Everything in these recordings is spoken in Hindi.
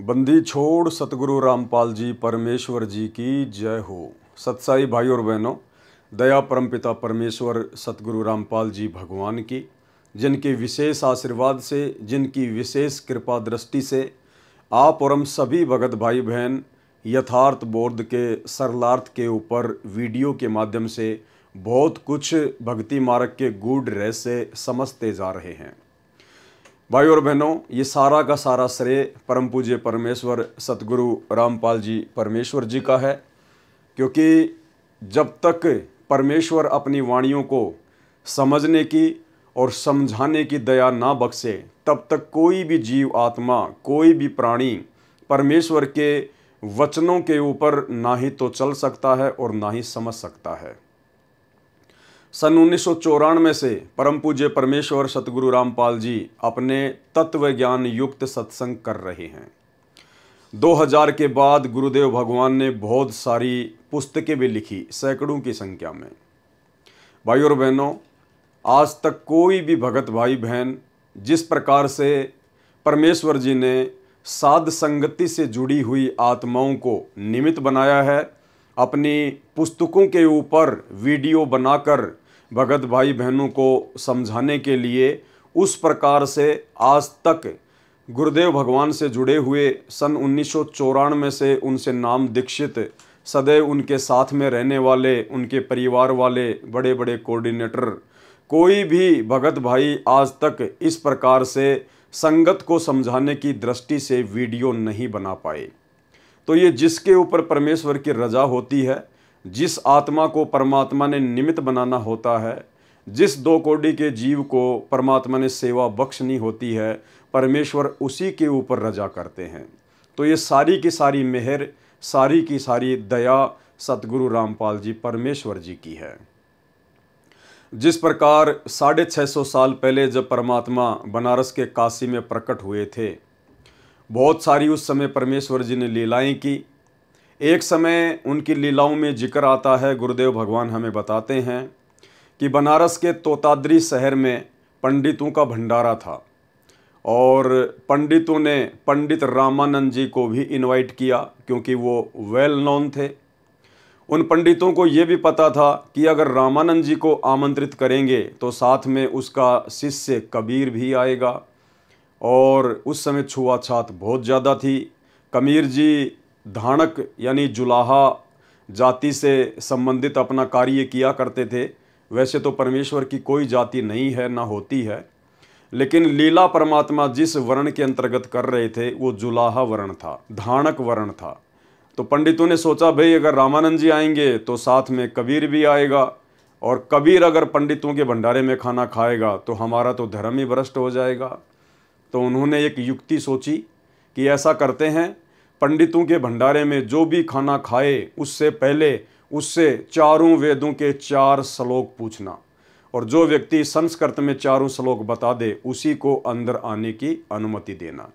बंदी छोड़ सतगुरु रामपाल जी परमेश्वर जी की जय हो। सत्साई भाई और बहनों, दया परमपिता परमेश्वर सतगुरु रामपाल जी भगवान की, जिनके विशेष आशीर्वाद से, जिनकी विशेष कृपा दृष्टि से आप और हम सभी भगत भाई बहन यथार्थ बोध के सरलार्थ के ऊपर वीडियो के माध्यम से बहुत कुछ भक्ति मार्ग के गूढ़ रहस्य समझते जा रहे हैं। भाई और बहनों, ये सारा का सारा श्रेय परम पूज्य परमेश्वर सतगुरु रामपाल जी परमेश्वर जी का है, क्योंकि जब तक परमेश्वर अपनी वाणियों को समझने की और समझाने की दया ना बख्शे, तब तक कोई भी जीव आत्मा, कोई भी प्राणी परमेश्वर के वचनों के ऊपर ना ही तो चल सकता है और ना ही समझ सकता है। सन 1994 से परम पूज्य परमेश्वर सतगुरु रामपाल जी अपने तत्व ज्ञान युक्त सत्संग कर रहे हैं। 2000 के बाद गुरुदेव भगवान ने बहुत सारी पुस्तकें भी लिखी, सैकड़ों की संख्या में। भाई और बहनों, आज तक कोई भी भगत भाई बहन जिस प्रकार से परमेश्वर जी ने साध संगति से जुड़ी हुई आत्माओं को निमित्त बनाया है, अपनी पुस्तकों के ऊपर वीडियो बनाकर भगत भाई बहनों को समझाने के लिए, उस प्रकार से आज तक गुरुदेव भगवान से जुड़े हुए सन 1994 से उनसे नाम दीक्षित, सदैव उनके साथ में रहने वाले, उनके परिवार वाले बड़े बड़े कोऑर्डिनेटर, कोई भी भगत भाई आज तक इस प्रकार से संगत को समझाने की दृष्टि से वीडियो नहीं बना पाए। तो ये जिसके ऊपर परमेश्वर की रजा होती है, जिस आत्मा को परमात्मा ने निमित्त बनाना होता है, जिस दो कोटि के जीव को परमात्मा ने सेवा बख्शनी होती है, परमेश्वर उसी के ऊपर रजा करते हैं। तो ये सारी की सारी मेहर, सारी की सारी दया सतगुरु रामपाल जी परमेश्वर जी की है। जिस प्रकार 650 साल पहले जब परमात्मा बनारस के काशी में प्रकट हुए थे, बहुत सारी उस समय परमेश्वर जी ने लीलाएं की। एक समय उनकी लीलाओं में जिक्र आता है, गुरुदेव भगवान हमें बताते हैं कि बनारस के तोताद्री शहर में पंडितों का भंडारा था और पंडितों ने पंडित रामानंद जी को भी इनवाइट किया, क्योंकि वो वेल नोन थे। उन पंडितों को ये भी पता था कि अगर रामानंद जी को आमंत्रित करेंगे तो साथ में उसका शिष्य कबीर भी आएगा, और उस समय छुआछात बहुत ज़्यादा थी। कबीर जी धाणक यानी जुलाहा जाति से संबंधित अपना कार्य किया करते थे। वैसे तो परमेश्वर की कोई जाति नहीं है, ना होती है, लेकिन लीला परमात्मा जिस वर्ण के अंतर्गत कर रहे थे वो जुलाहा वर्ण था, धाणक वर्ण था। तो पंडितों ने सोचा, भाई अगर रामानंद जी आएंगे तो साथ में कबीर भी आएगा, और कबीर अगर पंडितों के भंडारे में खाना खाएगा तो हमारा तो धर्म ही भ्रष्ट हो जाएगा। तो उन्होंने एक युक्ति सोची कि ऐसा करते हैं, पंडितों के भंडारे में जो भी खाना खाए उससे पहले उससे चारों वेदों के 4 श्लोक पूछना, और जो व्यक्ति संस्कृत में चारों श्लोक बता दे उसी को अंदर आने की अनुमति देना।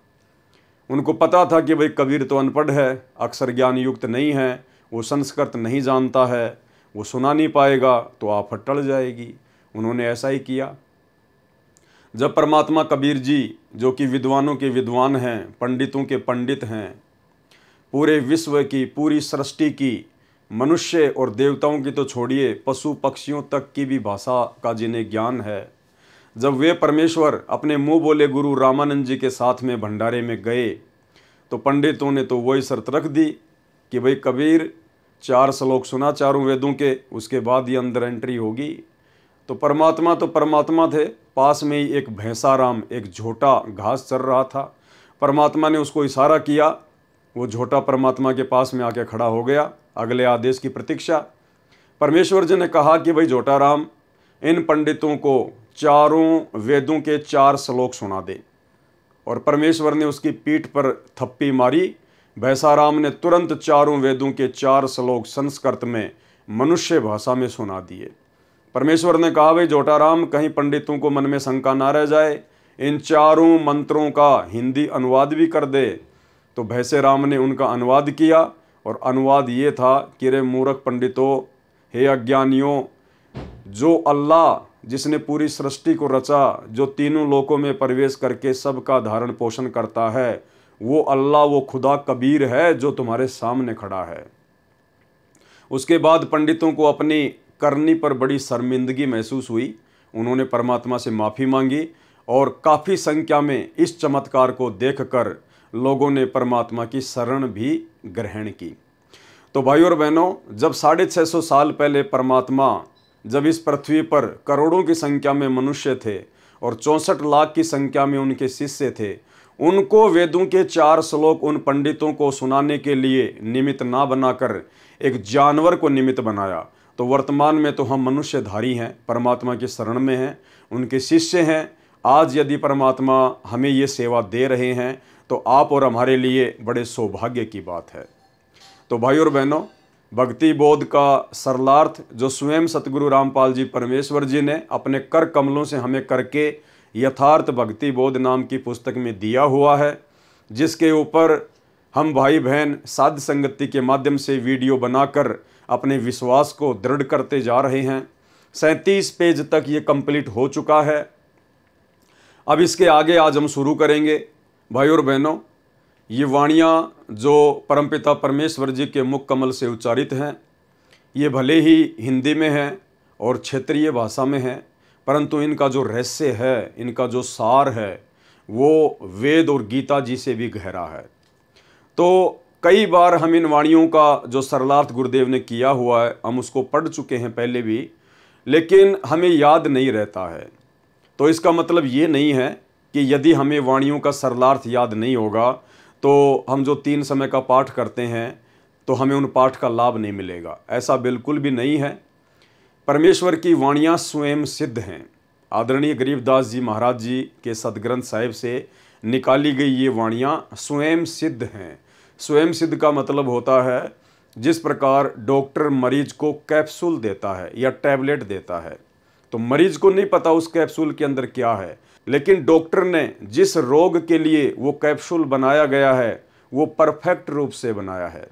उनको पता था कि भाई कबीर तो अनपढ़ है, अक्षर ज्ञान युक्त नहीं है, वो संस्कृत नहीं जानता है, वो सुना नहीं पाएगा, तो आफत टल जाएगी। उन्होंने ऐसा ही किया। जब परमात्मा कबीर जी, जो कि विद्वानों के विद्वान हैं, पंडितों के पंडित हैं, पूरे विश्व की, पूरी सृष्टि की, मनुष्य और देवताओं की तो छोड़िए, पशु पक्षियों तक की भी भाषा का जिन्हें ज्ञान है, जब वे परमेश्वर अपने मुंह बोले गुरु रामानंद जी के साथ में भंडारे में गए, तो पंडितों ने तो वही शर्त रख दी कि भाई कबीर 4 श्लोक सुना चारों वेदों के, उसके बाद ही अंदर एंट्री होगी। तो परमात्मा थे, पास में ही एक भैंसाराम, एक झोटा घास चर रहा था। परमात्मा ने उसको इशारा किया, वो झोटा परमात्मा के पास में आके खड़ा हो गया, अगले आदेश की प्रतीक्षा। परमेश्वर जी ने कहा कि भाई झोटा राम, इन पंडितों को चारों वेदों के 4 श्लोक सुना दे। और परमेश्वर ने उसकी पीठ पर थप्पी मारी। भैंसाराम ने तुरंत चारों वेदों के 4 श्लोक संस्कृत में, मनुष्य भाषा में सुना दिए। परमेश्वर ने कहा, भाई झोटा राम, कहीं पंडितों को मन में शंका ना रह जाए, इन चारों मंत्रों का हिंदी अनुवाद भी कर दे। तो भैंसे राम ने उनका अनुवाद किया, और अनुवाद ये था कि रे मूर्ख पंडितों, हे अज्ञानियों, जो अल्लाह जिसने पूरी सृष्टि को रचा, जो तीनों लोकों में प्रवेश करके सबका धारण पोषण करता है, वो अल्लाह, वो खुदा कबीर है जो तुम्हारे सामने खड़ा है। उसके बाद पंडितों को अपनी करनी पर बड़ी शर्मिंदगी महसूस हुई। उन्होंने परमात्मा से माफ़ी मांगी और काफ़ी संख्या में इस चमत्कार को देखकर लोगों ने परमात्मा की शरण भी ग्रहण की। तो भाइयों और बहनों, जब 650 साल पहले परमात्मा जब इस पृथ्वी पर करोड़ों की संख्या में मनुष्य थे और 64 लाख की संख्या में उनके शिष्य थे, उनको वेदों के 4 श्लोक उन पंडितों को सुनाने के लिए निमित्त ना बनाकर एक जानवर को निमित्त बनाया। तो वर्तमान में तो हम मनुष्यधारी हैं, परमात्मा की शरण में हैं, उनके शिष्य हैं। आज यदि परमात्मा हमें ये सेवा दे रहे हैं तो आप और हमारे लिए बड़े सौभाग्य की बात है। तो भाई और बहनों, भक्ति बोध का सरलार्थ जो स्वयं सतगुरु रामपाल जी परमेश्वर जी ने अपने कर कमलों से हमें करके यथार्थ भक्ति बोध नाम की पुस्तक में दिया हुआ है, जिसके ऊपर हम भाई बहन साध संगति के माध्यम से वीडियो बनाकर अपने विश्वास को दृढ़ करते जा रहे हैं। 37 पेज तक ये कंप्लीट हो चुका है। अब इसके आगे आज हम शुरू करेंगे। भाई और बहनों, ये वाणियाँ जो परमपिता परमेश्वर जी के मुख कमल से उच्चारित हैं, ये भले ही हिंदी में हैं और क्षेत्रीय भाषा में हैं, परंतु इनका जो रहस्य है, इनका जो सार है, वो वेद और गीता जी से भी गहरा है। तो कई बार हम इन वाणियों का जो सरलार्थ गुरुदेव ने किया हुआ है, हम उसको पढ़ चुके हैं पहले भी, लेकिन हमें याद नहीं रहता है। तो इसका मतलब ये नहीं है कि यदि हमें वाणियों का सरलार्थ याद नहीं होगा तो हम जो 3 समय का पाठ करते हैं तो हमें उन पाठ का लाभ नहीं मिलेगा। ऐसा बिल्कुल भी नहीं है। परमेश्वर की वाणियाँ स्वयं सिद्ध हैं। आदरणीय गरीबदास जी महाराज जी के सदग्रंथ साहिब से निकाली गई ये वाणियाँ स्वयं सिद्ध हैं। स्वयं सिद्ध का मतलब होता है जिस प्रकार डॉक्टर मरीज को कैप्सूल देता है या टैबलेट देता है, तो मरीज को नहीं पता उस कैप्सूल के अंदर क्या है, लेकिन डॉक्टर ने जिस रोग के लिए वो कैप्सूल बनाया गया है वो परफेक्ट रूप से बनाया है।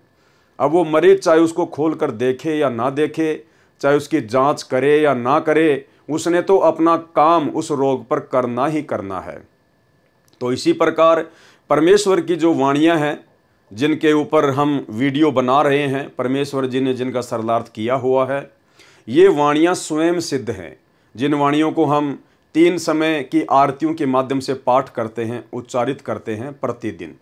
अब वो मरीज चाहे उसको खोल कर देखे या ना देखे, चाहे उसकी जांच करे या ना करे, उसने तो अपना काम उस रोग पर करना ही करना है। तो इसी प्रकार परमेश्वर की जो वाणियाँ हैं जिनके ऊपर हम वीडियो बना रहे हैं, परमेश्वर जी ने जिनका सरलार्थ किया हुआ है, ये वाणियाँ स्वयं सिद्ध हैं। जिन वाणियों को हम 3 समय की आरतियों के माध्यम से पाठ करते हैं, उच्चारित करते हैं प्रतिदिन,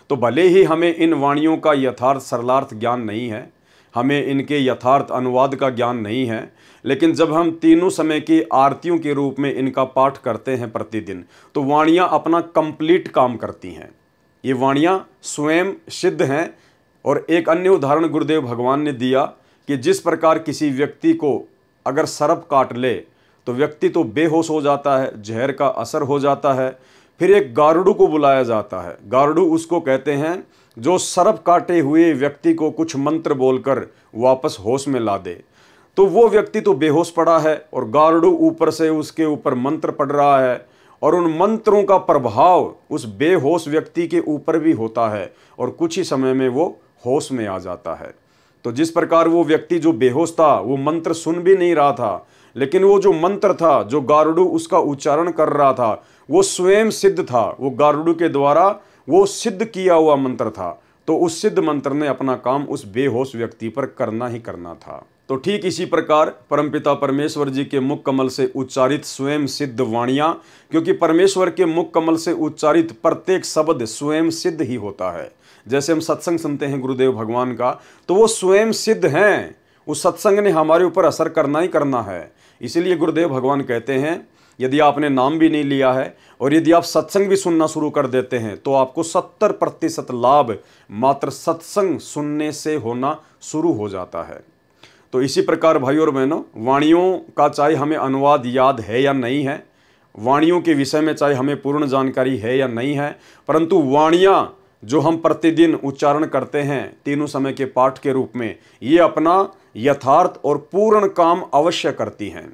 तो भले ही हमें इन वाणियों का यथार्थ सरलार्थ ज्ञान नहीं है, हमें इनके यथार्थ अनुवाद का ज्ञान नहीं है, लेकिन जब हम तीनों समय की आरतियों के रूप में इनका पाठ करते हैं प्रतिदिन, तो वाणियाँ अपना कंप्लीट काम करती हैं। ये वाणियाँ स्वयं सिद्ध हैं। और एक अन्य उदाहरण गुरुदेव भगवान ने दिया कि जिस प्रकार किसी व्यक्ति को अगर सर्प काट ले तो व्यक्ति तो बेहोश हो जाता है, जहर का असर हो जाता है, फिर एक गारुड़ को बुलाया जाता है। गारुड़ उसको कहते हैं जो सर्प काटे हुए व्यक्ति को कुछ मंत्र बोलकर वापस होश में ला दे। तो वो व्यक्ति तो बेहोश पड़ा है और गारुड़ ऊपर से उसके ऊपर मंत्र पढ़ रहा है और उन मंत्रों का प्रभाव उस बेहोश व्यक्ति के ऊपर भी होता है और कुछ ही समय में वो होश में आ जाता है। तो जिस प्रकार वो व्यक्ति जो बेहोश था वो मंत्र सुन भी नहीं रहा था, लेकिन वो जो मंत्र था, जो गारुड़ उसका उच्चारण कर रहा था, वो स्वयं सिद्ध था। वो गारुड़ के द्वारा वो सिद्ध किया हुआ मंत्र था। तो उस सिद्ध मंत्र ने अपना काम उस बेहोश व्यक्ति पर करना ही करना था। तो ठीक इसी प्रकार परमपिता परमेश्वर जी के मुख कमल से उच्चारित स्वयं सिद्ध वाणियाँ, क्योंकि परमेश्वर के मुख कमल से उच्चारित प्रत्येक शब्द स्वयं सिद्ध ही होता है। जैसे हम सत्संग सुनते हैं गुरुदेव भगवान का, तो वो स्वयं सिद्ध हैं। उस सत्संग ने हमारे ऊपर असर करना ही करना है। इसीलिए गुरुदेव भगवान कहते हैं यदि आपने नाम भी नहीं लिया है और यदि आप सत्संग भी सुनना शुरू कर देते हैं तो आपको 70% लाभ मात्र सत्संग सुनने से होना शुरू हो जाता है। तो इसी प्रकार भाइयों और बहनों, वाणियों का चाहे हमें अनुवाद याद है या नहीं है, वाणियों के विषय में चाहे हमें पूर्ण जानकारी है या नहीं है, परंतु वाणियाँ जो हम प्रतिदिन उच्चारण करते हैं तीनों समय के पाठ के रूप में, ये अपना यथार्थ और पूर्ण काम अवश्य करती हैं।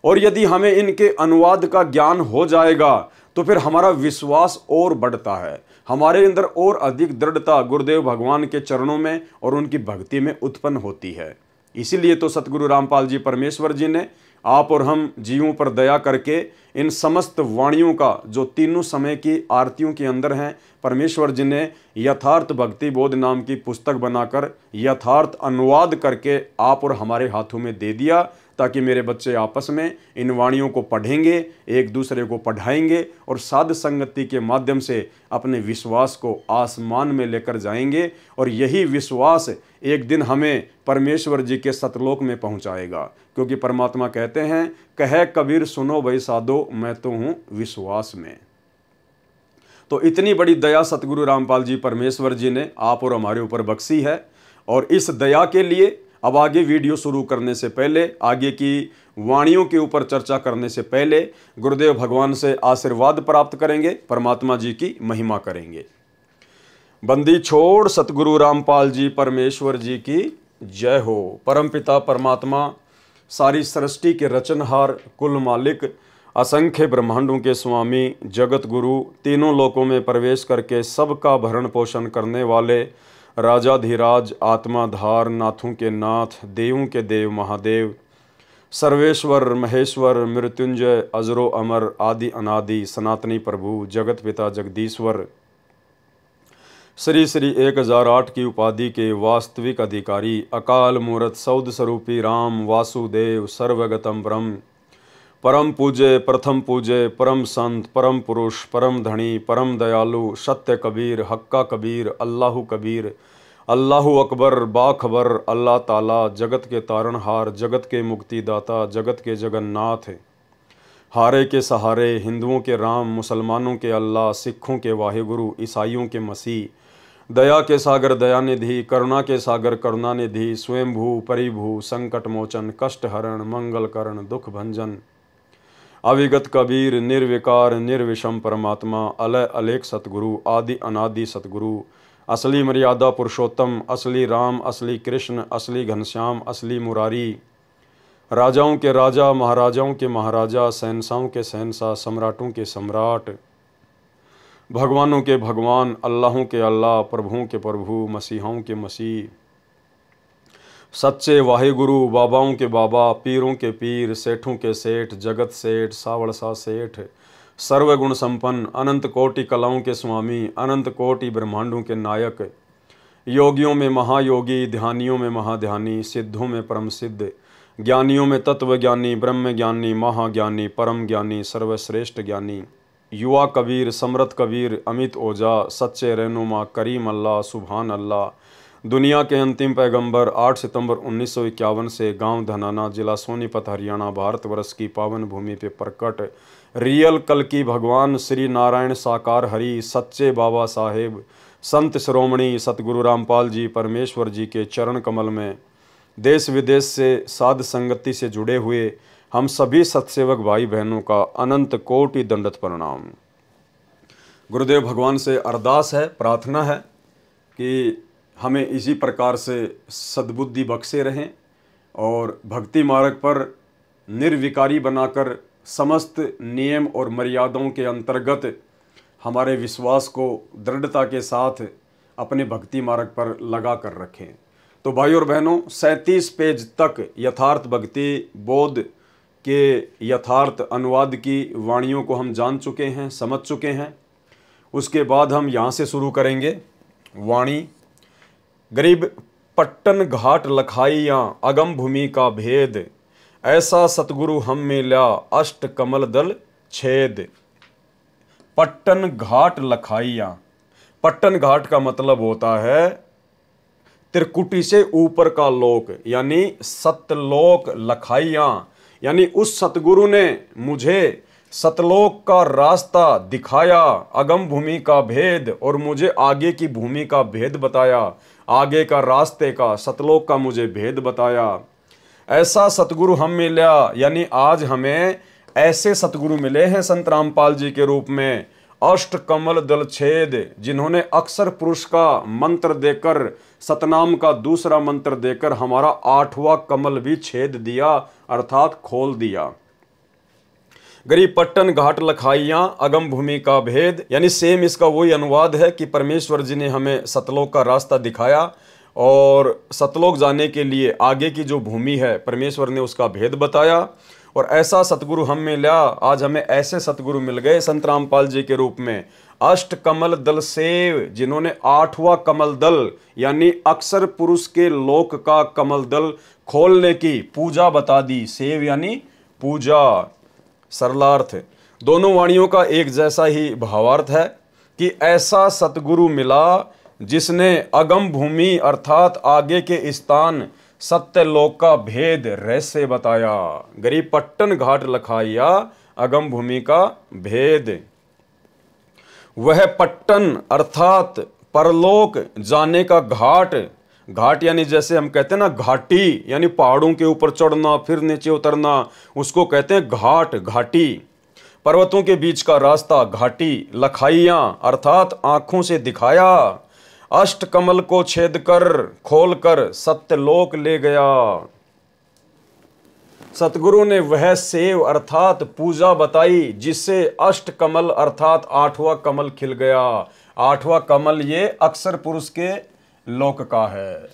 और यदि हमें इनके अनुवाद का ज्ञान हो जाएगा तो फिर हमारा विश्वास और बढ़ता है, हमारे अंदर और अधिक दृढ़ता गुरुदेव भगवान के चरणों में और उनकी भक्ति में उत्पन्न होती है। इसीलिए तो सतगुरु रामपाल जी परमेश्वर जी ने आप और हम जीवों पर दया करके इन समस्त वाणियों का जो तीनों समय की आरतियों के अंदर हैं, परमेश्वर जी ने यथार्थ भक्ति बोध नाम की पुस्तक बनाकर यथार्थ अनुवाद करके आप और हमारे हाथों में दे दिया, ताकि मेरे बच्चे आपस में इन वाणियों को पढ़ेंगे, एक दूसरे को पढ़ाएंगे और साध संगति के माध्यम से अपने विश्वास को आसमान में लेकर जाएंगे। और यही विश्वास एक दिन हमें परमेश्वर जी के सतलोक में पहुंचाएगा, क्योंकि परमात्मा कहते हैं, कहे कबीर सुनो भाई साधो, मैं तो हूँ विश्वास में। तो इतनी बड़ी दया सतगुरु रामपाल जी परमेश्वर जी ने आप और हमारे ऊपर बख्शी है। और इस दया के लिए अब आगे वीडियो शुरू करने से पहले, आगे की वाणियों के ऊपर चर्चा करने से पहले गुरुदेव भगवान से आशीर्वाद प्राप्त करेंगे, परमात्मा जी की महिमा करेंगे। बंदी छोड़ सतगुरु रामपाल जी परमेश्वर जी की जय हो। परमपिता परमात्मा, सारी सृष्टि के रचनहार, कुल मालिक, असंख्य ब्रह्मांडों के स्वामी, जगत गुरु, तीनों लोकों में प्रवेश करके सबका भरण पोषण करने वाले राजाधिराज, आत्माधार, नाथों के नाथ, देवों के देव महादेव, सर्वेश्वर महेश्वर, मृत्युंजय, अजरो अमर, आदि अनादि, सनातनी प्रभु, जगत पिता जगदीश्वर, श्री श्री 1008 की उपाधि के वास्तविक अधिकारी, अकाल मूर्त सौद स्वरूपी राम वासुदेव, सर्वगतम ब्रह्म, परम पूज्य, प्रथम पूज्य, परम संत, परम पुरुष, परम धनी, परम दयालु, सत्य कबीर, हक्का कबीर, अल्लाहु कबीर, अल्लाहु अकबर, बाखबर, अल्लाह ताला, जगत के तारणहार, जगत के मुक्तिदाता, जगत के जगन्नाथ, हारे के सहारे, हिंदुओं के राम, मुसलमानों के अल्लाह, सिखों के वाहेगुरु, ईसाइयों के मसीह, दया के सागर दयानिधि, करुणा के सागर करुणानिधि, स्वयंभू परिभू, संकट मोचन, कष्ट हरण, मंगल करण, दुख भंजन, अविगत कबीर, निर्विकार निर्विषम परमात्मा, अलय अलेख सतगुरु, आदि अनादि सतगुरु, असली मर्यादा पुरुषोत्तम, असली राम, असली कृष्ण, असली घनश्याम, असली मुरारी, राजाओं के राजा, महाराजाओं के महाराजा, शहंशाहों के शहंशाह, सम्राटों के सम्राट, भगवानों के भगवान, अल्लाहों के अल्लाह, प्रभुओं के प्रभु, मसीहाओं के मसीह, सच्चे वाहेगुरु, बाबाओं के बाबा, पीरों के पीर, सेठों के सेठ, जगत सेठ, सावड़सा सेठ, सर्वगुण संपन्न, अनंत कोटि कलाओं के स्वामी, अनंत कोटि ब्रह्मांडों के नायक, योगियों में महायोगी, ध्यानियों में महाध्यानी, सिद्धों में परम सिद्ध, ज्ञानियों में तत्व ज्ञानी, ब्रह्म ज्ञानी, महाज्ञानी, परम ज्ञानी, सर्वश्रेष्ठ ज्ञानी, युवा कबीर, समृत कबीर, अमित ओझा, सच्चे रहनुमा, करीम अल्लाह, सुभान अल्लाह, दुनिया के अंतिम पैगंबर, 8 सितंबर 1951 से गांव धनाना, जिला सोनीपत, हरियाणा, भारतवर्ष की पावन भूमि पे प्रकट रियल कल की भगवान श्री नारायण साकार हरि, सच्चे बाबा साहेब, संत श्रोमणी सतगुरु रामपाल जी परमेश्वर जी के चरण कमल में देश विदेश से साध संगति से जुड़े हुए हम सभी सत्सेवक भाई बहनों का अनंत कोटि दंडत प्रणाम। गुरुदेव भगवान से अरदास है, प्रार्थना है कि हमें इसी प्रकार से सद्बुद्धि बख्शे रहें और भक्ति मार्ग पर निर्विकारी बनाकर समस्त नियम और मर्यादाओं के अंतर्गत हमारे विश्वास को दृढ़ता के साथ अपने भक्ति मार्ग पर लगा कर रखें। तो भाई और बहनों, 37 पेज तक यथार्थ भक्ति बोध के यथार्थ अनुवाद की वाणियों को हम जान चुके हैं, समझ चुके हैं। उसके बाद हम यहाँ से शुरू करेंगे वाणी। गरीब पट्टन घाट लखाइयाँ अगम भूमि का भेद, ऐसा सतगुरु हम मिला अष्ट कमल दल छेद। पट्टन घाट लखाइयाँ, पट्टन घाट का मतलब होता है त्रिकुटी से ऊपर का लोक, यानी सतलोक। लखाइयाँ यानी उस सतगुरु ने मुझे सतलोक का रास्ता दिखाया, अगम भूमि का भेद, और मुझे आगे की भूमि का भेद बताया, आगे का रास्ते का, सतलोक का मुझे भेद बताया। ऐसा सतगुरु हम मिला, यानी आज हमें ऐसे सतगुरु मिले हैं संत रामपाल जी के रूप में, अष्ट कमल दल छेद, जिन्होंने अक्षर पुरुष का मंत्र देकर, सतनाम का दूसरा मंत्र देकर हमारा 8वां कमल भी छेद दिया, अर्थात खोल दिया। गरीब पट्टन घाट लखाइयाँ अगम भूमि का भेद, यानी सेम इसका वही अनुवाद है कि परमेश्वर जी ने हमें सतलोक का रास्ता दिखाया और सतलोक जाने के लिए आगे की जो भूमि है परमेश्वर ने उसका भेद बताया। और ऐसा सतगुरु हम मिला, आज हमें ऐसे सतगुरु मिल गए संत रामपाल जी के रूप में। अष्ट कमल दल सेव, जिन्होंने 8वां कमल दल यानी अक्षर पुरुष के लोक का कमल दल खोलने की पूजा बता दी। सेव यानी पूजा, सरलार्थ। दोनों वाणियों का एक जैसा ही भावार्थ है कि ऐसा सतगुरु मिला जिसने अगम भूमि अर्थात आगे के स्थान सत्यलोक का भेद रहस्य बताया। गरीब पट्टन घाट लखाइया, अगम भूमि का भेद। वह पट्टन अर्थात परलोक जाने का घाट, घाट यानी जैसे हम कहते हैं ना घाटी, यानी पहाड़ों के ऊपर चढ़ना फिर नीचे उतरना, उसको कहते हैं घाट, घाटी। पर्वतों के बीच का रास्ता घाटी। लखाइयां अर्थात आंखों से दिखाया। अष्ट कमल को छेद कर खोल कर सत्यलोक ले गया। सतगुरु ने वह सेव अर्थात पूजा बताई जिससे अष्ट कमल अर्थात 8वां कमल खिल गया। 8वां कमल ये अक्षर पुरुष के लोक का है।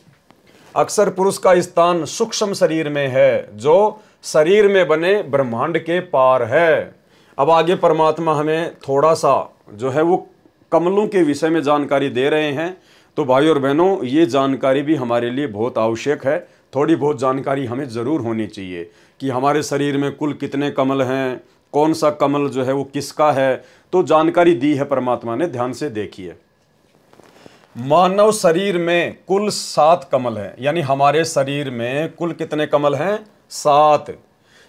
अक्षर पुरुष का स्थान सूक्ष्म शरीर में है जो शरीर में बने ब्रह्मांड के पार है। अब आगे परमात्मा हमें थोड़ा सा जो है वो कमलों के विषय में जानकारी दे रहे हैं। तो भाई और बहनों, ये जानकारी भी हमारे लिए बहुत आवश्यक है। थोड़ी बहुत जानकारी हमें ज़रूर होनी चाहिए कि हमारे शरीर में कुल कितने कमल हैं, कौन सा कमल जो है वो किसका है। तो जानकारी दी है परमात्मा ने, ध्यान से देखिए। मानव शरीर में कुल 7 कमल हैं, यानी हमारे शरीर में कुल कितने कमल हैं? 7,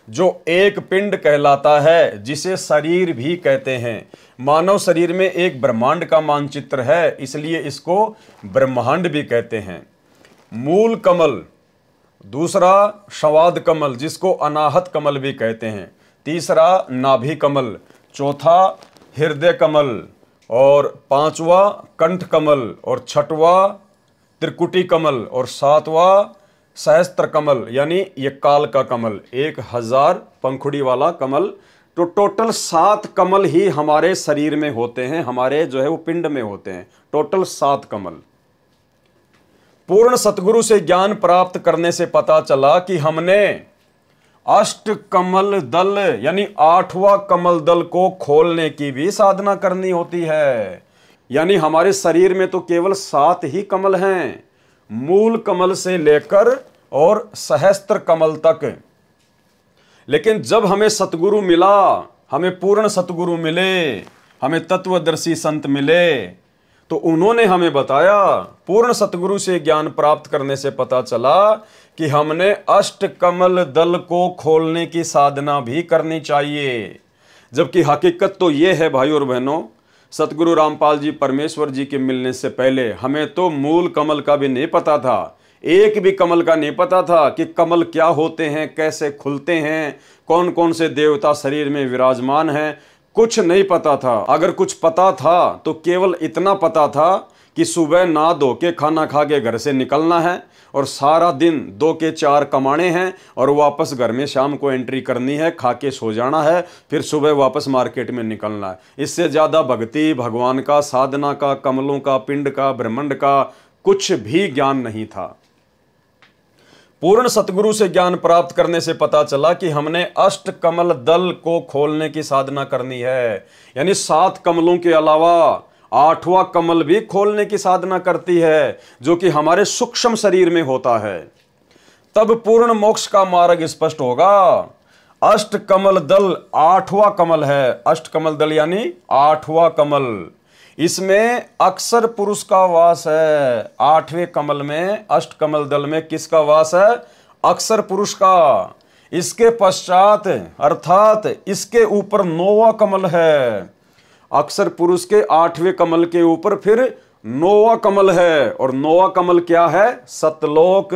जो एक पिंड कहलाता है जिसे शरीर भी कहते हैं। मानव शरीर में एक ब्रह्मांड का मानचित्र है, इसलिए इसको ब्रह्मांड भी कहते हैं। मूल कमल, दूसरा शवाद कमल जिसको अनाहत कमल भी कहते हैं, तीसरा नाभि कमल, चौथा हृदय कमल, और 5वां कंठ कमल, और 6वां त्रिकुटी कमल, और 7वां सहस्त्र कमल यानी ये काल का कमल, 1000 पंखुड़ी वाला कमल। तो टोटल 7 कमल ही हमारे शरीर में होते हैं, हमारे जो है वो पिंड में होते हैं। टोटल 7 कमल। पूर्ण सतगुरु से ज्ञान प्राप्त करने से पता चला कि हमने अष्ट कमल दल यानी 8वां कमल दल को खोलने की भी साधना करनी होती है। यानी हमारे शरीर में तो केवल 7 ही कमल हैं, मूल कमल से लेकर और सहस्त्र कमल तक। लेकिन जब हमें सतगुरु मिला, हमें पूर्ण सतगुरु मिले, हमें तत्वदर्शी संत मिले, तो उन्होंने हमें बताया, पूर्ण सतगुरु से ज्ञान प्राप्त करने से पता चला कि हमने अष्ट कमल दल को खोलने की साधना भी करनी चाहिए। जबकि हकीकत तो ये है भाई और बहनों, सतगुरु रामपाल जी परमेश्वर जी के मिलने से पहले हमें तो मूल कमल का भी नहीं पता था, एक भी कमल का नहीं पता था कि कमल क्या होते हैं, कैसे खुलते हैं, कौन कौन से देवता शरीर में विराजमान हैं, कुछ नहीं पता था। अगर कुछ पता था तो केवल इतना पता था कि सुबह नहा धो के खाना खा के घर से निकलना है और सारा दिन 2 के 4 कमाने हैं और वापस घर में शाम को एंट्री करनी है, खा के सो जाना है, फिर सुबह वापस मार्केट में निकलना है। इससे ज़्यादा भक्ति, भगवान का, साधना का, कमलों का, पिंड का, ब्रह्मांड का कुछ भी ज्ञान नहीं था। पूर्ण सतगुरु से ज्ञान प्राप्त करने से पता चला कि हमने अष्ट कमल दल को खोलने की साधना करनी है। यानी 7 कमलों के अलावा 8वां कमल भी खोलने की साधना करती है, जो कि हमारे सूक्ष्म शरीर में होता है। तब पूर्ण मोक्ष का मार्ग स्पष्ट होगा। अष्ट कमल दल 8वां कमल है। अष्ट कमल दल यानी 8वां कमल, इसमें अक्षर पुरुष का वास है। 8वें कमल में, अष्ट कमल दल में किसका वास है? अक्षर पुरुष का। इसके पश्चात अर्थात इसके ऊपर 9वां कमल है। अक्षर पुरुष के 8वें कमल के ऊपर फिर 9वां कमल है, और 9वां कमल क्या है? सतलोक।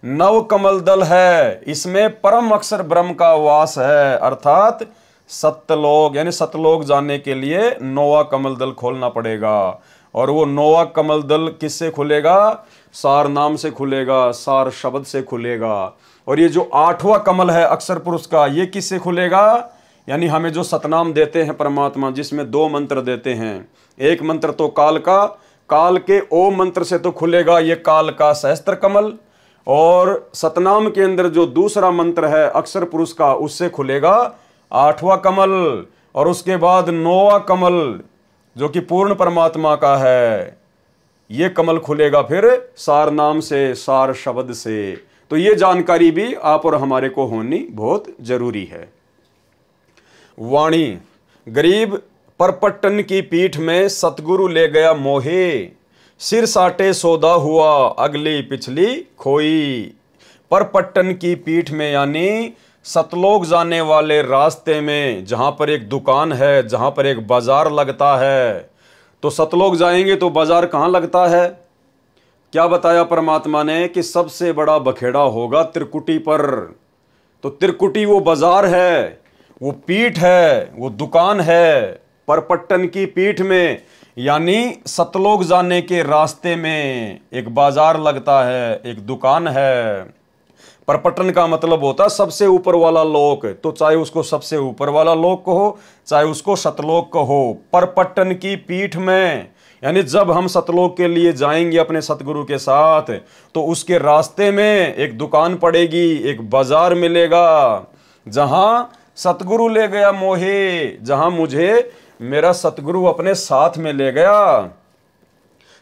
9 कमल दल है, इसमें परम अक्षर ब्रह्म का वास है, अर्थात सत्यलोक। यानी सतलोक जाने के लिए 9वां कमल दल खोलना पड़ेगा। और वो 9वां कमल दल किससे खुलेगा? सार नाम से खुलेगा, सार शब्द से खुलेगा। और ये जो 8वां कमल है अक्षर पुरुष का, ये किससे खुलेगा? यानी हमें जो सतनाम देते हैं परमात्मा, जिसमें 2 मंत्र देते हैं। एक मंत्र तो काल का, काल के ओम मंत्र से तो खुलेगा ये काल का सहस्त्र कमल, और सतनाम के अंदर जो दूसरा मंत्र है अक्षर पुरुष का, उससे खुलेगा 8वां कमल, और उसके बाद 9वां कमल जो कि पूर्ण परमात्मा का है, ये कमल खुलेगा फिर सार नाम से, सार शब्द से। तो ये जानकारी भी आप और हमारे को होनी बहुत जरूरी है। वाणी, गरीब परपट्टन की पीठ में सतगुरु ले गया मोहे, सिर साटे सौदा हुआ अगली पिछली खोई। परपट्टन की पीठ में यानी सतलोक जाने वाले रास्ते में, जहां पर एक दुकान है, जहां पर एक बाजार लगता है। तो सतलोक जाएंगे तो बाजार कहाँ लगता है? क्या बताया परमात्मा ने कि सबसे बड़ा बखेड़ा होगा त्रिकुटी पर। तो त्रिकुटी वो बाजार है, वो पीठ है, वो दुकान है। परपट्टन की पीठ में यानी सतलोक जाने के रास्ते में एक बाजार लगता है, एक दुकान है। परपट्टन का मतलब होता है सबसे ऊपर वाला लोक, तो चाहे उसको सबसे ऊपर वाला लोक कहो, चाहे उसको सतलोक कहो। परपट्टन की पीठ में यानी जब हम सतलोक के लिए जाएंगे अपने सतगुरु के साथ, तो उसके रास्ते में एक दुकान पड़ेगी, एक बाजार मिलेगा, जहां सतगुरु ले गया मोहे, जहां मुझे मेरा सतगुरु अपने साथ में ले गया।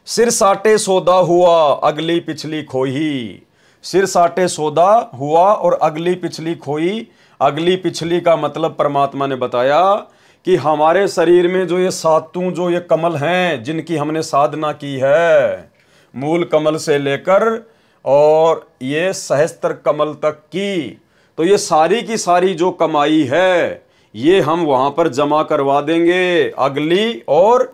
सिर साटे सौदा हुआ अगली पिछली खोई। सिर साटे सौदा हुआ और अगली पिछली खोई। अगली पिछली का मतलब परमात्मा ने बताया कि हमारे शरीर में जो ये सातों जो ये कमल हैं, जिनकी हमने साधना की है, मूल कमल से लेकर और ये सहस्त्र कमल तक की, तो ये सारी की सारी जो कमाई है ये हम वहां पर जमा करवा देंगे, अगली और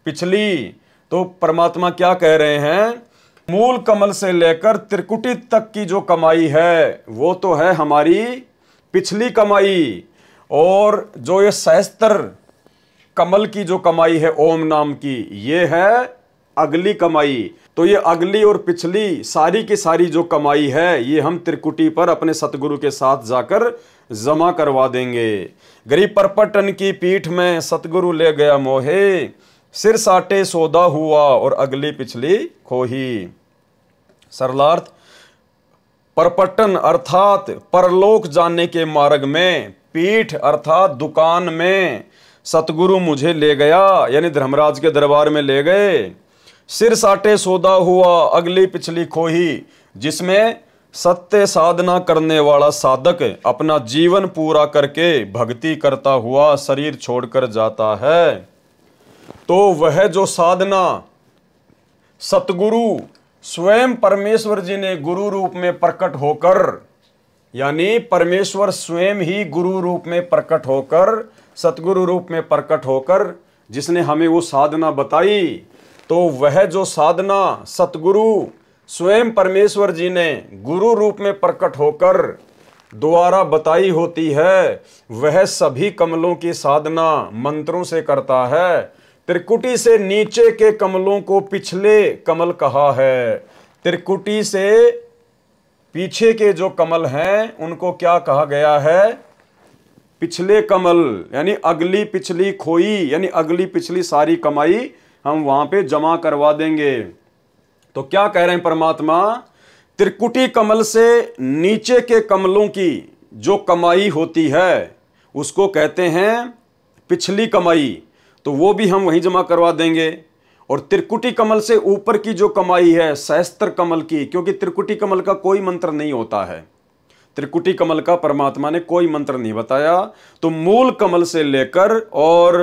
पिछली। तो परमात्मा क्या कह रहे हैं? मूल कमल से लेकर त्रिकुटी तक की जो कमाई है वो तो है हमारी पिछली कमाई, और जो ये सहस्त्र कमल की जो कमाई है ओम नाम की, ये है अगली कमाई। तो ये अगली और पिछली सारी की सारी जो कमाई है ये हम त्रिकुटी पर अपने सतगुरु के साथ जाकर जमा करवा देंगे। गरीब परपट्टन की पीठ में सतगुरु ले गया मोहे, सिर साटे सौदा हुआ और अगली पिछली खोही। सरलार्थ, परपट्टन अर्थात परलोक जाने के मार्ग में, पीठ अर्थात दुकान में सतगुरु मुझे ले गया, यानी धर्मराज के दरबार में ले गए। सिर साटे सौदा हुआ अगली पिछली खोही, जिसमें सत्य साधना करने वाला साधक अपना जीवन पूरा करके भक्ति करता हुआ शरीर छोड़कर जाता है। तो वह जो साधना सतगुरु स्वयं परमेश्वर जी ने गुरु रूप में प्रकट होकर, यानी परमेश्वर स्वयं ही गुरु रूप में प्रकट होकर, सतगुरु रूप में प्रकट होकर जिसने हमें वो साधना बताई, तो वह जो साधना सतगुरु स्वयं परमेश्वर जी ने गुरु रूप में प्रकट होकर द्वारा बताई होती है, वह सभी कमलों की साधना मंत्रों से करता है। त्रिकुटी से नीचे के कमलों को पिछले कमल कहा है। त्रिकुटी से पीछे के जो कमल हैं उनको क्या कहा गया है? पिछले कमल, यानी अगली पिछली खोई, यानी अगली पिछली सारी कमाई हम वहां पे जमा करवा देंगे। तो क्या कह रहे हैं परमात्मा? त्रिकुटी कमल से नीचे के कमलों की जो कमाई होती है उसको कहते हैं पिछली कमाई, तो वो भी हम वहीं जमा करवा देंगे। और त्रिकुटी कमल से ऊपर की जो कमाई है सहस्त्र कमल की, क्योंकि त्रिकुटी कमल का कोई मंत्र नहीं होता है, त्रिकुटी कमल का परमात्मा ने कोई मंत्र नहीं बताया। तो मूल कमल से लेकर और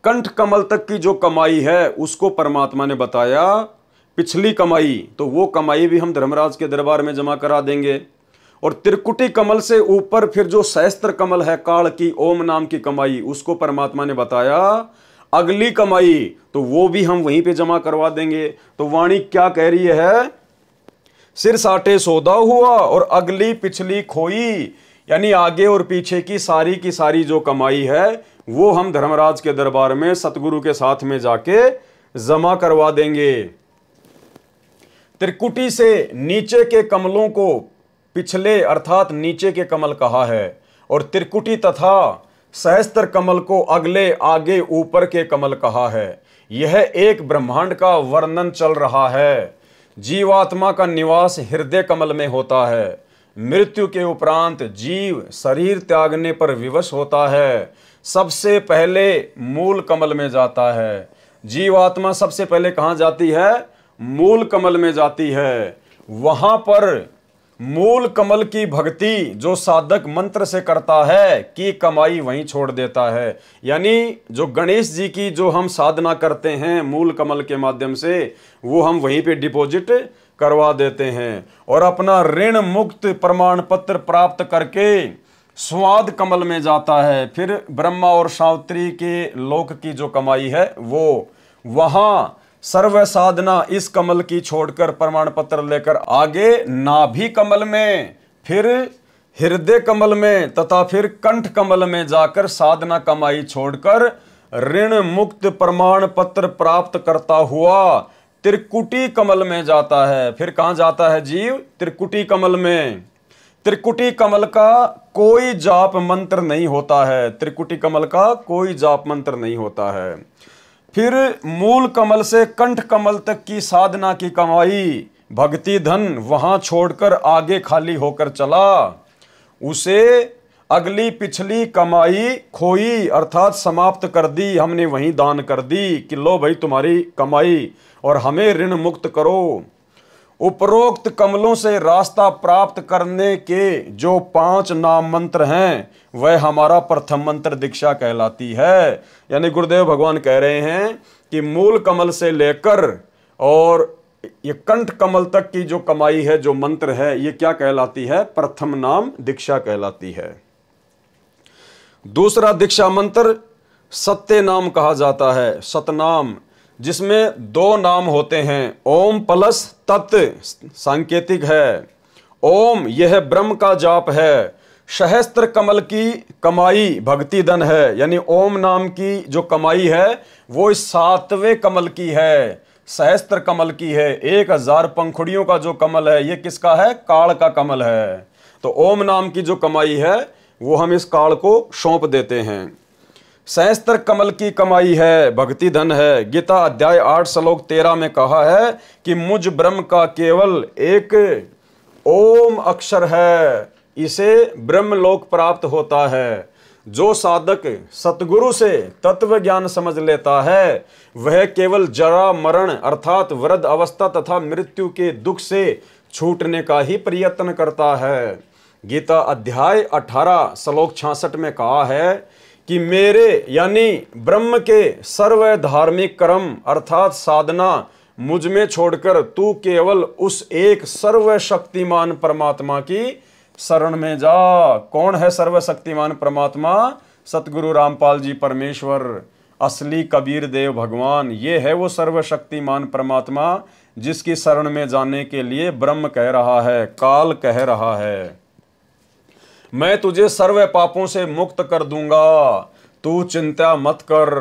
कंठ कमल तक की जो कमाई है उसको परमात्मा ने बताया पिछली कमाई, तो वो कमाई भी हम धर्मराज के दरबार में जमा करा देंगे। और त्रिकुटी कमल से ऊपर फिर जो सहस्त्र कमल है काल की ओम नाम की कमाई, उसको परमात्मा ने बताया अगली कमाई, तो वो भी हम वहीं पे जमा करवा देंगे। तो वाणी क्या कह रही है? सिर साटे सौदा हुआ और अगली पिछली खोई, यानी आगे और पीछे की सारी जो कमाई है वो हम धर्मराज के दरबार में सतगुरु के साथ में जाके जमा करवा देंगे। त्रिकुटी से नीचे के कमलों को पिछले अर्थात नीचे के कमल कहा है, और त्रिकुटी तथा सहस्त्र कमल को अगले आगे ऊपर के कमल कहा है। यह एक ब्रह्मांड का वर्णन चल रहा है। जीवात्मा का निवास हृदय कमल में होता है। मृत्यु के उपरांत जीव शरीर त्यागने पर विवश होता है, सबसे पहले मूल कमल में जाता है। जीवात्मा सबसे पहले कहाँ जाती है? मूल कमल में जाती है। वहां पर मूल कमल की भक्ति जो साधक मंत्र से करता है कि कमाई वहीं छोड़ देता है। यानी जो गणेश जी की जो हम साधना करते हैं मूल कमल के माध्यम से, वो हम वहीं पे डिपॉजिट करवा देते हैं और अपना ऋण मुक्त प्रमाण पत्र प्राप्त करके स्वाद कमल में जाता है। फिर ब्रह्मा और सावित्री के लोक की जो कमाई है वो वहां सर्व साधना इस कमल की छोड़कर प्रमाण पत्र लेकर आगे नाभि कमल में, फिर हृदय कमल में तथा फिर कंठ कमल में जाकर साधना कमाई छोड़कर ऋण मुक्त प्रमाण पत्र प्राप्त करता हुआ त्रिकुटी कमल में जाता है। फिर कहां जाता है जीव? त्रिकुटी कमल में। त्रिकुटी कमल का कोई जाप मंत्र नहीं होता है। त्रिकुटी कमल का कोई जाप मंत्र नहीं होता है। फिर मूल कमल से कंठ कमल तक की साधना की कमाई भक्ति धन वहां छोड़कर आगे खाली होकर चला, उसे अगली पिछली कमाई खोई अर्थात समाप्त कर दी, हमने वहीं दान कर दी कि लो भाई तुम्हारी कमाई और हमें ऋण मुक्त करो। उपरोक्त कमलों से रास्ता प्राप्त करने के जो 5 नाम मंत्र हैं वह हमारा प्रथम मंत्र दीक्षा कहलाती है। यानी गुरुदेव भगवान कह रहे हैं कि मूल कमल से लेकर और ये कंठ कमल तक की जो कमाई है, जो मंत्र है, ये क्या कहलाती है? प्रथम नाम दीक्षा कहलाती है। दूसरा दीक्षा मंत्र सत्य नाम कहा जाता है, सतनाम, जिसमें 2 नाम होते हैं। ओम प्लस तत् सांकेतिक है। ओम यह ब्रह्म का जाप है। सहस्त्र कमल की कमाई भक्ति धन है। यानी ओम नाम की जो कमाई है वो 7वें कमल की है, सहस्त्र कमल की है। 1000 पंखुड़ियों का जो कमल है ये किसका है? काल का कमल है। तो ओम नाम की जो कमाई है वो हम इस काल को सौंप देते हैं। सहस्त्र कमल की कमाई है, भक्ति धन है। गीता अध्याय 8 श्लोक 13 में कहा है कि मुझ ब्रह्म का केवल एक ओम अक्षर है, इसे ब्रह्मलोक प्राप्त होता है। जो साधक सतगुरु से तत्व ज्ञान समझ लेता है वह केवल जरा मरण अर्थात वृद्ध अवस्था तथा मृत्यु के दुख से छूटने का ही प्रयत्न करता है। गीता अध्याय 18 श्लोक 66 में कहा है कि मेरे यानी ब्रह्म के सर्व धार्मिक कर्म अर्थात साधना मुझ में छोड़कर तू केवल उस एक सर्वशक्तिमान परमात्मा की शरण में जा। कौन है सर्वशक्तिमान परमात्मा? सतगुरु रामपाल जी परमेश्वर, असली कबीर देव भगवान। ये है वो सर्वशक्तिमान परमात्मा जिसकी शरण में जाने के लिए ब्रह्म कह रहा है, काल कह रहा है, मैं तुझे सर्व पापों से मुक्त कर दूंगा, तू चिंता मत कर।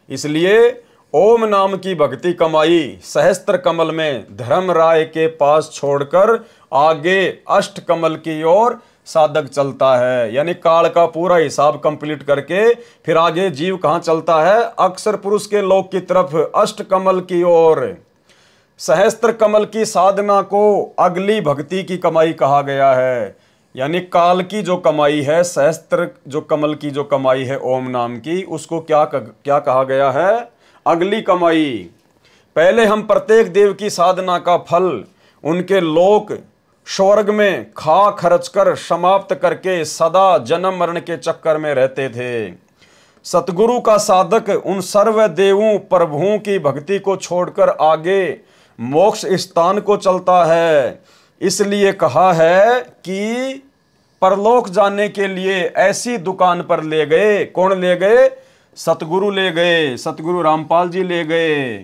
इसलिए ओम नाम की भक्ति कमाई सहस्त्र कमल में धर्म राय के पास छोड़कर आगे अष्ट कमल की ओर साधक चलता है। यानी काल का पूरा हिसाब कंप्लीट करके फिर आगे जीव कहां चलता है? अक्षर पुरुष के लोक की तरफ, अष्ट कमल की ओर। सहस्त्र कमल की साधना को अगली भक्ति की कमाई कहा गया है। यानी काल की जो कमाई है, सहस्त्र जो कमल की जो कमाई है ओम नाम की, उसको क्या कहा गया है? अगली कमाई। पहले हम प्रत्येक देव की साधना का फल उनके लोक स्वर्ग में खा खर्च कर समाप्त करके सदा जन्म मरण के चक्कर में रहते थे। सतगुरु का साधक उन सर्व देवों प्रभुओं की भक्ति को छोड़कर आगे मोक्ष स्थान को चलता है। इसलिए कहा है कि परलोक जाने के लिए ऐसी दुकान पर ले गए। कौन ले गए? सतगुरु ले गए, सतगुरु रामपाल जी ले गए।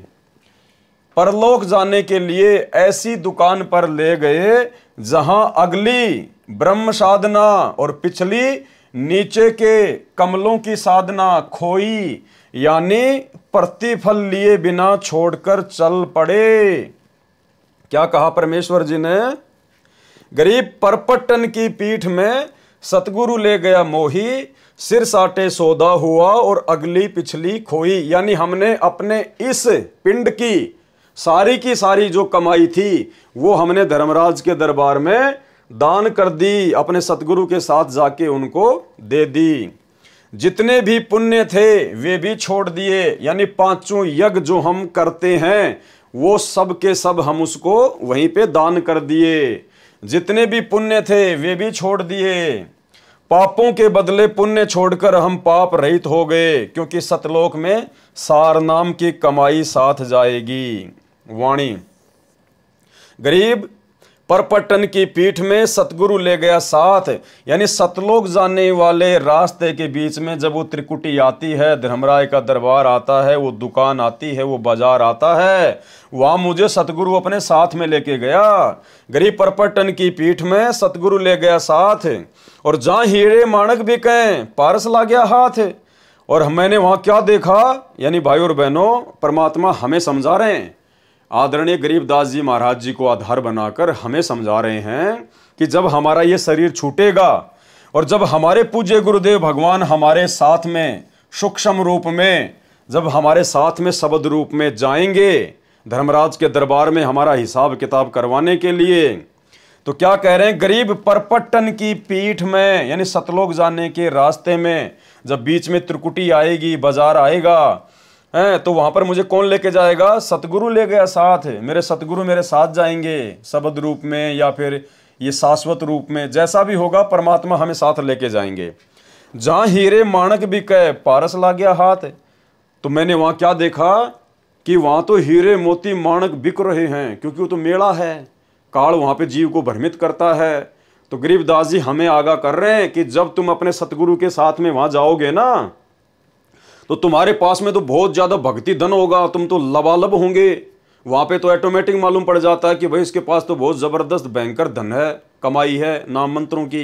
परलोक जाने के लिए ऐसी दुकान पर ले गए जहां अगली ब्रह्म साधना और पिछली नीचे के कमलों की साधना खोई, यानी प्रतिफल लिए बिना छोड़कर चल पड़े। क्या कहा परमेश्वर जी ने? गरीब परपट्टन की पीठ में सतगुरु ले गया मोही, सिर साटे सौदा हुआ और अगली पिछली खोई। यानी हमने अपने इस पिंड की सारी की सारी जो कमाई थी वो हमने धर्मराज के दरबार में दान कर दी, अपने सतगुरु के साथ जाके उनको दे दी। जितने भी पुण्य थे वे भी छोड़ दिए, यानी पांचों यज्ञ जो हम करते हैं वो सब के सब हम उसको वहीं पे दान कर दिए। जितने भी पुण्य थे वे भी छोड़ दिए। पापों के बदले पुण्य छोड़कर हम पाप रहित हो गए, क्योंकि सतलोक में सार नाम की कमाई साथ जाएगी। वाणी। गरीब परपट्टन की पीठ में सतगुरु ले गया साथ, यानी सतलोक जाने वाले रास्ते के बीच में जब वो त्रिकुटी आती है, धर्मराय का दरबार आता है, वो दुकान आती है, वो बाजार आता है, वहां मुझे सतगुरु अपने साथ में लेके गया। गरीब परपट्टन की पीठ में सतगुरु ले गया साथ, और जहां हीरे माणक बिकें पारस ला गया हाथ। और मैंने वहां क्या देखा, यानी भाई और बहनों, परमात्मा हमें समझा रहे हैं, आदरणीय गरीबदास जी महाराज जी को आधार बनाकर हमें समझा रहे हैं कि जब हमारा ये शरीर छूटेगा और जब हमारे पूज्य गुरुदेव भगवान हमारे साथ में सूक्ष्म रूप में, जब हमारे साथ में शब्द रूप में जाएंगे धर्मराज के दरबार में हमारा हिसाब किताब करवाने के लिए, तो क्या कह रहे हैं, गरीब परपट्टन की पीठ में, यानी सतलोक जाने के रास्ते में जब बीच में त्रिकुटी आएगी, बाजार आएगा, तो वहां पर मुझे कौन लेके जाएगा, सतगुरु ले गया साथ। मेरे सतगुरु मेरे साथ जाएंगे शब्द रूप में या फिर ये शाश्वत रूप में, जैसा भी होगा परमात्मा हमें साथ लेके जाएंगे। जहां हीरे माणक बिके पारस ला गया हाथ। तो मैंने वहां क्या देखा कि वहां तो हीरे मोती माणक बिक रहे हैं, क्योंकि वो तो मेला है, काल वहां पे जीव को भ्रमित करता है। तो गरीबदास जी हमें आगाह कर रहे हैं कि जब तुम अपने सतगुरु के साथ में वहां जाओगे ना, तो तुम्हारे पास में तो बहुत ज्यादा भक्ति धन होगा, तुम तो लबालब होंगे। वहां पे तो ऑटोमेटिक मालूम पड़ जाता है कि भाई इसके पास तो बहुत जबरदस्त भयंकर धन है, कमाई है नाम मंत्रों की।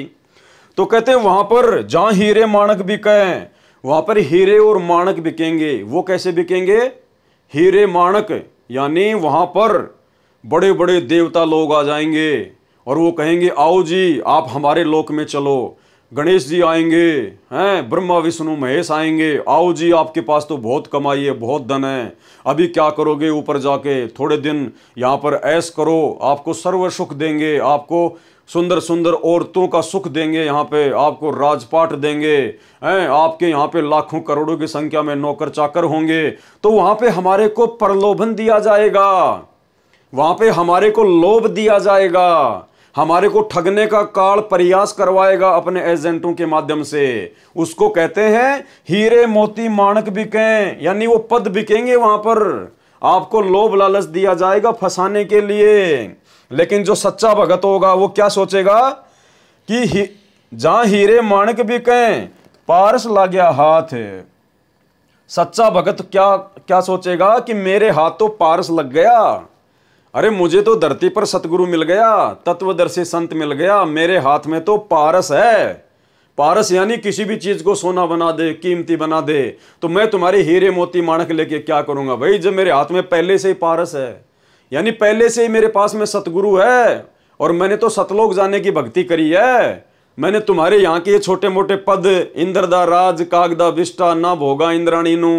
तो कहते हैं वहां पर जहां हीरे माणक बिके, वहां पर हीरे और माणक बिकेंगे। वो कैसे बिकेंगे, हीरे माणक, यानी वहां पर बड़े बड़े देवता लोग आ जाएंगे और वो कहेंगे आओ जी आप हमारे लोक में चलो, गणेश जी आएंगे, हैं, ब्रह्मा विष्णु महेश आएंगे, आओ जी आपके पास तो बहुत कमाई है, बहुत धन है, अभी क्या करोगे, ऊपर जाके थोड़े दिन यहाँ पर ऐश करो, आपको सर्व सुख देंगे, आपको सुंदर सुंदर औरतों का सुख देंगे, यहाँ पे आपको राजपाट देंगे, हैं, आपके यहाँ पे लाखों करोड़ों की संख्या में नौकर चाकर होंगे। तो वहाँ पे हमारे को प्रलोभन दिया जाएगा, वहाँ पे हमारे को लोभ दिया जाएगा, हमारे को ठगने का काल प्रयास करवाएगा अपने एजेंटों के माध्यम से। उसको कहते हैं हीरे मोती माणक बिकें, यानी वो पद बिकेंगे, वहां पर आपको लोभ लालच दिया जाएगा फंसाने के लिए। लेकिन जो सच्चा भगत होगा वो क्या सोचेगा कि जहां हीरे माणक बिकें पारस ला गया हाथ। सच्चा भगत क्या क्या सोचेगा कि मेरे हाथ तो पारस लग गया, अरे मुझे तो धरती पर सतगुरु मिल गया, तत्वदर्शी संत मिल गया, मेरे हाथ में तो पारस है। पारस यानी किसी भी चीज को सोना बना दे, कीमती बना दे, तो मैं तुम्हारे हीरे मोती माणक लेके क्या करूंगा भाई, जब मेरे हाथ में पहले से ही पारस है, यानी पहले से ही मेरे पास में सतगुरु है और मैंने तो सतलोक जाने की भक्ति करी है। मैंने तुम्हारे यहाँ के छोटे मोटे पद, इंद्रदा राज कागदा विष्टा ना भोगा इंद्राणी नु,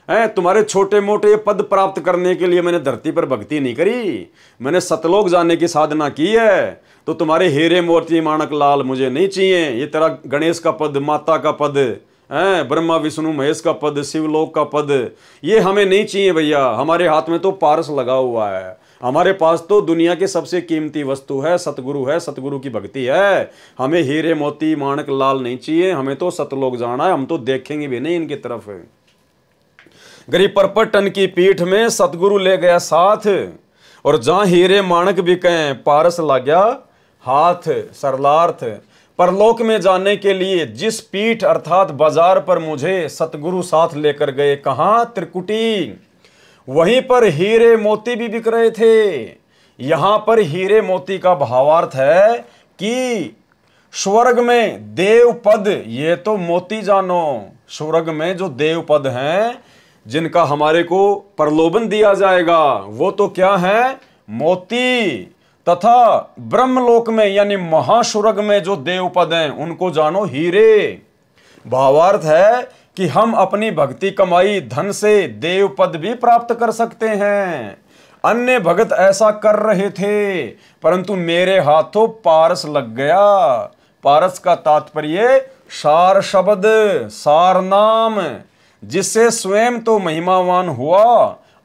तुम्हारे छोटे मोटे पद प्राप्त करने के लिए मैंने धरती पर भक्ति नहीं करी, मैंने सतलोक जाने की साधना की है। तो तुम्हारे हीरे मोती माणक लाल मुझे नहीं चाहिए, ये तेरा गणेश का पद, माता का पद, ब्रह्मा विष्णु महेश का पद, शिवलोक का पद, ये हमें नहीं चाहिए भैया। हमारे हाथ में तो पारस लगा हुआ है, हमारे पास तो दुनिया के सबसे कीमती वस्तु है, सतगुरु है, सतगुरु की भक्ति है। हमें हीरे मोती माणक लाल नहीं चाहिए, हमें तो सतलोक जाना है, हम तो देखेंगे भी नहीं इनकी तरफ। गरीब परपट्टन की पीठ में सतगुरु ले गया साथ, और जहां हीरे माणक बिकें पारस ला गया हाथ। सरलार्थ, परलोक में जाने के लिए जिस पीठ अर्थात बाजार पर मुझे सतगुरु साथ लेकर गए, कहां, त्रिकुटी, वहीं पर हीरे मोती भी बिक रहे थे। यहां पर हीरे मोती का भावार्थ है कि स्वर्ग में देव पद, ये तो मोती जानो, स्वर्ग में जो देव पद हैं जिनका हमारे को प्रलोभन दिया जाएगा, वो तो क्या है, मोती। तथा ब्रह्मलोक में यानी महास्वर्ग में जो देव पद हैं उनको जानो हीरे। भावार्थ है कि हम अपनी भक्ति कमाई धन से देव पद भी प्राप्त कर सकते हैं। अन्य भगत ऐसा कर रहे थे, परंतु मेरे हाथों पारस लग गया। पारस का तात्पर्य सार शब्द, सार नाम, जिससे स्वयं तो महिमावान हुआ,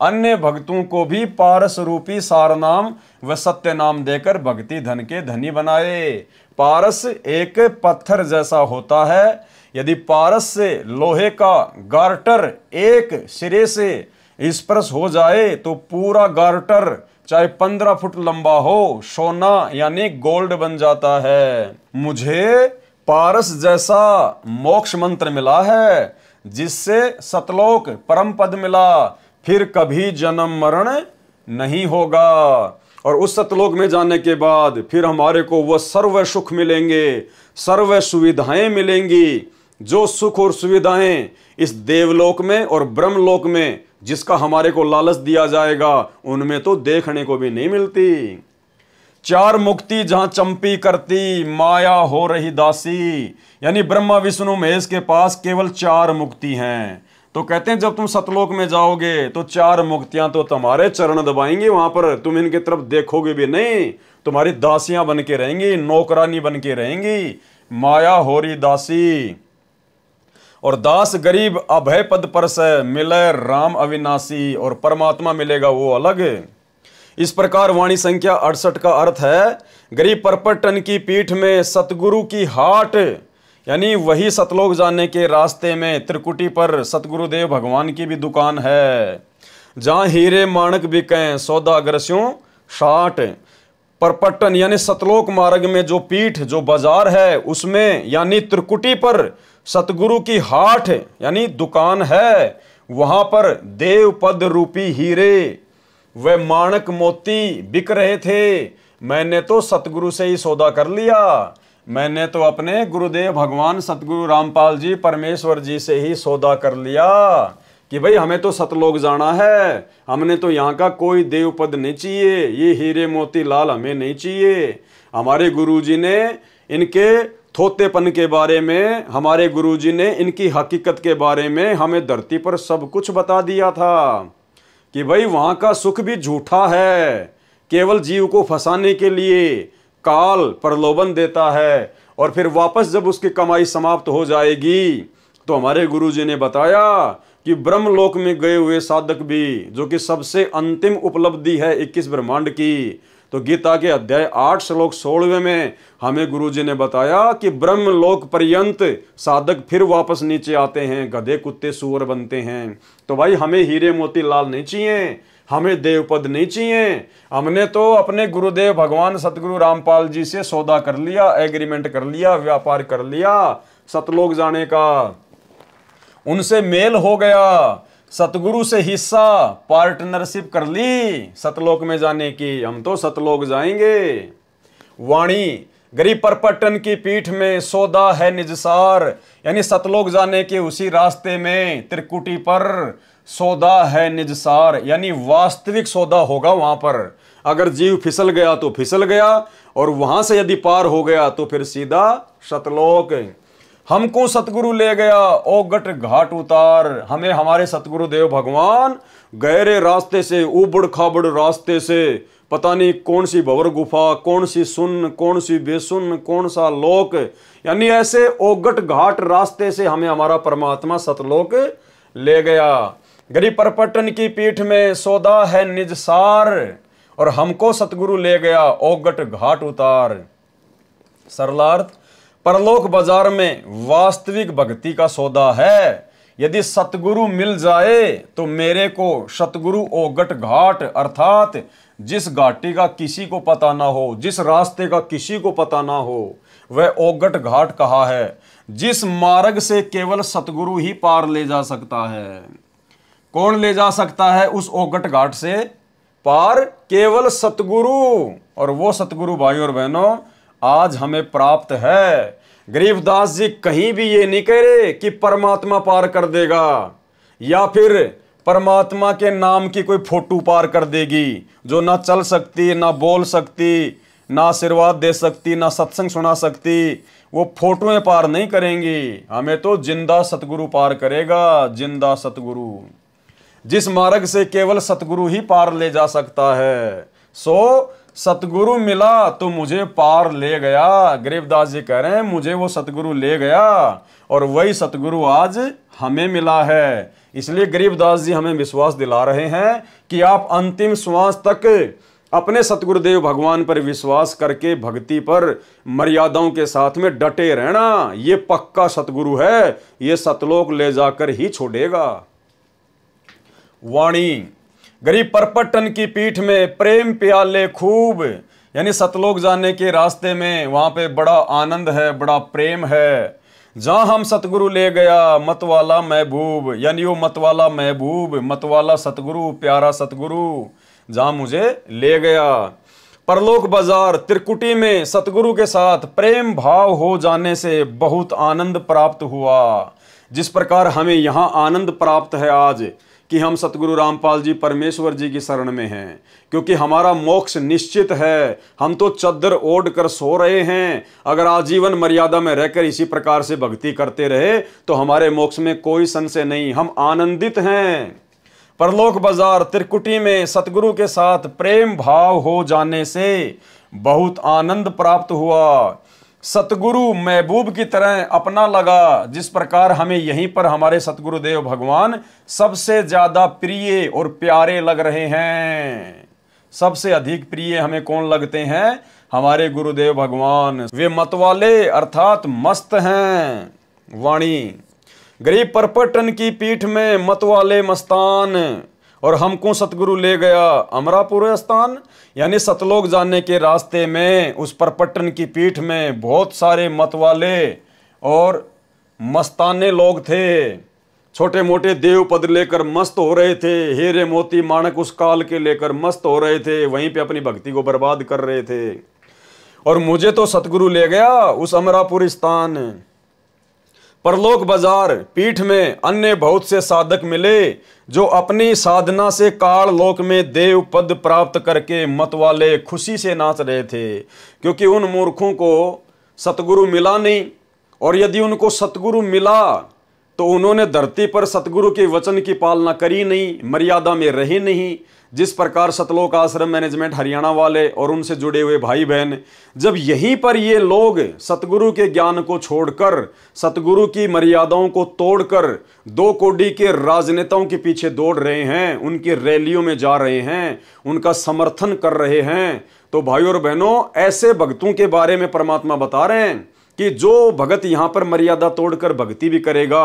अन्य भक्तों को भी पारस रूपी सार नाम व सत्य नाम देकर भक्ति धन के धनी बनाए। पारस एक पत्थर जैसा होता है। यदि पारस से लोहे का गार्टर एक सिरे से स्पर्श हो जाए तो पूरा गार्टर चाहे 15 फुट लंबा हो, सोना यानी गोल्ड बन जाता है। मुझे पारस जैसा मोक्ष मंत्र मिला है, जिससे सतलोक परम पद मिला, फिर कभी जन्म मरण नहीं होगा। और उस सतलोक में जाने के बाद फिर हमारे को वह सर्व सुख मिलेंगे, सर्व सुविधाएं मिलेंगी। जो सुख और सुविधाएं इस देवलोक में और ब्रह्मलोक में जिसका हमारे को लालच दिया जाएगा, उनमें तो देखने को भी नहीं मिलती। चार मुक्ति जहां चंपी करती, माया हो रही दासी। यानी ब्रह्मा विष्णु महेश के पास केवल 4 मुक्ति हैं। तो कहते हैं जब तुम सतलोक में जाओगे तो 4 मुक्तियां तो तुम्हारे चरण दबाएंगे, वहां पर तुम इनकी तरफ देखोगे भी नहीं, तुम्हारी दासियां बन के रहेंगी, नौकरानी बन के रहेंगी। माया हो रही दासी। और दास गरीब अभय पद पर से मिले राम अविनाशी, और परमात्मा मिलेगा वो अलग। इस प्रकार वाणी संख्या 68 का अर्थ है, गरीब परपटन की पीठ में सतगुरु की हाट, यानी वही सतलोक जाने के रास्ते में त्रिकुटी पर सतगुरुदेव भगवान की भी दुकान है, जहां हीरे माणक बिकें सौदागरस्यों साठ। परपट्टन यानी सतलोक मार्ग में जो पीठ, जो बाजार है, उसमें यानी त्रिकुटी पर सतगुरु की हाट यानी दुकान है। वहां पर देव पद रूपी हीरे व माणक मोती बिक रहे थे। मैंने तो सतगुरु से ही सौदा कर लिया। मैंने तो अपने गुरुदेव भगवान सतगुरु रामपाल जी परमेश्वर जी से ही सौदा कर लिया कि भाई हमें तो सतलोक जाना है, हमने तो यहाँ का कोई देव पद नहीं चाहिए, ये हीरे मोती लाल हमें नहीं चाहिए। हमारे गुरुजी ने इनके थोतेपन के बारे में, हमारे गुरुजी ने इनकी हकीकत के बारे में हमें धरती पर सब कुछ बता दिया था कि भाई वहाँ का सुख भी झूठा है, केवल जीव को फंसाने के लिए काल प्रलोभन देता है, और फिर वापस जब उसकी कमाई समाप्त हो जाएगी तो हमारे गुरुजी ने बताया कि ब्रह्मलोक में गए हुए साधक भी, जो कि सबसे अंतिम उपलब्धि है 21 ब्रह्मांड की, तो गीता के अध्याय 8 श्लोक 16 में हमें गुरुजी ने बताया कि ब्रह्मलोक पर्यंत साधक फिर वापस नीचे आते हैं, गधे कुत्ते सूअर बनते हैं। तो भाई हमें हीरे मोती लाल नहीं चाहिए, हमें देवपद नहीं चाहिए। हमने तो अपने गुरुदेव भगवान सतगुरु रामपाल जी से सौदा कर लिया, एग्रीमेंट कर लिया, व्यापार कर लिया सतलोक जाने का, उनसे मेल हो गया, सतगुरु से हिस्सा पार्टनरशिप कर ली सतलोक में जाने की। हम तो सतलोक जाएंगे। वाणी गरीब परपट्टन की पीठ में सौदा है निजसार, यानी सतलोक जाने के उसी रास्ते में त्रिकुटी पर सौदा है निजसार, यानी वास्तविक सौदा होगा वहां पर। अगर जीव फिसल गया तो फिसल गया, और वहां से यदि पार हो गया तो फिर सीधा सतलोक। हमको सतगुरु ले गया ओगट घाट उतार। हमें हमारे सतगुरु देव भगवान गहरे रास्ते से, उबड़ खाबड़ रास्ते से, पता नहीं कौन सी भंवर गुफा, कौन सी सुन, कौन सी बेसुन, कौन सा लोक, यानी ऐसे ओगट घाट रास्ते से हमें हमारा परमात्मा सतलोक ले गया। गरीब परपट्टन की पीठ में सौदा है निजसार, और हमको सतगुरु ले गया ओगट घाट उतार। सरलार्थ, परलोक बाजार में वास्तविक भक्ति का सौदा है। यदि सतगुरु मिल जाए तो मेरे को सतगुरु ओगट घाट, अर्थात जिस घाटी का किसी को पता ना हो, जिस रास्ते का किसी को पता ना हो, वह ओगट घाट कहा है, जिस मार्ग से केवल सतगुरु ही पार ले जा सकता है। कौन ले जा सकता है उस ओगट घाट से पार? केवल सतगुरु। और वो सतगुरु भाई और बहनों आज हमें प्राप्त है। गरीबदास जी कहीं भी ये नहीं कह रहे कि परमात्मा पार कर देगा, या फिर परमात्मा के नाम की कोई फोटो पार कर देगी, जो ना चल सकती, ना बोल सकती, ना आशीर्वाद दे सकती, ना सत्संग सुना सकती। वो फोटोएं पार नहीं करेंगी, हमें तो जिंदा सतगुरु पार करेगा, जिंदा सतगुरु। जिस मार्ग से केवल सतगुरु ही पार ले जा सकता है। सो सतगुरु मिला तो मुझे पार ले गया। गरीबदास जी कह रहे हैं मुझे वो सतगुरु ले गया और वही सतगुरु आज हमें मिला है। इसलिए गरीबदास जी हमें विश्वास दिला रहे हैं कि आप अंतिम श्वास तक अपने सतगुरुदेव भगवान पर विश्वास करके भक्ति पर मर्यादाओं के साथ में डटे रहना। ये पक्का सतगुरु है, ये सतलोक ले जाकर ही छोड़ेगा। वाणी गरीब परपटन की पीठ में प्रेम प्याले खूब, यानी सतलोक जाने के रास्ते में वहां पे बड़ा आनंद है, बड़ा प्रेम है। जहां हम सतगुरु ले गया मतवाला महबूब, यानी वो मतवाला महबूब, मतवाला सतगुरु, प्यारा सतगुरु जहां मुझे ले गया। परलोक बाजार त्रिकुटी में सतगुरु के साथ प्रेम भाव हो जाने से बहुत आनंद प्राप्त हुआ। जिस प्रकार हमें यहाँ आनंद प्राप्त है आज कि हम सतगुरु रामपाल जी परमेश्वर जी की शरण में हैं, क्योंकि हमारा मोक्ष निश्चित है। हम तो चद्दर ओढ़ कर सो रहे हैं। अगर आजीवन मर्यादा में रहकर इसी प्रकार से भक्ति करते रहे तो हमारे मोक्ष में कोई संशय नहीं, हम आनंदित हैं। परलोक बाजार त्रिकुटी में सतगुरु के साथ प्रेम भाव हो जाने से बहुत आनंद प्राप्त हुआ। सतगुरु महबूब की तरह अपना लगा। जिस प्रकार हमें यहीं पर हमारे सतगुरुदेव भगवान सबसे ज्यादा प्रिय और प्यारे लग रहे हैं। सबसे अधिक प्रिय हमें कौन लगते हैं? हमारे गुरुदेव भगवान। वे मतवाले अर्थात मस्त हैं। वाणी गरीब परपटन की पीठ में मतवाले मस्तान, और हमको सतगुरु ले गया अमरापुर स्थान, यानी सतलोक जाने के रास्ते में उस परपटन की पीठ में बहुत सारे मतवाले और मस्ताने लोग थे। छोटे मोटे देव पद लेकर मस्त हो रहे थे, हीरे मोती माणक उस काल के लेकर मस्त हो रहे थे, वहीं पे अपनी भक्ति को बर्बाद कर रहे थे। और मुझे तो सतगुरु ले गया उस अमरापुर स्थान। परलोक बाजार पीठ में अन्य बहुत से साधक मिले जो अपनी साधना से काल लोक में देव पद प्राप्त करके मतवाले खुशी से नाच रहे थे, क्योंकि उन मूर्खों को सतगुरु मिला नहीं। और यदि उनको सतगुरु मिला तो उन्होंने धरती पर सतगुरु के वचन की पालना करी नहीं, मर्यादा में रही नहीं। जिस प्रकार सतलोक आश्रम मैनेजमेंट हरियाणा वाले और उनसे जुड़े हुए भाई बहन, जब यहीं पर ये लोग सतगुरु के ज्ञान को छोड़कर, सतगुरु की मर्यादाओं को तोड़कर दो कोड़ी के राजनेताओं के पीछे दौड़ रहे हैं, उनकी रैलियों में जा रहे हैं, उनका समर्थन कर रहे हैं, तो भाइयों और बहनों, ऐसे भक्तों के बारे में परमात्मा बता रहे हैं कि जो भगत यहां पर मर्यादा तोड़कर भक्ति भी करेगा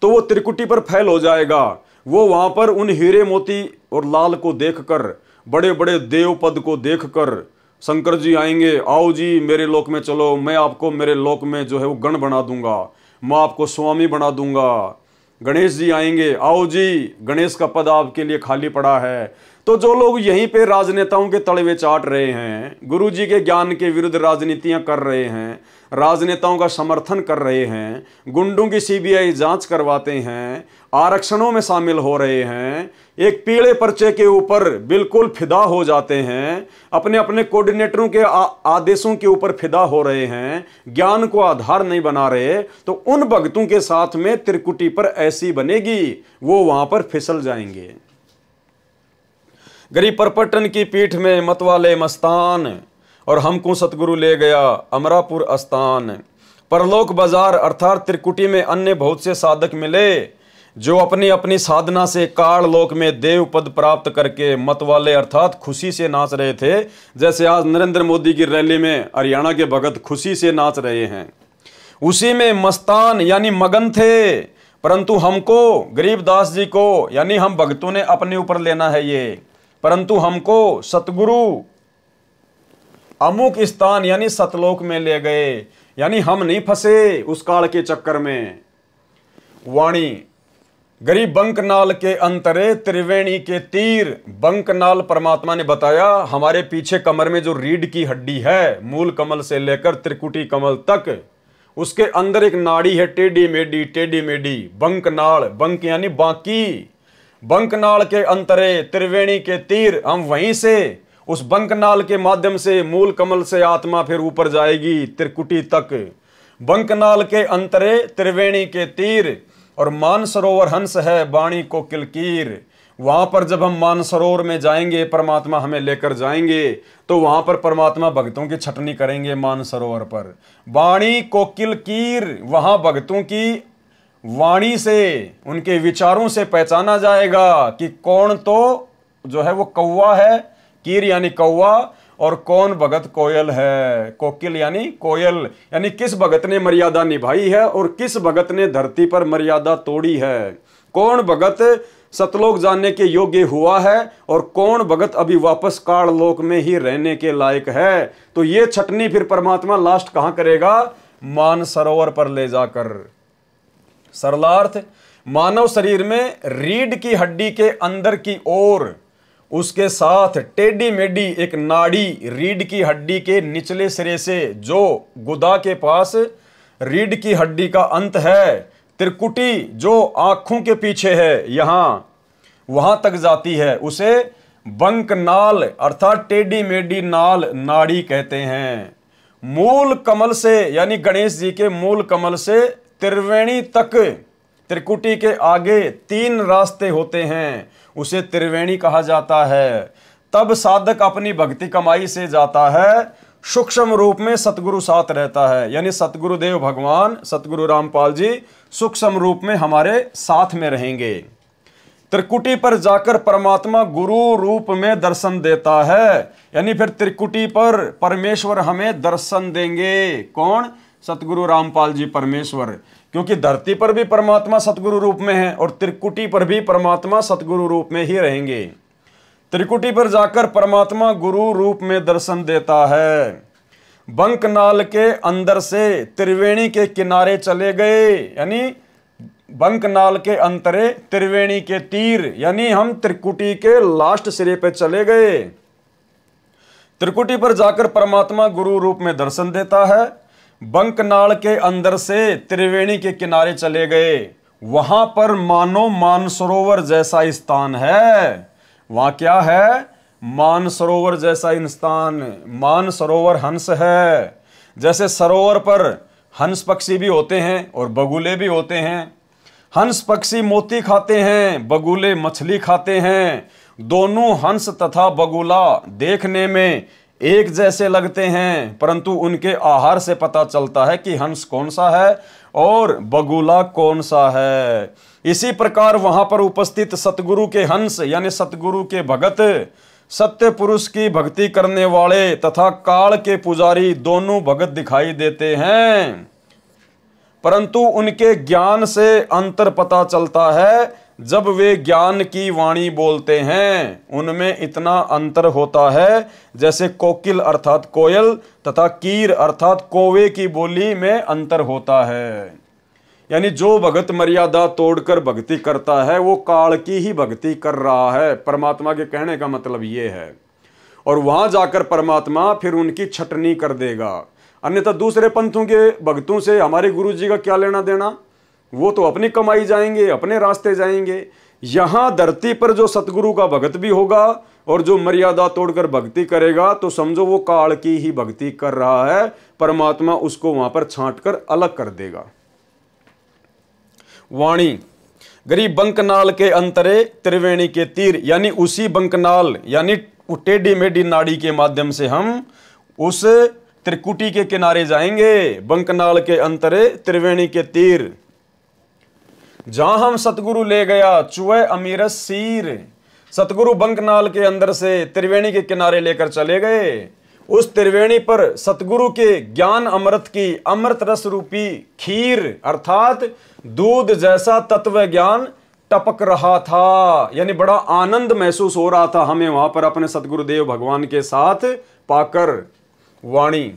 तो वो त्रिकुटी पर फैल हो जाएगा। वो वहां पर उन हीरे मोती और लाल को देखकर, बड़े बड़े देव पद को देखकर, शंकर जी आएंगे, आओ जी मेरे लोक में चलो, मैं आपको मेरे लोक में जो है वो गण बना दूंगा, मैं आपको स्वामी बना दूंगा। गणेश जी आएंगे, आओ जी गणेश का पद आपके लिए खाली पड़ा है। तो जो लोग यहीं पे राजनेताओं के तलवे चाट रहे हैं, गुरु जी के ज्ञान के विरुद्ध राजनीतियां कर रहे हैं, राजनेताओं का समर्थन कर रहे हैं, गुंडों की सीबीआई जांच करवाते हैं, आरक्षणों में शामिल हो रहे हैं, एक पीले पर्चे के ऊपर बिल्कुल फिदा हो जाते हैं, अपने अपने कोऑर्डिनेटरों के आदेशों के ऊपर फिदा हो रहे हैं, ज्ञान को आधार नहीं बना रहे, तो उन भक्तों के साथ में त्रिकुटी पर ऐसी बनेगी, वो वहां पर फिसल जाएंगे। गरीब परपटन की पीठ में मतवाले मस्तान, और हमको सतगुरु ले गया अमरापुर स्थान। परलोक बाजार अर्थात त्रिकुटी में अन्य बहुत से साधक मिले जो अपनी अपनी साधना से काल लोक में देव पद प्राप्त करके मतवाले अर्थात खुशी से नाच रहे थे। जैसे आज नरेंद्र मोदी की रैली में हरियाणा के भगत खुशी से नाच रहे हैं, उसी में मस्तान यानी मगन थे। परंतु हमको, गरीबदास जी को, यानी हम भक्तों ने अपने ऊपर लेना है ये, परंतु हमको सतगुरु अमुक स्थान यानी सतलोक में ले गए, यानी हम नहीं फंसे उस काल के चक्कर में। वाणी गरीब बंकनाल के अंतरे त्रिवेणी के तीर। बंकनाल परमात्मा ने बताया हमारे पीछे कमर में जो रीढ़ की हड्डी है, मूल कमल से लेकर त्रिकुटी कमल तक, उसके अंदर एक नाड़ी है टेढ़ी मेढ़ी, टेढ़ी मेढ़ी, बंकनाल। बंक यानी बाकी। बंकनाल के अंतरे त्रिवेणी के तीर, हम वहीं से उस बंकनाल के माध्यम से मूल कमल से आत्मा फिर ऊपर जाएगी त्रिकुटी तक। बंकनाल के अंतरे त्रिवेणी के तीर, और मानसरोवर हंस है वाणी को किलकीर। वहां पर जब हम मानसरोवर में जाएंगे, परमात्मा हमें लेकर जाएंगे, तो वहां पर परमात्मा भक्तों की छटनी करेंगे मानसरोवर पर। वाणी कोकिल कीर, वहां भक्तों की वाणी से, उनके विचारों से पहचाना जाएगा कि कौन तो जो है वो कौवा है, कीर यानी कौवा, और कौन भगत कोयल है, कोकिल यानी कोयल, यानी किस भगत ने मर्यादा निभाई है और किस भगत ने धरती पर मर्यादा तोड़ी है, कौन भगत सतलोक जाने के योग्य हुआ है और कौन भगत अभी वापस काल लोक में ही रहने के लायक है। तो ये छटनी फिर परमात्मा लास्ट कहां करेगा? मानसरोवर पर ले जाकर। सरलार्थ, मानव शरीर में रीढ़ की हड्डी के अंदर की ओर, उसके साथ टेढ़ी मेढ़ी एक नाड़ी रीढ़ की हड्डी के निचले सिरे से, जो गुदा के पास रीढ़ की हड्डी का अंत है, त्रिकुटी जो आंखों के पीछे है, वहां तक जाती है, उसे बंकनाल अर्थात टेढ़ी मेढ़ी नाल नाड़ी कहते हैं। मूल कमल से यानी गणेश जी के मूल कमल से त्रिवेणी तक, त्रिकुटी के आगे 3 रास्ते होते हैं, उसे त्रिवेणी कहा जाता है। तब साधक अपनी भक्ति कमाई से जाता है, सूक्ष्म रूप में सतगुरु साथ रहता है, यानी सतगुरुदेव भगवान सतगुरु रामपाल जी सूक्ष्म रूप में हमारे साथ में रहेंगे। त्रिकुटी पर जाकर परमात्मा गुरु रूप में दर्शन देता है, यानी फिर त्रिकुटी पर परमेश्वर हमें दर्शन देंगे। कौन? सतगुरु रामपाल जी परमेश्वर, क्योंकि धरती पर भी परमात्मा सतगुरु रूप में है और त्रिकुटी पर भी परमात्मा सतगुरु रूप में ही रहेंगे। त्रिकुटी पर जाकर परमात्मा गुरु रूप में दर्शन देता है। बंकनाल के अंदर से त्रिवेणी के किनारे चले गए, यानी बंकनाल के अंतरे त्रिवेणी के तीर, यानी हम त्रिकुटी के लास्ट सिरे पे चले गए। त्रिकुटी पर जाकर परमात्मा गुरु रूप में दर्शन देता है। बंकनाल के अंदर से त्रिवेणी के किनारे चले गए, वहां पर मानो मानसरोवर जैसा स्थान है। वहां क्या है? मानसरोवर जैसा स्थान। मानसरोवर हंस है, जैसे सरोवर पर हंस पक्षी भी होते हैं और बगुले भी होते हैं। हंस पक्षी मोती खाते हैं, बगुले मछली खाते हैं। दोनों हंस तथा बगुला देखने में एक जैसे लगते हैं, परंतु उनके आहार से पता चलता है कि हंस कौन सा है और बगुला कौन सा है। इसी प्रकार वहां पर उपस्थित सतगुरु के हंस यानी सतगुरु के भगत, सत्य पुरुष की भक्ति करने वाले तथा काल के पुजारी दोनों भगत दिखाई देते हैं, परंतु उनके ज्ञान से अंतर पता चलता है। जब वे ज्ञान की वाणी बोलते हैं, उनमें इतना अंतर होता है जैसे कोकिल अर्थात कोयल तथा कीर अर्थात कौवे की बोली में अंतर होता है। यानी जो भगत मर्यादा तोड़कर भक्ति करता है वो काल की ही भक्ति कर रहा है। परमात्मा के कहने का मतलब ये है। और वहां जाकर परमात्मा फिर उनकी छटनी कर देगा। अन्यथा दूसरे पंथों के भक्तों से हमारे गुरु जी का क्या लेना देना? वो तो अपनी कमाई जाएंगे, अपने रास्ते जाएंगे। यहां धरती पर जो सतगुरु का भगत भी होगा और जो मर्यादा तोड़कर भक्ति करेगा, तो समझो वो काल की ही भक्ति कर रहा है। परमात्मा उसको वहां पर छांट कर अलग कर देगा। वाणी गरीब बंकनाल के अंतरे त्रिवेणी के तीर, यानी उसी बंकनाल यानी टेढ़ी मेढ़ी नाड़ी के माध्यम से हम उस त्रिकुटी के किनारे जाएंगे। बंकनाल के अंतरे त्रिवेणी के तीर, जहां हम सतगुरु ले गया चुए अमीरस सीर। सतगुरु बंकनाल के अंदर से त्रिवेणी के किनारे लेकर चले गए। उस त्रिवेणी पर सतगुरु के ज्ञान अमृत की अमृत रस रूपी खीर अर्थात दूध जैसा तत्व ज्ञान टपक रहा था, यानी बड़ा आनंद महसूस हो रहा था हमें वहां पर अपने सतगुरुदेव भगवान के साथ पाकर। वाणी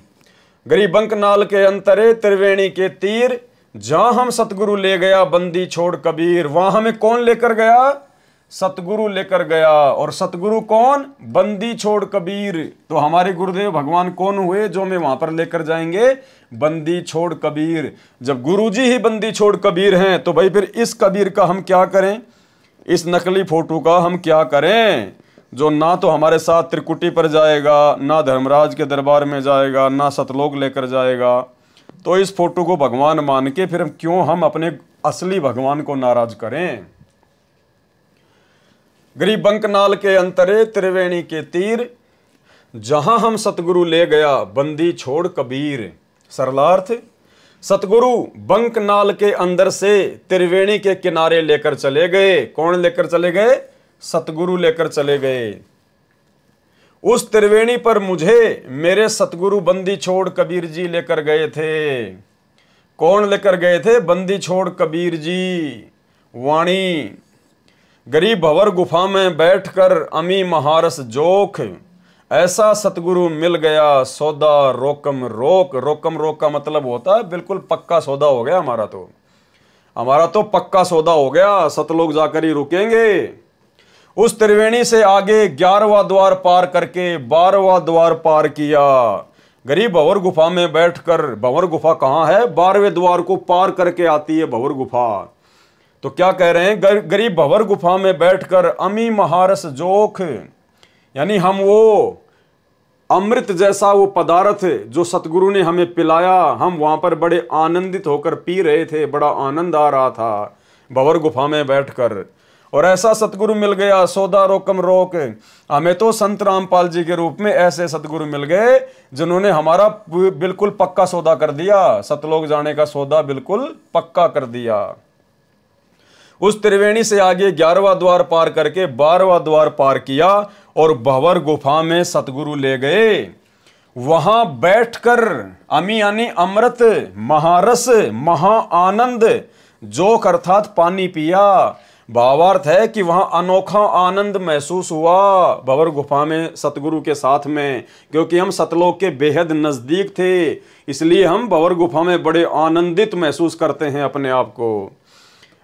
गरीब बंकनाल के अंतरे त्रिवेणी के तीर, जहां हम सतगुरु ले गया बंदी छोड़ कबीर। वहां हमें कौन लेकर गया? सतगुरु लेकर गया। और सतगुरु कौन? बंदी छोड़ कबीर। तो हमारे गुरुदेव भगवान कौन हुए जो हमें वहां पर लेकर जाएंगे? बंदी छोड़ कबीर। जब गुरुजी ही बंदी छोड़ कबीर हैं, तो भाई फिर इस कबीर का हम क्या करें? इस नकली फोटो का हम क्या करें, जो ना तो हमारे साथ त्रिकुटी पर जाएगा, ना धर्मराज के दरबार में जाएगा, ना सतलोक लेकर जाएगा। तो इस फोटो को भगवान मान के फिर हम क्यों हम अपने असली भगवान को नाराज करें? गरीब बंकनाल के अंतरे त्रिवेणी के तीर, जहां हम सतगुरु ले गया बंदी छोड़ कबीर। सरलार्थ, सतगुरु बंकनाल के अंदर से त्रिवेणी के किनारे लेकर चले गए। कौन लेकर चले गए? सतगुरु लेकर चले गए। उस त्रिवेणी पर मुझे मेरे सतगुरु बंदी छोड़ कबीर जी लेकर गए थे। कौन लेकर गए थे? बंदी छोड़ कबीर जी। वाणी, गरीब भंवर गुफा में बैठकर अमी महारस जोख, ऐसा सतगुरु मिल गया सौदा रोकम रोक। रोकम रोक का मतलब होता है बिल्कुल पक्का सौदा हो गया हमारा तो पक्का सौदा हो गया, सतलोक जाकर ही रुकेंगे। उस त्रिवेणी से आगे 11वां द्वार पार करके 12वां द्वार पार किया। गरीब भंवर गुफा में बैठकर, भंवर गुफा कहाँ है? 12वें द्वार को पार करके आती है भंवर गुफा। तो क्या कह रहे हैं? गरीब भंवर गुफा में बैठकर अमी महारस जोख, यानी हम वो अमृत जैसा वो पदार्थ जो सतगुरु ने हमें पिलाया, हम वहां पर बड़े आनंदित होकर पी रहे थे, बड़ा आनंद आ रहा था भंवर गुफा में बैठकर। और ऐसा सतगुरु मिल गया सौदा रोकम रोक। हमें तो संत रामपाल जी के रूप में ऐसे सतगुरु मिल गए जिन्होंने हमारा बिल्कुल पक्का सौदा कर दिया, सतलोक जाने का सौदा बिल्कुल पक्का कर दिया। उस त्रिवेणी से आगे 11वां द्वार पार करके 12वां द्वार पार किया और भंवर गुफा में सतगुरु ले गए। वहां बैठकर अमी यानी अमृत, महारस, महा आनंद, जोक अर्थात पानी पिया। भावार्थ है कि वहां अनोखा आनंद महसूस हुआ भंवर गुफा में सतगुरु के साथ में, क्योंकि हम सतलोक के बेहद नजदीक थे, इसलिए हम भंवर गुफा में बड़े आनंदित महसूस करते हैं अपने आप को।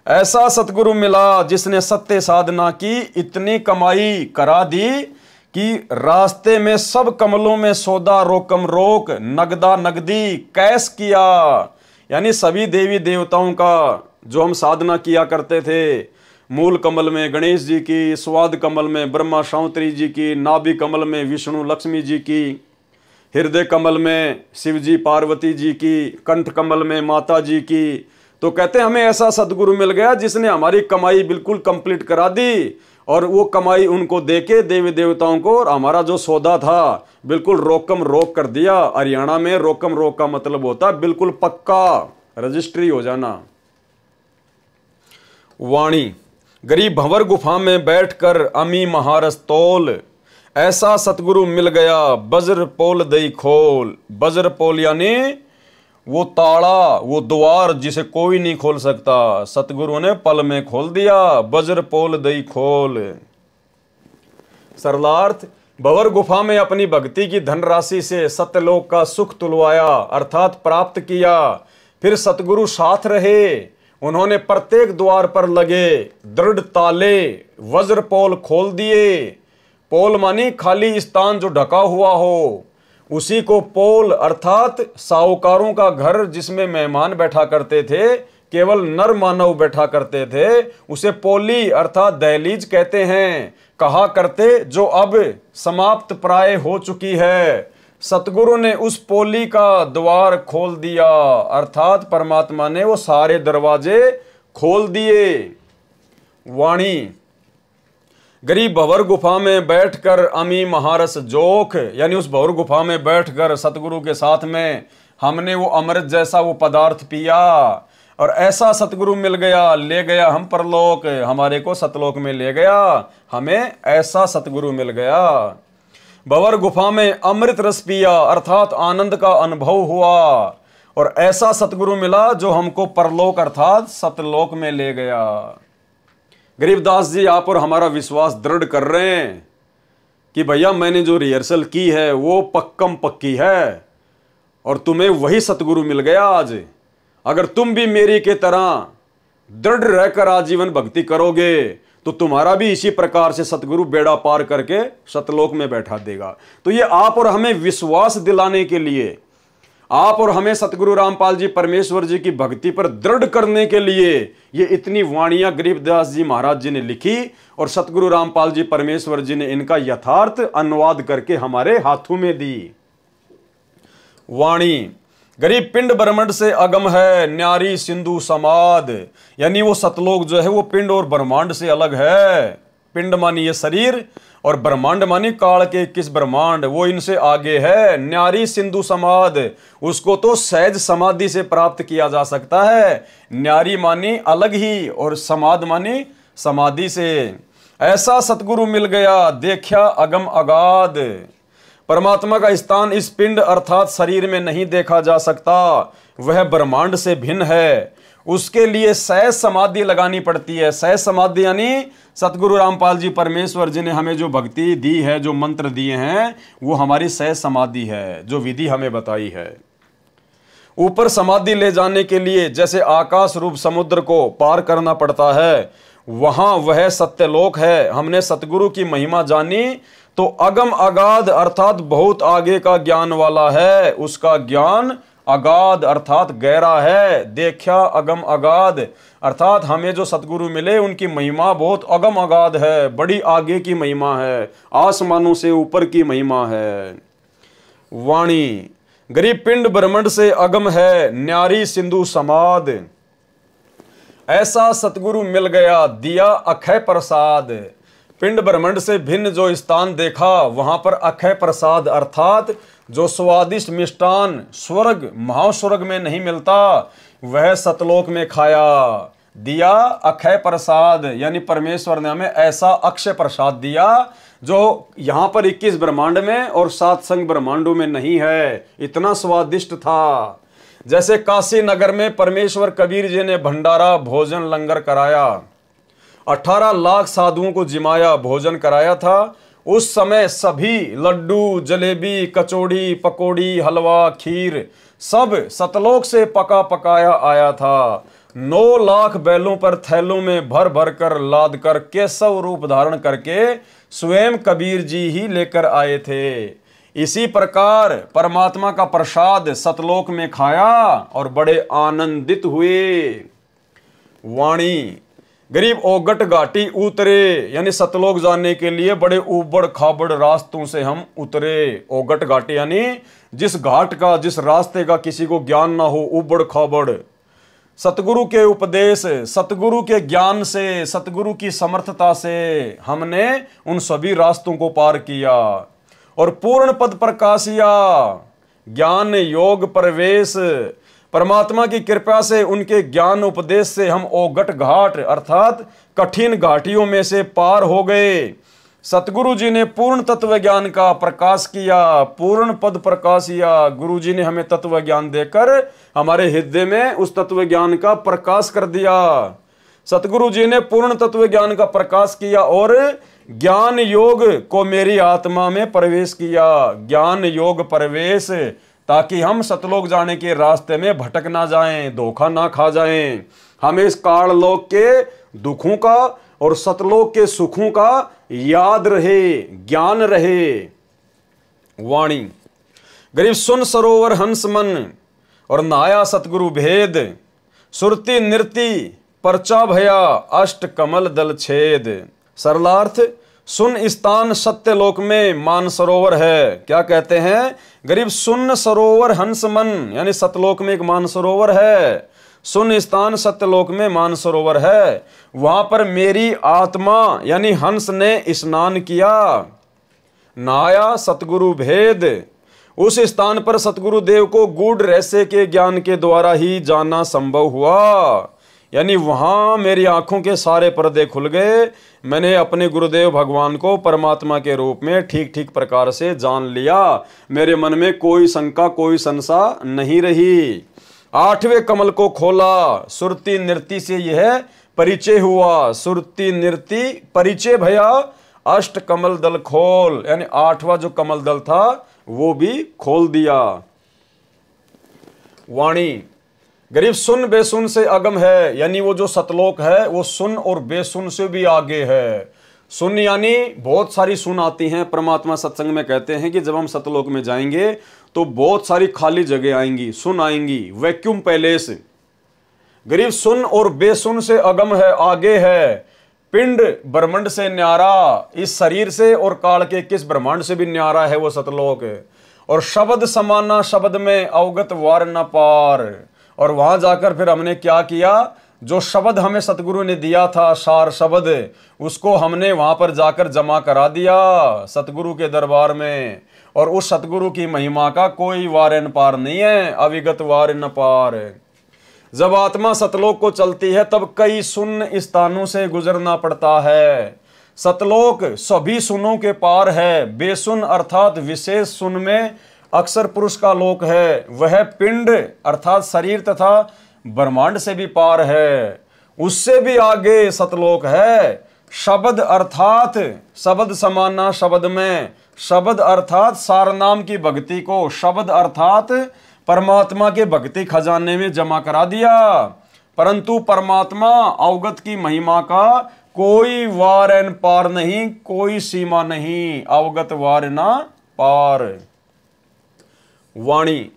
ऐसा सतगुरु मिला जिसने सत्य साधना की इतनी कमाई करा दी कि रास्ते में सब कमलों में सौदा रोकम रोक, नगदा नगदी कैस किया। यानी सभी देवी देवताओं का जो हम साधना किया करते थे, मूल कमल में गणेश जी की, स्वाद कमल में ब्रह्मा शांतरी जी की, नाभि कमल में विष्णु लक्ष्मी जी की, हृदय कमल में शिव जी पार्वती जी की, कंठ कमल में माता जी की। तो कहते हैं हमें ऐसा सदगुरु मिल गया जिसने हमारी कमाई बिल्कुल कंप्लीट करा दी, और वो कमाई उनको देके देवी देवताओं को, और हमारा जो सौदा था बिल्कुल रोकम रोक कर दिया। हरियाणा में रोकम रोक का मतलब होता है बिल्कुल पक्का रजिस्ट्री हो जाना। वाणी, गरीब भंवर गुफा में बैठकर अमी महारस तोल, ऐसा सतगुरु मिल गया बज्र पोल दई खोल। बज्र पोल यानी वो ताला, वो द्वार जिसे कोई नहीं खोल सकता, सतगुरु ने पल में खोल दिया। बज्र पोल दई खोल। सरलार्थ, भंवर गुफा में अपनी भक्ति की धनराशि से सत्यलोक का सुख तुलवाया अर्थात प्राप्त किया। फिर सतगुरु साथ रहे, उन्होंने प्रत्येक द्वार पर लगे दृढ़ ताले वज्र पोल खोल दिए। पोल मानी खाली स्थान जो ढका हुआ हो, उसी को पोल अर्थात साहूकारों का घर जिसमें मेहमान बैठा करते थे, केवल नर मानव बैठा करते थे, उसे पोली अर्थात दहलीज कहते हैं, कहा करते, जो अब समाप्त प्राय हो चुकी है। सतगुरु ने उस पोली का द्वार खोल दिया अर्थात परमात्मा ने वो सारे दरवाजे खोल दिए। वाणी, गरीब भंवर गुफा में बैठकर अमी महारस जोख, यानी उस भंवर गुफा में बैठकर सतगुरु के साथ में हमने वो अमृत जैसा वो पदार्थ पिया, और ऐसा सतगुरु मिल गया, ले गया हम परलोक, हमारे को सतलोक में ले गया, हमें ऐसा सतगुरु मिल गया। भंवर गुफा में अमृत रस पिया अर्थात आनंद का अनुभव हुआ, और ऐसा सतगुरु मिला जो हमको परलोक अर्थात सतलोक में ले गया। गरीबदास जी आप और हमारा विश्वास दृढ़ कर रहे हैं कि भैया मैंने जो रिहर्सल की है वो पक्कम पक्की है, और तुम्हें वही सतगुरु मिल गया आज। अगर तुम भी मेरी के तरह दृढ़ रहकर आजीवन भक्ति करोगे तो तुम्हारा भी इसी प्रकार से सतगुरु बेड़ा पार करके सतलोक में बैठा देगा। तो ये आप और हमें विश्वास दिलाने के लिए, आप और हमें सतगुरु रामपाल जी परमेश्वर जी की भक्ति पर दृढ़ करने के लिए ये इतनी वाणियां गरीबदास जी महाराज जी ने लिखी, और सतगुरु रामपाल जी परमेश्वर जी ने इनका यथार्थ अनुवाद करके हमारे हाथों में दी। वाणी, गरीब पिंड ब्रह्मांड से अगम है न्यारी सिंधु समाद, यानी वो सतलोक जो है वो पिंड और ब्रह्मांड से अलग है। पिंड मानी ये शरीर और ब्रह्मांड मानी काल के 21 ब्रह्मांड, वो इनसे आगे है। न्यारी सिंधु समाध, उसको तो सहज समाधि से प्राप्त किया जा सकता है। न्यारी मानी अलग ही और समाध मानी समाधि से। ऐसा सतगुरु मिल गया देखा अगम अगाध। परमात्मा का स्थान इस पिंड अर्थात शरीर में नहीं देखा जा सकता, वह ब्रह्मांड से भिन्न है। उसके लिए सहज समाधि लगानी पड़ती है। सहज समाधि यानी सतगुरु रामपाल जी परमेश्वर जी ने हमें जो भक्ति दी है, जो मंत्र दिए हैं, वो हमारी सहज समाधि है, जो विधि हमें बताई है। ऊपर समाधि ले जाने के लिए जैसे आकाश रूप समुद्र को पार करना पड़ता है, वहां वह सत्यलोक है। हमने सतगुरु की महिमा जानी तो अगम अगाध अर्थात बहुत आगे का ज्ञान वाला है। उसका ज्ञान अगाध अर्थात गहरा है। देखा अगम अगाध अर्थात हमें जो सतगुरु मिले उनकी महिमा बहुत अगम अगाध है, बड़ी आगे की महिमा है, आसमानों से ऊपर की महिमा है। वाणी गरीब पिंड ब्रह्मांड से अगम है, न्यारी सिंधु समाध। ऐसा सतगुरु मिल गया दिया अक्षय प्रसाद। पिंड ब्रह्मांड से भिन्न जो स्थान देखा, वहां पर अक्षय प्रसाद अर्थात जो स्वादिष्ट मिष्टान स्वर्ग महास्वर्ग में नहीं मिलता, वह सतलोक में खाया। दिया अक्षय प्रसाद यानी परमेश्वर ने हमें ऐसा अक्षय प्रसाद दिया जो यहां पर 21 ब्रह्मांड में और 7 संग ब्रह्मांडों में नहीं है। इतना स्वादिष्ट था। जैसे काशी नगर में परमेश्वर कबीर जी ने भंडारा भोजन लंगर कराया, 18 लाख साधुओं को जिमाया भोजन कराया था। उस समय सभी लड्डू जलेबी कचौड़ी पकौड़ी हलवा खीर सब सतलोक से पका पकाया आया था। 9 लाख बैलों पर थैलों में भर भर कर लाद कर केशव रूप धारण करके स्वयं कबीर जी ही लेकर आए थे। इसी प्रकार परमात्मा का प्रसाद सतलोक में खाया और बड़े आनंदित हुए। वाणी गरीब ओगट घाटी उतरे यानी सतलोक जाने के लिए बड़े उबड़ खाबड़ रास्तों से हम उतरे। ओगट घाटी यानी जिस घाट का जिस रास्ते का किसी को ज्ञान ना हो, उबड़ खाबड़। सतगुरु के उपदेश सतगुरु के ज्ञान से सतगुरु की समर्थता से हमने उन सभी रास्तों को पार किया और पूर्ण पद प्रकाशिया। ज्ञान योग प्रवेश परमात्मा की कृपा से उनके ज्ञान उपदेश से हम ओगट घाट अर्थात कठिन घाटियों में से पार हो गए। सतगुरु जी ने पूर्ण तत्व ज्ञान का प्रकाश किया, पूर्ण पद प्रकाशिया। गुरु जी ने हमें तत्व ज्ञान देकर हमारे हृदय में उस तत्व ज्ञान का प्रकाश कर दिया। सतगुरु जी ने पूर्ण तत्व ज्ञान का प्रकाश किया और ज्ञान योग को मेरी आत्मा में प्रवेश किया। ज्ञान योग प्रवेश ताकि हम सतलोक जाने के रास्ते में भटक ना जाएं, धोखा ना खा जाएं। हमें इस काललोक के दुखों का और सतलोक के सुखों का याद रहे, ज्ञान रहे। वाणी गरीब सुन सरोवर हंस मन और नाया सतगुरु भेद। सुरती नृति परचा भया अष्ट कमल दल छेद। सरलार्थ सुन स्थान सत्यलोक में मान सरोवर है। क्या कहते हैं? गरीब सुन सरोवर हंस मन यानी सतलोक में एक मान सरोवर है। सुन स्थान सत्यलोक में मान सरोवर है, वहां पर मेरी आत्मा यानी हंस ने स्नान किया। नाया सतगुरु भेद, उस स्थान पर सतगुरु देव को गूढ़ रहस्य के ज्ञान के द्वारा ही जाना संभव हुआ। यानी वहां मेरी आंखों के सारे पर्दे खुल गए। मैंने अपने गुरुदेव भगवान को परमात्मा के रूप में ठीक ठीक प्रकार से जान लिया। मेरे मन में कोई शंका कोई संशय नहीं रही। 8वें कमल को खोला, सुरती नृति से यह परिचय हुआ। सुरती नृति परिचय भया अष्ट कमल दल खोल, यानी 8वां जो कमल दल था वो भी खोल दिया। वाणी गरीब सुन बेसुन से अगम है, यानी वो जो सतलोक है वो सुन और बेसुन से भी आगे है। सुन यानी बहुत सारी सुन आती हैं। परमात्मा सत्संग में कहते हैं कि जब हम सतलोक में जाएंगे तो बहुत सारी खाली जगह आएंगी, सुन आएंगी, वैक्यूम पैलेस। गरीब सुन और बेसुन से अगम है, आगे है। पिंड ब्रह्मांड से न्यारा, इस शरीर से और काल के किस ब्रह्मांड से भी न्यारा है वो सतलोक। और शब्द समाना शब्द में अवगत वार न पार। और वहां जाकर फिर हमने क्या किया? जो शब्द हमें सतगुरु ने दिया था, सार शब्द, उसको हमने वहां पर जाकर जमा करा दिया सतगुरु के दरबार में। और उस सतगुरु की महिमा का कोई वार न पार नहीं है, अविगत वार न पार। जब आत्मा सतलोक को चलती है तब कई शून्य स्थानों से गुजरना पड़ता है। सतलोक सभी सुनों के पार है, बेसुन अर्थात विशेष सुन में अक्षर पुरुष का लोक है। वह पिंड अर्थात शरीर तथा ब्रह्मांड से भी पार है, उससे भी आगे सतलोक है। शब्द अर्थात शब्द समाना शब्द में, शब्द अर्थात सारनाम की भक्ति को शब्द अर्थात परमात्मा के भक्ति खजाने में जमा करा दिया। परंतु परमात्मा अवगत की महिमा का कोई वार न पार नहीं, कोई सीमा नहीं, अवगत वार ना पार। वाणी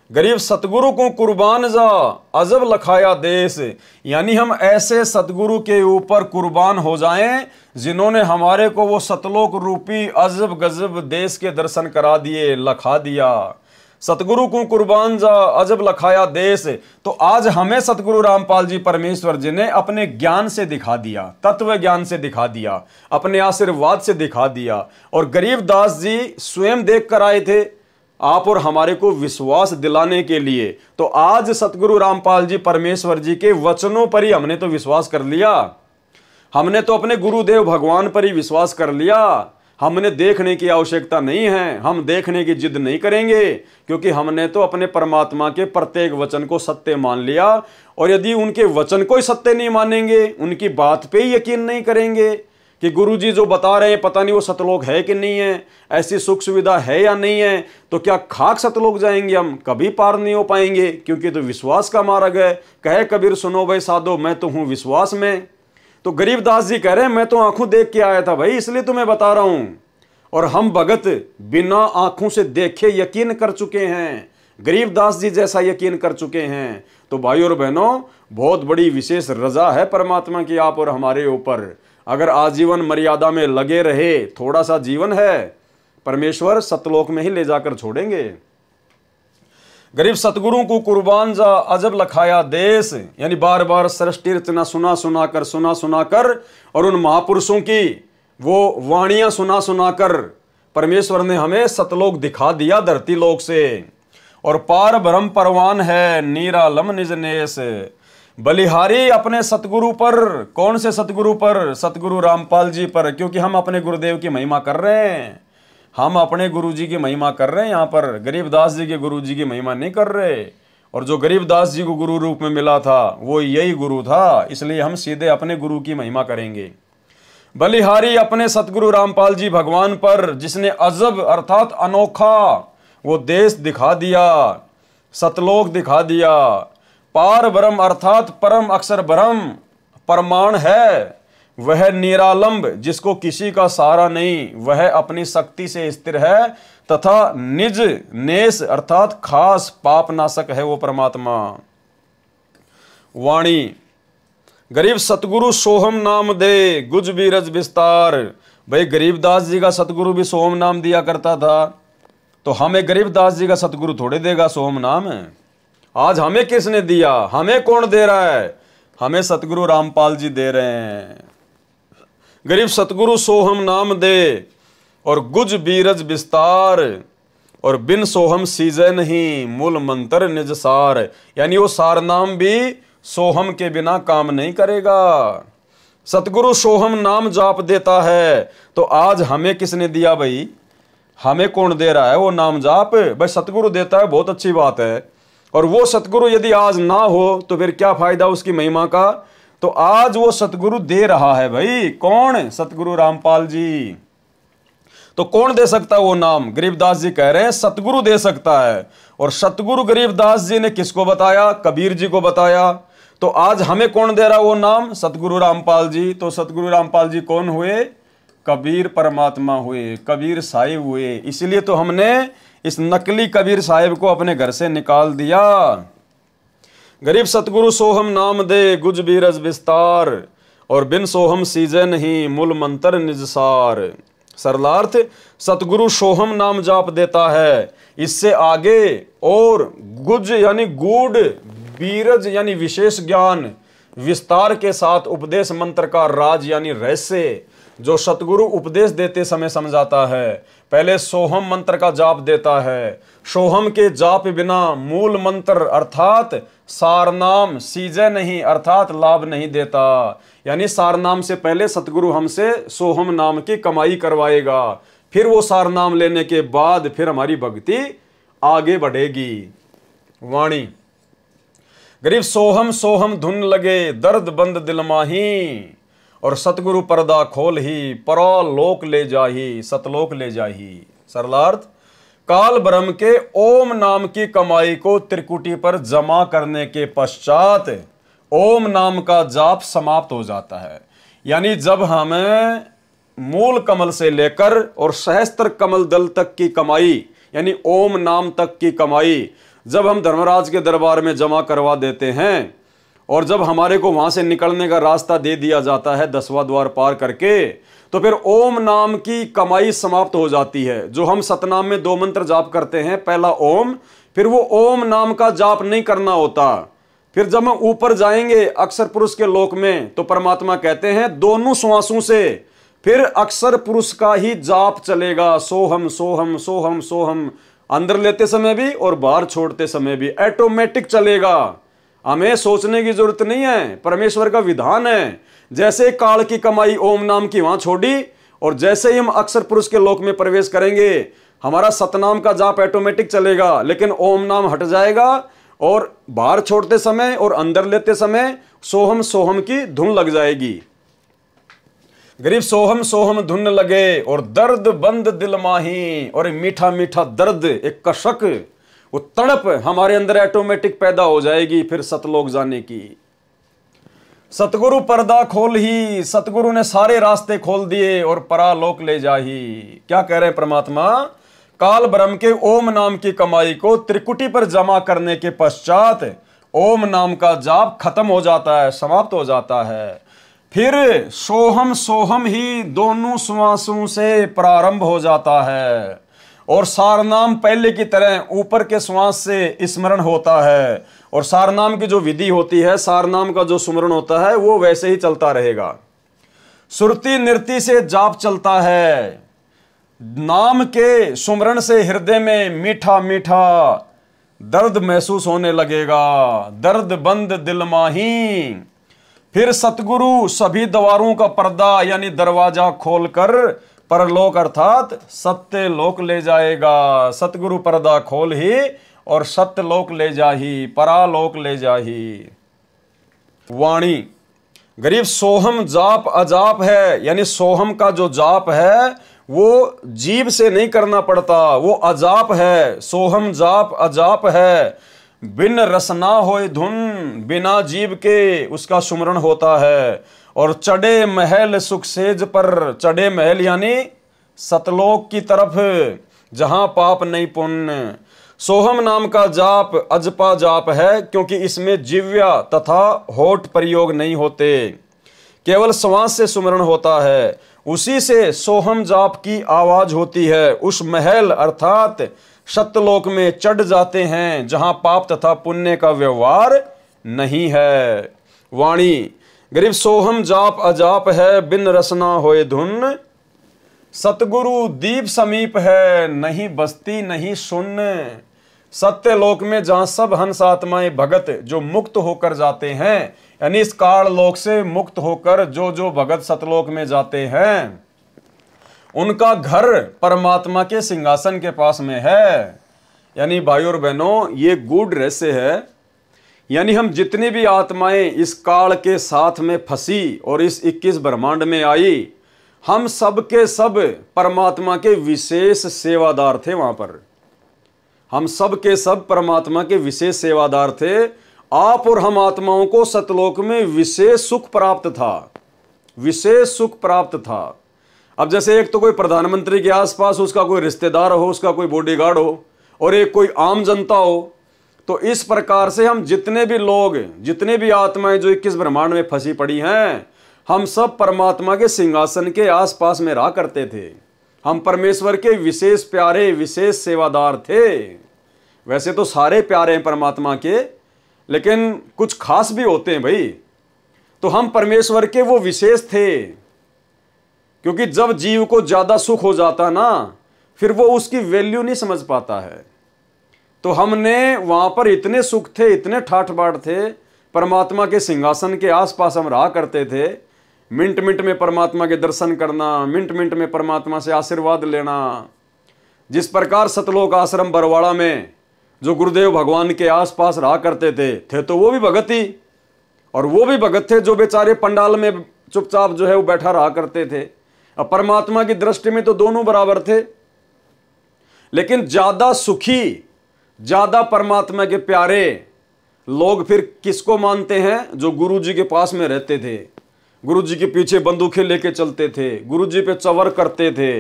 गरीब सतगुरु को कुर्बान जा अजब लखाया देश, यानी हम ऐसे सतगुरु के ऊपर कुर्बान हो जाएं जिन्होंने हमारे को वो सतलोक रूपी अजब गजब देश के दर्शन करा दिए, लखा दिया। सतगुरु को कुर्बान जा अजब लखाया देश, तो आज हमें सतगुरु रामपाल जी परमेश्वर जी ने अपने ज्ञान से दिखा दिया, तत्व ज्ञान से दिखा दिया, अपने आशीर्वाद से दिखा दिया। और गरीबदास जी स्वयं देख कर आए थे आप और हमारे को विश्वास दिलाने के लिए। तो आज सतगुरु रामपाल जी परमेश्वर जी के वचनों पर ही हमने तो विश्वास कर लिया, हमने तो अपने गुरुदेव भगवान पर ही विश्वास कर लिया। हमने देखने की आवश्यकता नहीं है, हम देखने की जिद नहीं करेंगे, क्योंकि हमने तो अपने परमात्मा के प्रत्येक वचन को सत्य मान लिया। और यदि उनके वचन को ही सत्य नहीं मानेंगे, उनकी बात पे ही यकीन नहीं करेंगे कि गुरुजी जो बता रहे हैं पता नहीं वो सतलोक है कि नहीं है, ऐसी सुख सुविधा है या नहीं है, तो क्या खाक सतलोक जाएंगे हम? कभी पार नहीं हो पाएंगे, क्योंकि तो विश्वास का मार्ग है। कहे कबीर सुनो भाई साधो, मैं तो हूं विश्वास में। तो गरीबदास जी कह रहे हैं मैं तो आंखों देख के आया था भाई, इसलिए तुम्हें बता रहा हूं। और हम भगत बिना आंखों से देखे यकीन कर चुके हैं, गरीबदास जी जैसा यकीन कर चुके हैं। तो भाई और बहनों, बहुत बड़ी विशेष रजा है परमात्मा की आप और हमारे ऊपर। अगर आजीवन मर्यादा में लगे रहे, थोड़ा सा जीवन है, परमेश्वर सतलोक में ही ले जाकर छोड़ेंगे। गरीब सतगुरु को कुर्बान जा अजब लखाया देश, यानी बार बार सृष्टि रचना सुना सुना कर और उन महापुरुषों की वो वाणियां सुना कर परमेश्वर ने हमें सतलोक दिखा दिया धरती लोक से। और पार ब्रह्म परवान है निरालम निज नेस, बलिहारी अपने सतगुरु पर। कौन से सतगुरु पर? सतगुरु रामपाल जी पर, क्योंकि हम अपने गुरुदेव की महिमा कर रहे हैं, हम अपने गुरुजी की महिमा कर रहे हैं। यहाँ पर गरीबदास जी के गुरुजी की महिमा नहीं कर रहे। और जो गरीबदास जी को गुरु रूप में मिला था वो यही गुरु था, इसलिए हम सीधे अपने गुरु की महिमा करेंगे। बलिहारी अपने सतगुरु रामपाल जी भगवान पर, जिसने अजब अर्थात अनोखा वो देश दिखा दिया, सतलोक दिखा दिया। पार ब्रह्म अर्थात परम अक्षर ब्रह्म परमाण है, वह निरालंब जिसको किसी का सहारा नहीं, वह अपनी शक्ति से स्थिर है, तथा निज नेस अर्थात खास पाप नाशक है वो परमात्मा। वाणी गरीब सतगुरु सोहम नाम दे गुज बीरज विस्तार। भाई गरीबदास जी का सतगुरु भी सोहम नाम दिया करता था, तो हमें गरीबदास जी का सतगुरु थोड़े देगा सोहम नाम। आज हमें किसने दिया? हमें कौन दे रहा है? हमें सतगुरु रामपाल जी दे रहे हैं। गरीब सतगुरु सोहम नाम दे और गुज बीरज विस्तार, और बिन सोहम सीजे नहीं मूल मंत्र निज सार, यानी वो सार नाम भी सोहम के बिना काम नहीं करेगा। सतगुरु सोहम नाम जाप देता है, तो आज हमें किसने दिया भाई? हमें कौन दे रहा है वो नाम जाप? भाई सतगुरु देता है, बहुत अच्छी बात है। और वो सतगुरु यदि आज ना हो तो फिर क्या फायदा उसकी महिमा का? तो आज वो सतगुरु दे रहा है भाई। कौन? सतगुरु रामपाल जी। तो कौन दे सकता है वो नाम? गरीबदास जी कह रहे हैं सतगुरु दे सकता है। और सतगुरु गरीबदास जी ने किसको बताया? कबीर जी को बताया। तो आज हमें कौन दे रहा वो नाम? सतगुरु रामपाल जी। तो सतगुरु रामपाल जी कौन हुए? कबीर परमात्मा हुए, कबीर साहिब हुए। इसलिए तो हमने इस नकली कबीर साहिब को अपने घर से निकाल दिया। गरीब सतगुरु सोहम नाम दे गुज बीरज विस्तार, और बिन सोहम सीजे नहीं मूल मंत्र निज सार। सरलार्थ सतगुरु सोहम नाम जाप देता है, इससे आगे और गुज यानी गूढ़, बीरज यानी विशेष ज्ञान, विस्तार के साथ उपदेश मंत्र का राज यानी रहस्य जो सतगुरु उपदेश देते समय समझाता है। पहले सोहम मंत्र का जाप देता है। सोहम के जाप बिना मूल मंत्र अर्थात सारनाम सीजे नहीं अर्थात लाभ नहीं देता। यानी सारनाम से पहले सतगुरु हमसे सोहम नाम की कमाई करवाएगा, फिर वो सारनाम लेने के बाद फिर हमारी भक्ति आगे बढ़ेगी। वाणी गरीब सोहम सोहम धुन लगे दर्द बंद दिल माही, और सतगुरु पर्दा खोल ही परलोक ले जाही सतलोक ले जाही। सरलार्थ काल ब्रह्म के ओम नाम की कमाई को त्रिकुटी पर जमा करने के पश्चात ओम नाम का जाप समाप्त हो जाता है। यानी जब हमें मूल कमल से लेकर और सहस्त्र कमल दल तक की कमाई यानी ओम नाम तक की कमाई जब हम धर्मराज के दरबार में जमा करवा देते हैं और जब हमारे को वहां से निकलने का रास्ता दे दिया जाता है 10वां द्वार पार करके, तो फिर ओम नाम की कमाई समाप्त हो जाती है। जो हम सतनाम में 2 मंत्र जाप करते हैं, पहला ओम, फिर वो ओम नाम का जाप नहीं करना होता। फिर जब हम ऊपर जाएंगे अक्षर पुरुष के लोक में, तो परमात्मा कहते हैं दोनों श्वासों से फिर अक्षर पुरुष का ही जाप चलेगा। सोहम सोहम सोहम सोहम, अंदर लेते समय भी और बाहर छोड़ते समय भी ऑटोमेटिक चलेगा। हमें सोचने की जरूरत नहीं है, परमेश्वर का विधान है। जैसे काल की कमाई ओम नाम की वहां छोड़ी और जैसे ही हम अक्षर पुरुष के लोक में प्रवेश करेंगे हमारा सतनाम का जाप ऑटोमेटिक चलेगा, लेकिन ओम नाम हट जाएगा और बाहर छोड़ते समय और अंदर लेते समय सोहम सोहम की धुन लग जाएगी। गरीब सोहम सोहम धुन लगे और दर्द बंद दिल माही, और मीठा मीठा दर्द एक कशक वो तड़प हमारे अंदर ऑटोमेटिक पैदा हो जाएगी फिर सतलोक जाने की। सतगुरु पर्दा खोल ही, सतगुरु ने सारे रास्ते खोल दिए और परालोक ले जाही। क्या कह रहे हैं परमात्मा? काल ब्रह्म के ओम नाम की कमाई को त्रिकुटी पर जमा करने के पश्चात ओम नाम का जाप खत्म हो जाता है, समाप्त हो जाता है। फिर सोहम सोहम ही दोनों श्वासों से प्रारंभ हो जाता है और सारनाम पहले की तरह ऊपर के श्वास से स्मरण होता है। और सारनाम की जो विधि होती है, सारनाम का जो सुमरण होता है, वो वैसे ही चलता रहेगा। सुरती नृत्य से जाप चलता है। नाम के सुमरण से हृदय में मीठा मीठा दर्द महसूस होने लगेगा। दर्द बंद दिल माही। फिर सतगुरु सभी द्वारों का पर्दा यानी दरवाजा खोलकर परलोक अर्थात सत्य लोक ले जाएगा। सतगुरु पर्दा खोल ही और सत्य लोक ले जाही, परालोक ले जाही। वाणी गरीब सोहम जाप अजाप है, यानी सोहम का जो जाप है वो जीभ से नहीं करना पड़ता, वो अजाप है। सोहम जाप अजाप है, बिन रसना होए धुन, बिना जीव के उसका सुमरण होता है। और चढ़े महल सुख सेज पर, चढ़े महल यानी सतलोक की तरफ जहां पाप नहीं पुण्य। सोहम नाम का जाप अजपा जाप है क्योंकि इसमें जिव्या तथा होठ प्रयोग नहीं होते, केवल श्वास से सुमरण होता है। उसी से सोहम जाप की आवाज होती है। उस महल अर्थात सत्यलोक में चढ़ जाते हैं जहां पाप तथा पुण्य का व्यवहार नहीं है। वाणी गरीब सोहम जाप अजाप है, बिन रसना होए धुन। सतगुरु दीप समीप है, नहीं बस्ती नहीं शून्य। सत्यलोक में जहां सब हंस आत्माएं भगत जो मुक्त होकर जाते हैं, यानी इस काल लोक से मुक्त होकर जो भगत सतलोक में जाते हैं, उनका घर परमात्मा के सिंहासन के पास में है। यानी भाइयों और बहनों, ये गूढ़ रहस्य है। यानी हम जितनी भी आत्माएं इस काल के साथ में फंसी और इस 21 ब्रह्मांड में आई, हम सब के सब परमात्मा के विशेष सेवादार थे। वहां पर हम सब के सब परमात्मा के विशेष सेवादार थे। आप और हम आत्माओं को सतलोक में विशेष सुख प्राप्त था, विशेष सुख प्राप्त था। अब जैसे एक तो कोई प्रधानमंत्री के आसपास उसका कोई रिश्तेदार हो, उसका कोई बॉडीगार्ड हो, और एक कोई आम जनता हो, तो इस प्रकार से हम जितने भी लोग, जितने भी आत्माएं जो 21 ब्रह्मांड में फंसी पड़ी हैं, हम सब परमात्मा के सिंहासन के आसपास में रहा करते थे। हम परमेश्वर के विशेष प्यारे, विशेष सेवादार थे। वैसे तो सारे प्यारे हैं परमात्मा के, लेकिन कुछ खास भी होते हैं भाई। तो हम परमेश्वर के वो विशेष थे, क्योंकि जब जीव को ज्यादा सुख हो जाता ना, फिर वो उसकी वैल्यू नहीं समझ पाता है। तो हमने वहां पर इतने सुख थे, इतने ठाठ बाट थे, परमात्मा के सिंहासन के आसपास हम रहा करते थे। मिनट मिनट में परमात्मा के दर्शन करना, मिनट मिनट में परमात्मा से आशीर्वाद लेना। जिस प्रकार सतलोक आश्रम बरवाड़ा में जो गुरुदेव भगवान के आसपास रहा करते थे तो वो भी भगत ही, और वो भी भगत थे जो बेचारे पंडाल में चुपचाप जो है वो बैठा रहा करते थे। अब परमात्मा की दृष्टि में तो दोनों बराबर थे, लेकिन ज्यादा सुखी, ज्यादा परमात्मा के प्यारे लोग फिर किसको मानते हैं? जो गुरु जी के पास में रहते थे, गुरु जी के पीछे बंदूकें लेके चलते थे, गुरु जी पे चवर करते थे,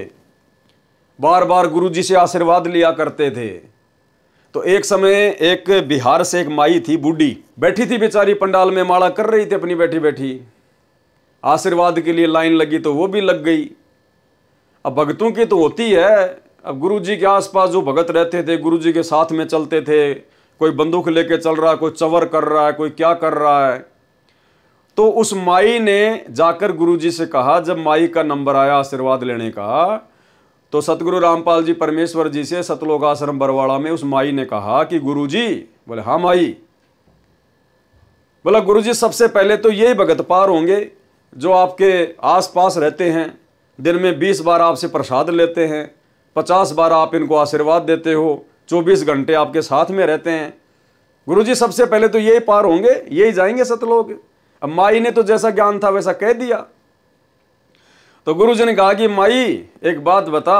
बार बार गुरु जी से आशीर्वाद लिया करते थे। तो एक समय एक बिहार से एक माई थी, बूढ़ी बैठी थी बेचारी, पंडाल में माला कर रही थी अपनी बैठी बैठी, आशीर्वाद के लिए लाइन लगी तो वो भी लग गई। अब भगतों की तो होती है, अब गुरु जी के आसपास जो भगत रहते थे, गुरु जी के साथ में चलते थे, कोई बंदूक लेके चल रहा है, कोई चवर कर रहा है, कोई क्या कर रहा है। तो उस माई ने जाकर गुरु जी से कहा, जब माई का नंबर आया आशीर्वाद लेने का, तो सतगुरु रामपाल जी परमेश्वर जी से सतलोक आश्रम बरवाड़ा में उस माई ने कहा कि गुरु जी, बोले हाँ माई, बोला गुरु जी सबसे पहले तो यही भगत पार होंगे जो आपके आसपास रहते हैं, दिन में 20 बार आपसे प्रसाद लेते हैं, 50 बार आप इनको आशीर्वाद देते हो, 24 घंटे आपके साथ में रहते हैं। गुरु जी सबसे पहले तो यही पार होंगे, यही जाएंगे सतलोक। अब माई ने तो जैसा ज्ञान था वैसा कह दिया। तो गुरु जी ने कहा कि माई एक बात बता।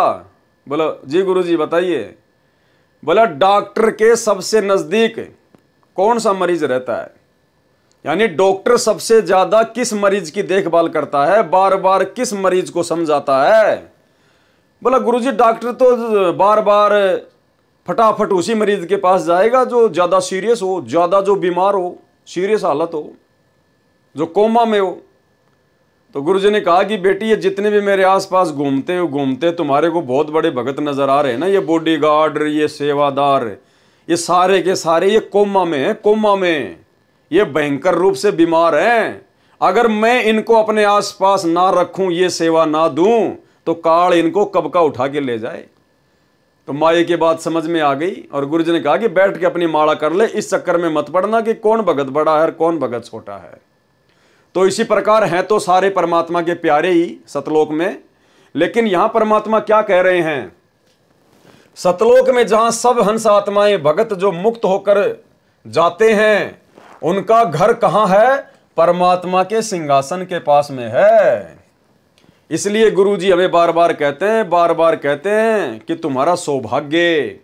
बोला जी गुरु जी बताइए। बोला डॉक्टर के सबसे नजदीक कौन सा मरीज रहता है, यानी डॉक्टर सबसे ज्यादा किस मरीज की देखभाल करता है, बार बार किस मरीज को समझाता है। बोला गुरुजी डॉक्टर तो बार बार फटाफट उसी मरीज के पास जाएगा जो ज्यादा सीरियस हो, ज्यादा जो बीमार हो, सीरियस हालत हो, जो कोमा में हो। तो गुरुजी ने कहा कि बेटी ये जितने भी मेरे आसपास घूमते तुम्हारे को बहुत बड़े भगत नजर आ रहे हैं ना, ये बॉडीगार्ड, ये सेवादार, ये सारे के सारे ये कोमा में है, कोमा में ये भयंकर रूप से बीमार हैं। अगर मैं इनको अपने आसपास ना रखूं, ये सेवा ना दूं, तो काल इनको कब का उठा के ले जाए। तो माई की बात समझ में आ गई और गुरुजी ने कहा कि बैठ के अपनी माला कर ले, इस चक्कर में मत पड़ना कि कौन भगत बड़ा है और कौन भगत छोटा है। तो इसी प्रकार हैं तो सारे परमात्मा के प्यारे ही सतलोक में, लेकिन यहां परमात्मा क्या कह रहे हैं, सतलोक में जहां सब हंस आत्माएं भगत जो मुक्त होकर जाते हैं, उनका घर कहां है, परमात्मा के सिंहासन के पास में है। इसलिए गुरुजी हमें बार बार कहते हैं कि तुम्हारा सौभाग्य,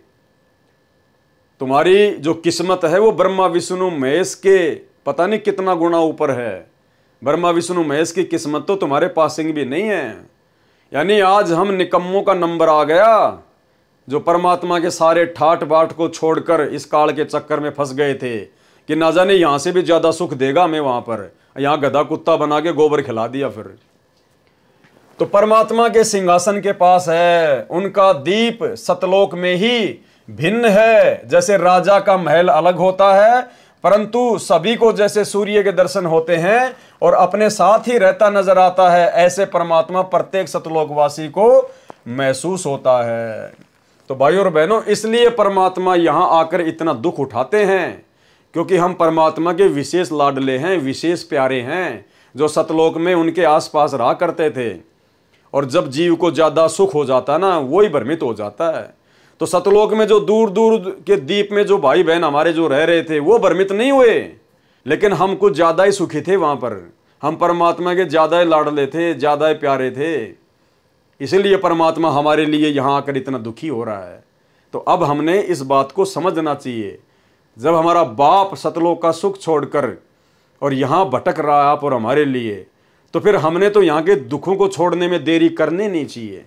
तुम्हारी जो किस्मत है वो ब्रह्मा विष्णु महेश के पता नहीं कितना गुना ऊपर है। ब्रह्मा विष्णु महेश की किस्मत तो तुम्हारे पासिंग भी नहीं है। यानी आज हम निकम्मों का नंबर आ गया, जो परमात्मा के सारे ठाट बाट को छोड़कर इस काल के चक्कर में फंस गए थे कि ना जाने यहां से भी ज्यादा सुख देगा हमें वहां पर, यहां गधा कुत्ता बना के गोबर खिला दिया। फिर तो परमात्मा के सिंहासन के पास है, उनका दीप सतलोक में ही भिन्न है। जैसे राजा का महल अलग होता है, परंतु सभी को जैसे सूर्य के दर्शन होते हैं और अपने साथ ही रहता नजर आता है, ऐसे परमात्मा प्रत्येक सतलोकवासी को महसूस होता है। तो भाइयों और बहनों, इसलिए परमात्मा यहां आकर इतना दुख उठाते हैं, क्योंकि हम परमात्मा के विशेष लाडले हैं, विशेष प्यारे हैं, जो सतलोक में उनके आसपास रहा करते थे। और जब जीव को ज्यादा सुख हो जाता ना, वही भ्रमित हो जाता है। तो सतलोक में जो दूर दूर के द्वीप में जो भाई बहन हमारे जो रह रहे थे, वो भ्रमित नहीं हुए, लेकिन हम कुछ ज्यादा ही सुखी थे वहां पर। हम परमात्मा के ज्यादा ही लाडले थे, ज्यादा ही प्यारे थे, इसीलिए परमात्मा हमारे लिए यहां आकर इतना दुखी हो रहा है। तो अब हमने इस बात को समझना चाहिए, जब हमारा बाप सतलोक का सुख छोड़कर और यहां भटक रहा है आप और हमारे लिए, तो फिर हमने तो यहां के दुखों को छोड़ने में देरी करनी नहीं चाहिए।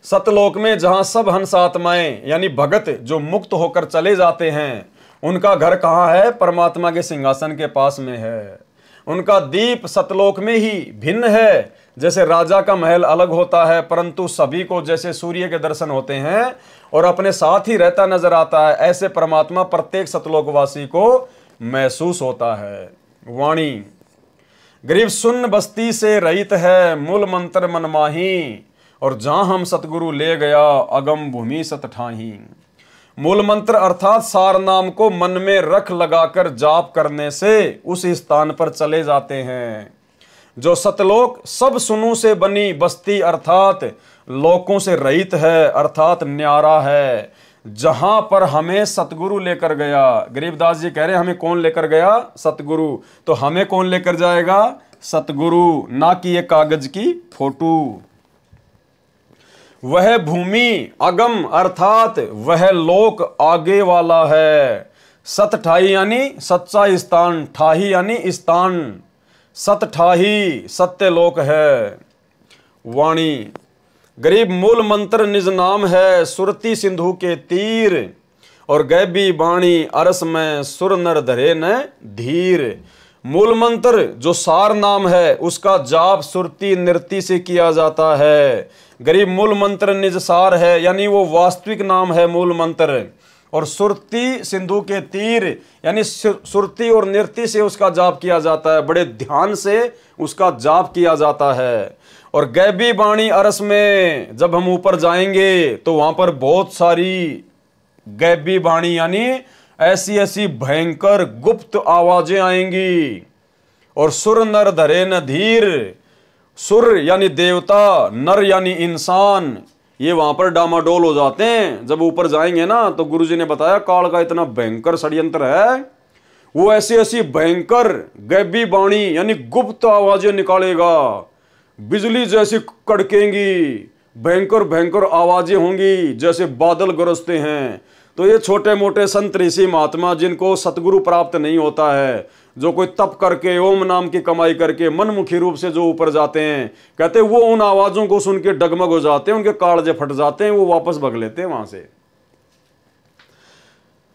सतलोक में जहां सब हंस आत्माएं यानी भगत जो मुक्त होकर चले जाते हैं, उनका घर कहां है, परमात्मा के सिंहासन के पास में है। उनका दीप सतलोक में ही भिन्न है। जैसे राजा का महल अलग होता है, परंतु सभी को जैसे सूर्य के दर्शन होते हैं और अपने साथ ही रहता नजर आता है, ऐसे परमात्मा प्रत्येक सतलोकवासी को महसूस होता है। वाणी। गरीब सुन बस्ती से रहित है, मूल मंत्र मनमाही, और जहां हम सतगुरु ले गया, अगम भूमि सत ठाही। मूल मंत्र अर्थात सार नाम को मन में रख लगाकर जाप करने से उस स्थान पर चले जाते हैं। जो सतलोक सब सुनू से बनी बस्ती अर्थात लोकों से रहित है, अर्थात न्यारा है, जहां पर हमें सतगुरु लेकर गया। गरीबदास जी कह रहे हैं हमें कौन लेकर गया? सतगुरु। तो हमें कौन लेकर जाएगा? सतगुरु, ना कि ये कागज की फोटो। वह भूमि अगम अर्थात वह लोक आगे वाला है। सत ठाही यानी सच्चा स्थान, ठाही यानी स्थान, सत ठाही सत्य लोक है। वाणी। गरीब मूल मंत्र निज नाम है, सुरती सिंधु के तीर, और गैबी बाणी अरस में सुर नर धरे न धीर। मूल मंत्र जो सार नाम है उसका जाप सुरती नृत्य से किया जाता है। गरीब मूल मंत्र निज सार है यानी वो वास्तविक नाम है मूल मंत्र, और सुरती सिंधु के तीर यानी सुरती और नृत्य से उसका जाप किया जाता है, बड़े ध्यान से उसका जाप किया जाता है। और गैबी बाणी अरस में जब हम ऊपर जाएंगे तो वहां पर बहुत सारी गैबी बाणी यानी ऐसी ऐसी भयंकर गुप्त आवाजें आएंगी। और सुर नर धरे न धीर, सुर यानी देवता, नर यानी इंसान, ये वहां पर डामाडोल हो जाते हैं। जब ऊपर जाएंगे ना तो गुरुजी ने बताया काल का इतना भयंकर षड्यंत्र है, वो ऐसी ऐसी भयंकर गैबी बाणी यानी गुप्त आवाजें निकालेगा, बिजली जैसी कड़केंगी, भयंकर भयंकर आवाजें होंगी जैसे बादल गरजते हैं। तो ये छोटे मोटे संत ऋषि महात्मा जिनको सतगुरु प्राप्त नहीं होता है, जो कोई तप करके ओम नाम की कमाई करके मनमुखी रूप से जो ऊपर जाते हैं, कहते हैं वो उन आवाजों को सुन के डगमग हो जाते हैं, उनके कालजे फट जाते हैं, वो वापस भग लेते हैं वहां से।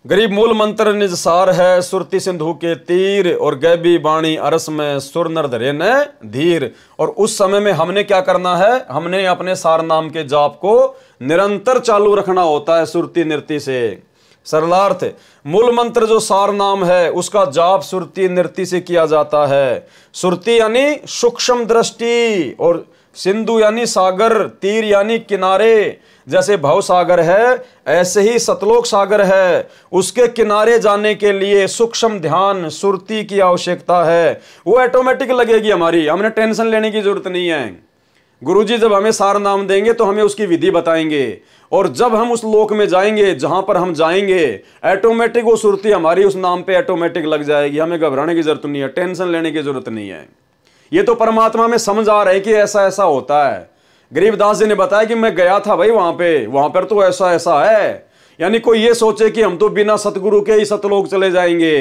गरीब मूल मंत्र निज सार है, सुरती सिंधु के तीर, और गैबी बाणी अरस में सुर नर धरे न धीर। और उस समय में हमने क्या करना है? हमने अपने सार नाम के जाप को निरंतर चालू रखना होता है सुरती नृत्य से। सरलार्थ, मूल मंत्र जो सार नाम है उसका जाप सुरती नृत्य से किया जाता है। सुरती यानी सूक्ष्म दृष्टि, और सिंधु यानी सागर, तीर यानी किनारे। जैसे भव सागर है ऐसे ही सतलोक सागर है, उसके किनारे जाने के लिए सूक्ष्म ध्यान सुरती की आवश्यकता है। वो ऑटोमेटिक लगेगी हमारी, हमने टेंशन लेने की जरूरत नहीं है। गुरुजी जब हमें सार नाम देंगे तो हमें उसकी विधि बताएंगे, और जब हम उस लोक में जाएंगे जहां पर हम जाएंगे ऑटोमेटिक वो सुरती हमारी उस नाम पे ऑटोमेटिक लग जाएगी। हमें घबराने की जरूरत नहीं है, टेंशन लेने की जरूरत नहीं है। ये तो परमात्मा में समझ आ रहा है कि ऐसा ऐसा होता है। गरीबदास जी ने बताया कि मैं गया था भाई वहां पर तो ऐसा ऐसा है, यानी कोई ये सोचे कि हम तो बिना सतगुरु के ही सतलोक चले जाएंगे।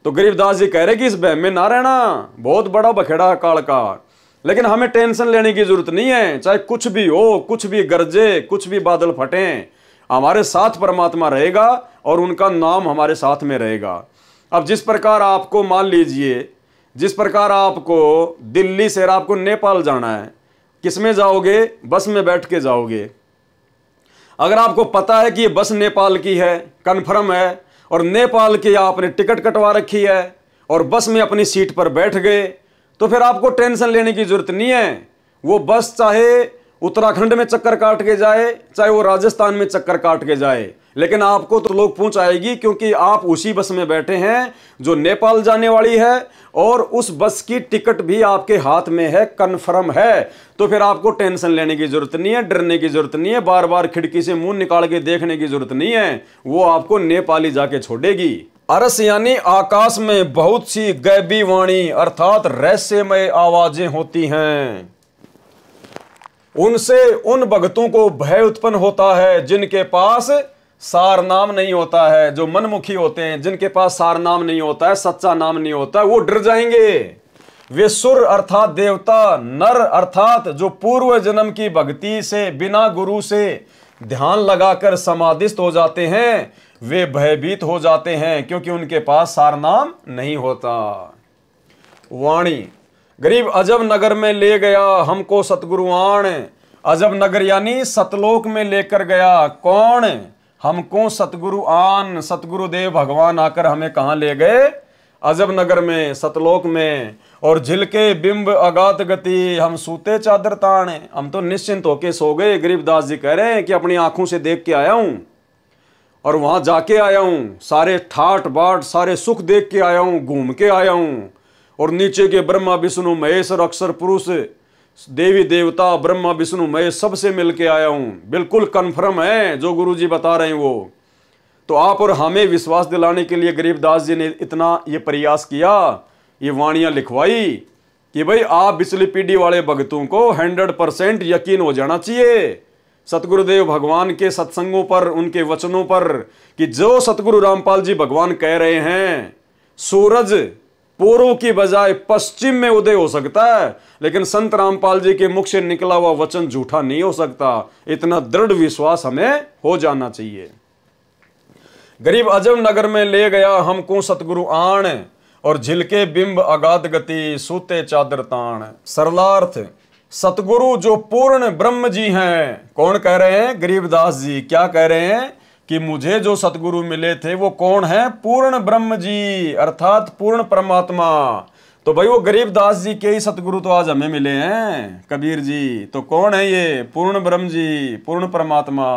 तो गरीबदास जी कह रहे कि इस बहम में ना रहना, बहुत बड़ा बखेड़ा है काल का। लेकिन हमें टेंशन लेने की जरूरत नहीं है, चाहे कुछ भी हो, कुछ भी गरजे, कुछ भी बादल फटे, हमारे साथ परमात्मा रहेगा और उनका नाम हमारे साथ में रहेगा। अब जिस प्रकार आपको मान लीजिए, जिस प्रकार आपको दिल्ली से आपको नेपाल जाना है, किस में जाओगे? बस में बैठ के जाओगे। अगर आपको पता है कि ये बस नेपाल की है, कन्फर्म है, और नेपाल की आपने टिकट कटवा रखी है और बस में अपनी सीट पर बैठ गए, तो फिर आपको टेंशन लेने की जरूरत नहीं है। वो बस चाहे उत्तराखंड में चक्कर काट के जाए, चाहे वो राजस्थान में चक्कर काट के जाए, लेकिन आपको तो लोग पहुंचाएगी, क्योंकि आप उसी बस में बैठे हैं जो नेपाल जाने वाली है, और उस बस की टिकट भी आपके हाथ में है, कन्फर्म है। तो फिर आपको टेंशन लेने की जरूरत नहीं है, डरने की जरूरत नहीं है, बार बार खिड़की से मुंह निकाल के देखने की जरूरत नहीं है। वो आपको नेपाली जाके छोड़ेगी। अरस यानी आकाश में बहुत सी गैबी वाणी अर्थात रहस्यमय आवाजें होती हैं। उनसे उन भक्तों को भय उत्पन्न होता है जिनके पास सार नाम नहीं होता है, जो मनमुखी होते हैं, जिनके पास सार नाम नहीं होता है, सच्चा नाम नहीं होता है, वो डर जाएंगे। वे सुर अर्थात देवता, नर अर्थात जो पूर्व जन्म की भक्ति से बिना गुरु से ध्यान लगाकर समाधिस्थ हो जाते हैं, वे भयभीत हो जाते हैं क्योंकि उनके पास सार नाम नहीं होता। वाणी। गरीब अजब नगर में ले गया हमको सतगुरुआण, अजब नगर यानी सतलोक में लेकर गया कौन? हमको सतगुरु आन, सतगुरुदेव भगवान आकर हमें कहां ले गए? अजब नगर में, सतलोक में, और झिलके बिंब अगात गति, हम सूते चादर तान। हम तो निश्चिंत होके सो गए। गरीबदास जी कह रहे हैं कि अपनी आंखों से देख के आया हूं और वहां जाके आया हूं, सारे ठाट बाट सारे सुख देख के आया हूं, घूम के आया हूं, और नीचे के ब्रह्मा विष्णु महेश और अक्षर पुरुष, देवी देवता ब्रह्मा विष्णु महेश सबसे मिल के आया हूं। बिल्कुल कन्फर्म है जो गुरुजी बता रहे हैं वो। तो आप और हमें विश्वास दिलाने के लिए गरीबदास जी ने इतना ये प्रयास किया, ये वाणियां लिखवाई कि भाई आप पिछली पीढ़ी वाले भक्तों को 100% यकीन हो जाना चाहिए सतगुरुदेव भगवान के सत्संगों पर, उनके वचनों पर, कि जो सतगुरु रामपाल जी भगवान कह रहे हैं, सूरज पूर्व की बजाय पश्चिम में उदय हो सकता है, लेकिन संत रामपाल जी के मुख से निकला हुआ वचन झूठा नहीं हो सकता। इतना दृढ़ विश्वास हमें हो जाना चाहिए। गरीब अजब नगर में ले गया हमको सतगुरु आण, और झिलके बिंब अगाध गति, सूते चादर ताण। सरलार्थ, सतगुरु जो पूर्ण ब्रह्म जी हैं। कौन कह रहे हैं? गरीबदास जी। क्या कह रहे हैं? कि मुझे जो सतगुरु मिले थे वो कौन है? पूर्ण ब्रह्म जी, अर्थात पूर्ण परमात्मा। तो भाई वो गरीबदास जी के ही सतगुरु तो आज हमें मिले हैं, कबीर जी। तो कौन है ये? पूर्ण ब्रह्म जी, पूर्ण परमात्मा।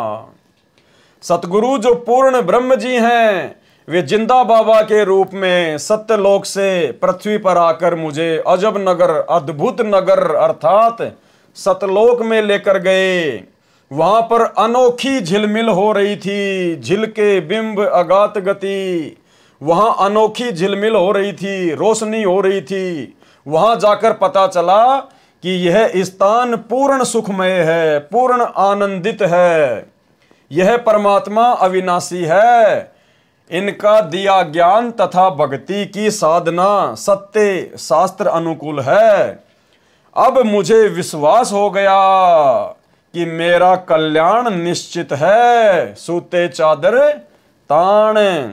सतगुरु जो पूर्ण ब्रह्म जी हैं, वे जिंदा बाबा के रूप में सत्यलोक से पृथ्वी पर आकर मुझे अजब नगर, अद्भुत नगर अर्थात सतलोक में लेकर गए। वहां पर अनोखी झिलमिल हो रही थी, झिलके बिंब अगात गति। वहां अनोखी झिलमिल हो रही थी, रोशनी हो रही थी। वहां जाकर पता चला कि यह स्थान पूर्ण सुखमय है, पूर्ण आनंदित है। यह परमात्मा अविनाशी है। इनका दिया ज्ञान तथा भक्ति की साधना सत्य शास्त्र अनुकूल है। अब मुझे विश्वास हो गया कि मेरा कल्याण निश्चित है। सूते चादर तान,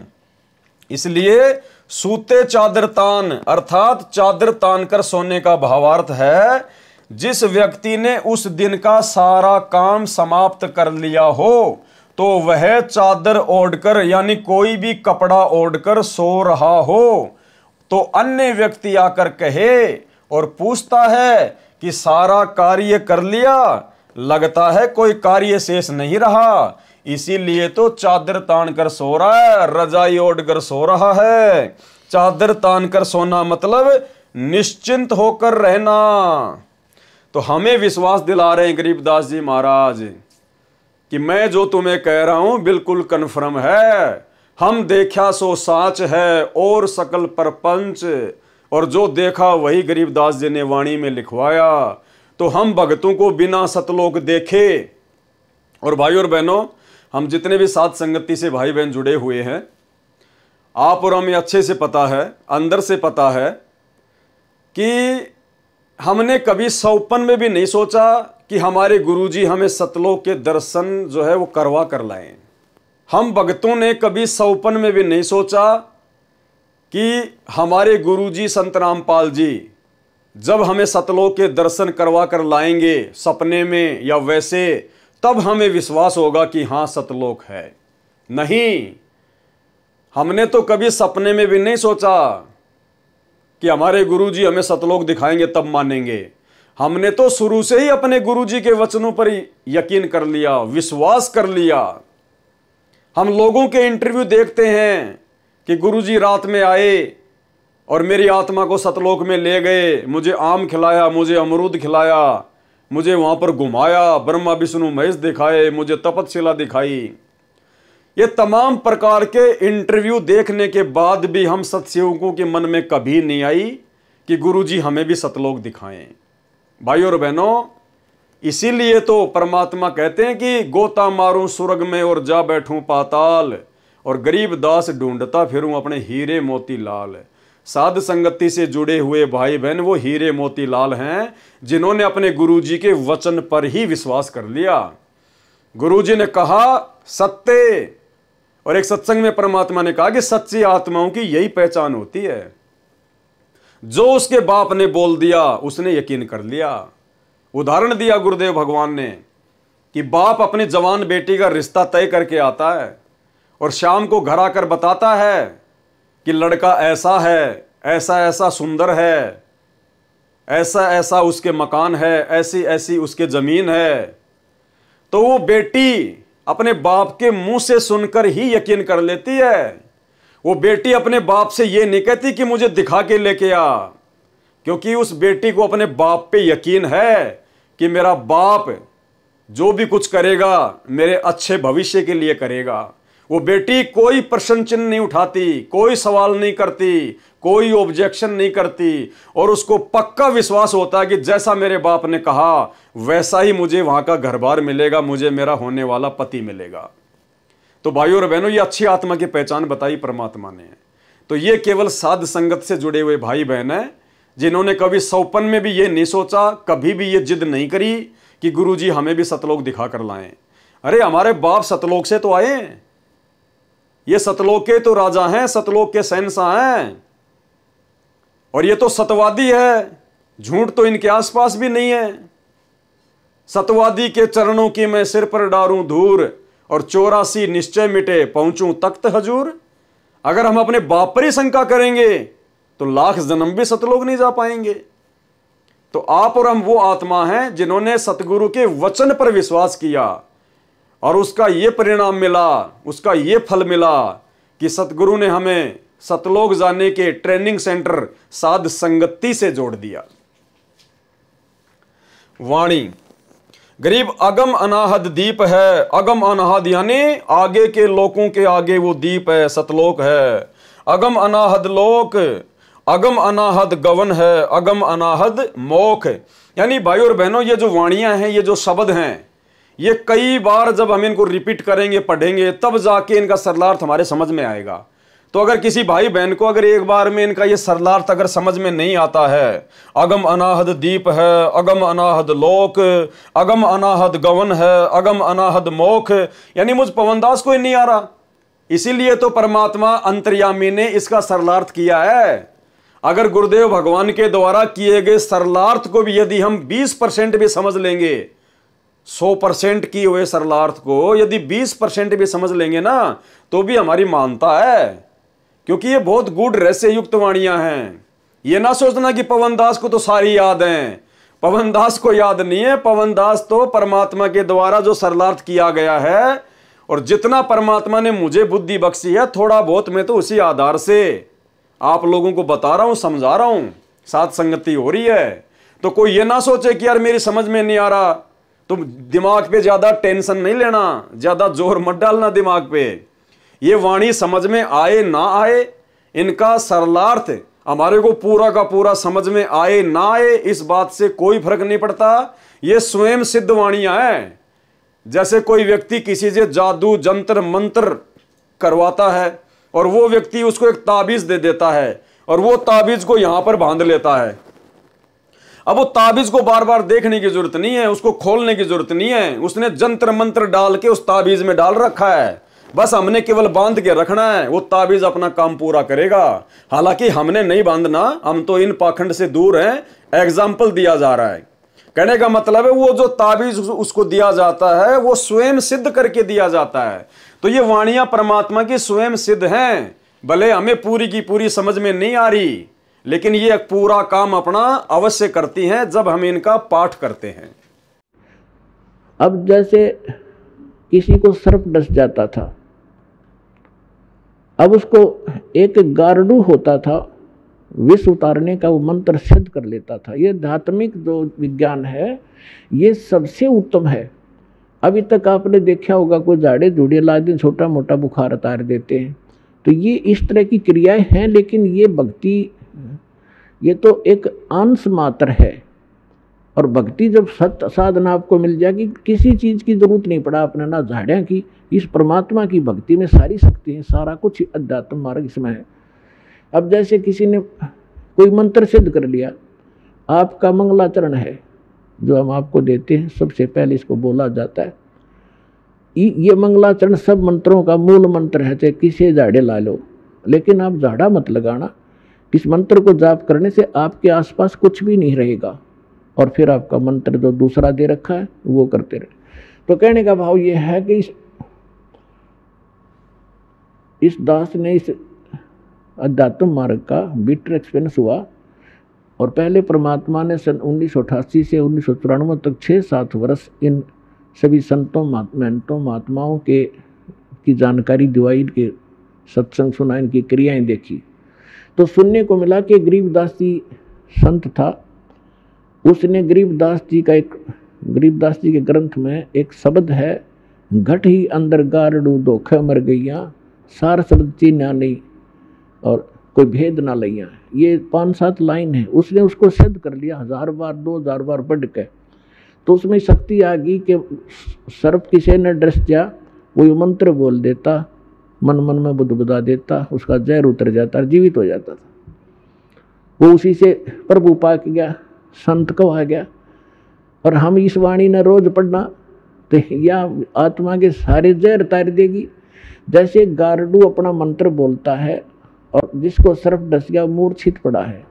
इसलिए सूते चादर तान अर्थात चादर तान कर सोने का भावार्थ है जिस व्यक्ति ने उस दिन का सारा काम समाप्त कर लिया हो तो वह चादर ओढ़कर, यानी कोई भी कपड़ा ओढ़कर सो रहा हो तो अन्य व्यक्ति आकर कहे और पूछता है कि सारा कार्य कर लिया? लगता है कोई कार्य शेष नहीं रहा, इसीलिए तो चादर तान कर सो रहा है, रजाई ओढ़ कर सो रहा है। चादर तान कर सोना मतलब निश्चिंत होकर रहना। तो हमें विश्वास दिला रहे हैं गरीबदास जी महाराज कि मैं जो तुम्हें कह रहा हूं बिल्कुल कन्फर्म है। हम देखा सो साच है और सकल परपंच, और जो देखा वही गरीबदास जी ने वाणी में लिखवाया। तो हम भक्तों को बिना सतलोक देखे, और भाई और बहनों हम जितने भी साथ संगति से भाई बहन जुड़े हुए हैं, आप और हमें अच्छे से पता है, अंदर से पता है कि हमने कभी सौपन में भी नहीं सोचा कि हमारे गुरुजी हमें सतलोक के दर्शन जो है वो करवा कर लाएं। हम भक्तों ने कभी सौपन में भी नहीं सोचा कि हमारे गुरुजी संत रामपाल जी जब हमें सतलोक के दर्शन करवा कर लाएंगे सपने में या वैसे, तब हमें विश्वास होगा कि हाँ सतलोक है। नहीं, हमने तो कभी सपने में भी नहीं सोचा कि हमारे गुरुजी हमें सतलोक दिखाएंगे तब मानेंगे। हमने तो शुरू से ही अपने गुरुजी के वचनों पर यकीन कर लिया, विश्वास कर लिया। हम लोगों के इंटरव्यू देखते हैं कि गुरुजी रात में आए और मेरी आत्मा को सतलोक में ले गए, मुझे आम खिलाया, मुझे अमरूद खिलाया, मुझे वहां पर घुमाया, ब्रह्मा विष्णु महेश दिखाए, मुझे तपतशिला दिखाई। ये तमाम प्रकार के इंटरव्यू देखने के बाद भी हम सत्सेवकों के मन में कभी नहीं आई कि गुरुजी हमें भी सतलोक दिखाएं। भाई और बहनों, इसीलिए तो परमात्मा कहते हैं कि गोता मारूं सुर्ग में और जा बैठूं पाताल, और गरीब दास ढूंढता फिरूं अपने हीरे मोती लाल। साध संगति से जुड़े हुए भाई बहन वो हीरे मोती लाल हैं जिन्होंने अपने गुरुजी के वचन पर ही विश्वास कर लिया। गुरुजी ने कहा सत्य, और एक सत्संग में परमात्मा ने कहा कि सच्ची आत्माओं की यही पहचान होती है। जो उसके बाप ने बोल दिया उसने यकीन कर लिया। उदाहरण दिया गुरुदेव भगवान ने कि बाप अपनी जवान बेटी का रिश्ता तय करके आता है और शाम को घर आकर बताता है कि लड़का ऐसा है, ऐसा ऐसा सुंदर है, ऐसा ऐसा उसके मकान है, ऐसी ऐसी उसके जमीन है, तो वो बेटी अपने बाप के मुंह से सुनकर ही यकीन कर लेती है। वो बेटी अपने बाप से ये नहीं कहती कि मुझे दिखा के लेके आ, क्योंकि उस बेटी को अपने बाप पे यकीन है कि मेरा बाप जो भी कुछ करेगा मेरे अच्छे भविष्य के लिए करेगा। वो बेटी कोई प्रश्न चिन्ह नहीं उठाती, कोई सवाल नहीं करती, कोई ऑब्जेक्शन नहीं करती, और उसको पक्का विश्वास होता है कि जैसा मेरे बाप ने कहा वैसा ही मुझे वहां का घर बार मिलेगा, मुझे मेरा होने वाला पति मिलेगा। तो भाइयों और बहनों, ये अच्छी आत्मा की पहचान बताई परमात्मा ने। तो ये केवल साध संगत से जुड़े हुए भाई बहन हैं, जिन्होंने कभी सौपन में भी ये नहीं सोचा, कभी भी ये जिद नहीं करी कि गुरुजी हमें भी सतलोक दिखा कर लाएं। अरे हमारे बाप सतलोक से तो आए, ये सतलोक के तो राजा हैं, सतलोक के शहंशाह हैं, और ये तो सतवादी है, झूठ तो इनके आसपास भी नहीं है। सतवादी के चरणों की मैं सिर पर डारूं धूर, और 84 निश्चय मिटे पहुंचूं तख्त हजूर। अगर हम अपने बाप पर ही शंका करेंगे तो लाख जन्म भी सतलोक नहीं जा पाएंगे। तो आप और हम वो आत्मा हैं जिन्होंने सतगुरु के वचन पर विश्वास किया, और उसका ये परिणाम मिला, उसका ये फल मिला कि सतगुरु ने हमें सतलोक जाने के ट्रेनिंग सेंटर साध संगति से जोड़ दिया। वाणी गरीब अगम अनाहद दीप है, अगम अनाहद यानी आगे के लोगों के आगे वो दीप है, सतलोक है। अगम अनाहद लोक, अगम अनाहद गवन है, अगम अनाहद मोख। यानी भाई और बहनों, ये जो वाणियां हैं, ये जो शब्द हैं, ये कई बार जब हम इनको रिपीट करेंगे, पढ़ेंगे, तब जाके इनका सरलार्थ हमारे समझ में आएगा। तो अगर किसी भाई बहन को अगर एक बार में इनका ये सरलार्थ अगर समझ में नहीं आता है, अगम अनाहद दीप है, अगम अनाहद लोक, अगम अनाहद गवन है, अगम अनाहद मोख, यानी मुझ पवनदास को ही नहीं आ रहा। इसीलिए तो परमात्मा अंतर्यामी ने इसका सरलार्थ किया है। अगर गुरुदेव भगवान के द्वारा किए गए सरलार्थ को भी यदि हम 20% भी समझ लेंगे, 100% किए हुए सरलार्थ को यदि 20% भी समझ लेंगे ना, तो भी हमारी मानता है, क्योंकि ये बहुत गूढ़ रहस्य युक्त वाणियां हैं। ये ना सोचना कि पवनदास को तो सारी याद हैं, पवनदास को याद नहीं है। पवनदास तो परमात्मा के द्वारा जो सरलार्थ किया गया है, और जितना परमात्मा ने मुझे बुद्धि बख्शी है, थोड़ा बहुत मैं तो उसी आधार से आप लोगों को बता रहा हूं, समझा रहा हूं, साथ संगति हो रही है। तो कोई ये ना सोचे कि यार मेरी समझ में नहीं आ रहा, तुम दिमाग पे ज्यादा टेंशन नहीं लेना, ज्यादा जोर मत डालना दिमाग पे। ये वाणी समझ में आए ना आए, इनका सरलार्थ हमारे को पूरा का पूरा समझ में आए ना आए, इस बात से कोई फर्क नहीं पड़ता। ये स्वयं सिद्ध वाणियां हैं। जैसे कोई व्यक्ति किसी से जादू जंत्र मंत्र करवाता है, और वो व्यक्ति उसको एक ताबीज दे देता है, और वो ताबीज को यहां पर बांध लेता है। अब वो ताबीज को बार बार देखने की जरूरत नहीं है, उसको खोलने की जरूरत नहीं है, उसने जंत्र मंत्र डाल के उस ताबीज में डाल रखा है। बस हमने केवल बांध के रखना है, वो ताबीज अपना काम पूरा करेगा। हालांकि हमने नहीं बांधना, हम तो इन पाखंड से दूर हैं। एग्जाम्पल दिया जा रहा है, कहने का मतलब है वो जो ताबीज उसको दिया जाता है वो स्वयं सिद्ध करके दिया जाता है। तो ये वाणियां परमात्मा की स्वयं सिद्ध हैं, भले हमें पूरी की पूरी समझ में नहीं आ रही, लेकिन ये पूरा काम अपना अवश्य करती हैं जब हम इनका पाठ करते हैं। अब जैसे किसी को सर्प डस जाता था, अब उसको एक गारडू होता था, विष उतारने का वो मंत्र सिद्ध कर लेता था। ये धात्मिक जो विज्ञान है ये सबसे उत्तम है। अभी तक आपने देखा होगा कोई झाड़े झूड़े ला दिन छोटा मोटा बुखार उतार देते हैं, तो ये इस तरह की क्रियाएं हैं। लेकिन ये भक्ति, ये तो एक अंश मात्र है। और भक्ति जब सत्य साधना आपको मिल जाएगी, किसी चीज़ की जरूरत नहीं पड़ा आपने, ना झाड़ियाँ की। इस परमात्मा की भक्ति में सारी शक्ति है, सारा कुछ अध्यात्म मार्ग इसमें है। अब जैसे किसी ने कोई मंत्र सिद्ध कर लिया, आपका मंगलाचरण है जो हम आपको देते हैं, सबसे पहले इसको बोला जाता है। ये मंगलाचरण सब मंत्रों का मूल मंत्र है, चाहे किसी झाड़े ला लो, लेकिन आप झाड़ा मत लगाना। इस मंत्र को जाप करने से आपके आसपास कुछ भी नहीं रहेगा, और फिर आपका मंत्र जो दूसरा दे रखा है वो करते रहे। तो कहने का भाव ये है कि इस दास ने इस अध्यात्म मार्ग का बिटर एक्सपीरियंस हुआ। और पहले परमात्मा ने सन 1988 से 1994 तक 6-7 वर्ष इन सभी संतों महंतों महात्माओं की जानकारी दिवाई, के सत्संग सुना, इनकी क्रियाएं देखी, तो सुनने को मिला कि गरीबदास जी संत था। उसने गरीबदास जी के ग्रंथ में एक शब्द है, घट ही अंदर गारड़ू धोखे मर गईया, सार शब्द चीन्या नहीं और कोई भेद ना लैया। ये 5-7 लाइन है, उसने उसको सिद्ध कर लिया 1000 बार 2000 बार पढ़ के। तो उसमें शक्ति आ गई कि सर्प किसी ने डस जा, वो मंत्र बोल देता, मन में बुदबुदा देता, उसका जहर उतर जाता, जीवित हो जाता था। वो उसी से प्रभु पाक गया, संत कहा गया। और हम इस वाणी ने रोज पढ़ना तो या आत्मा के सारे जहर तार देगी। जैसे गारडू अपना मंत्र बोलता है और जिसको सर्प डस गया मूर्छित पड़ा है,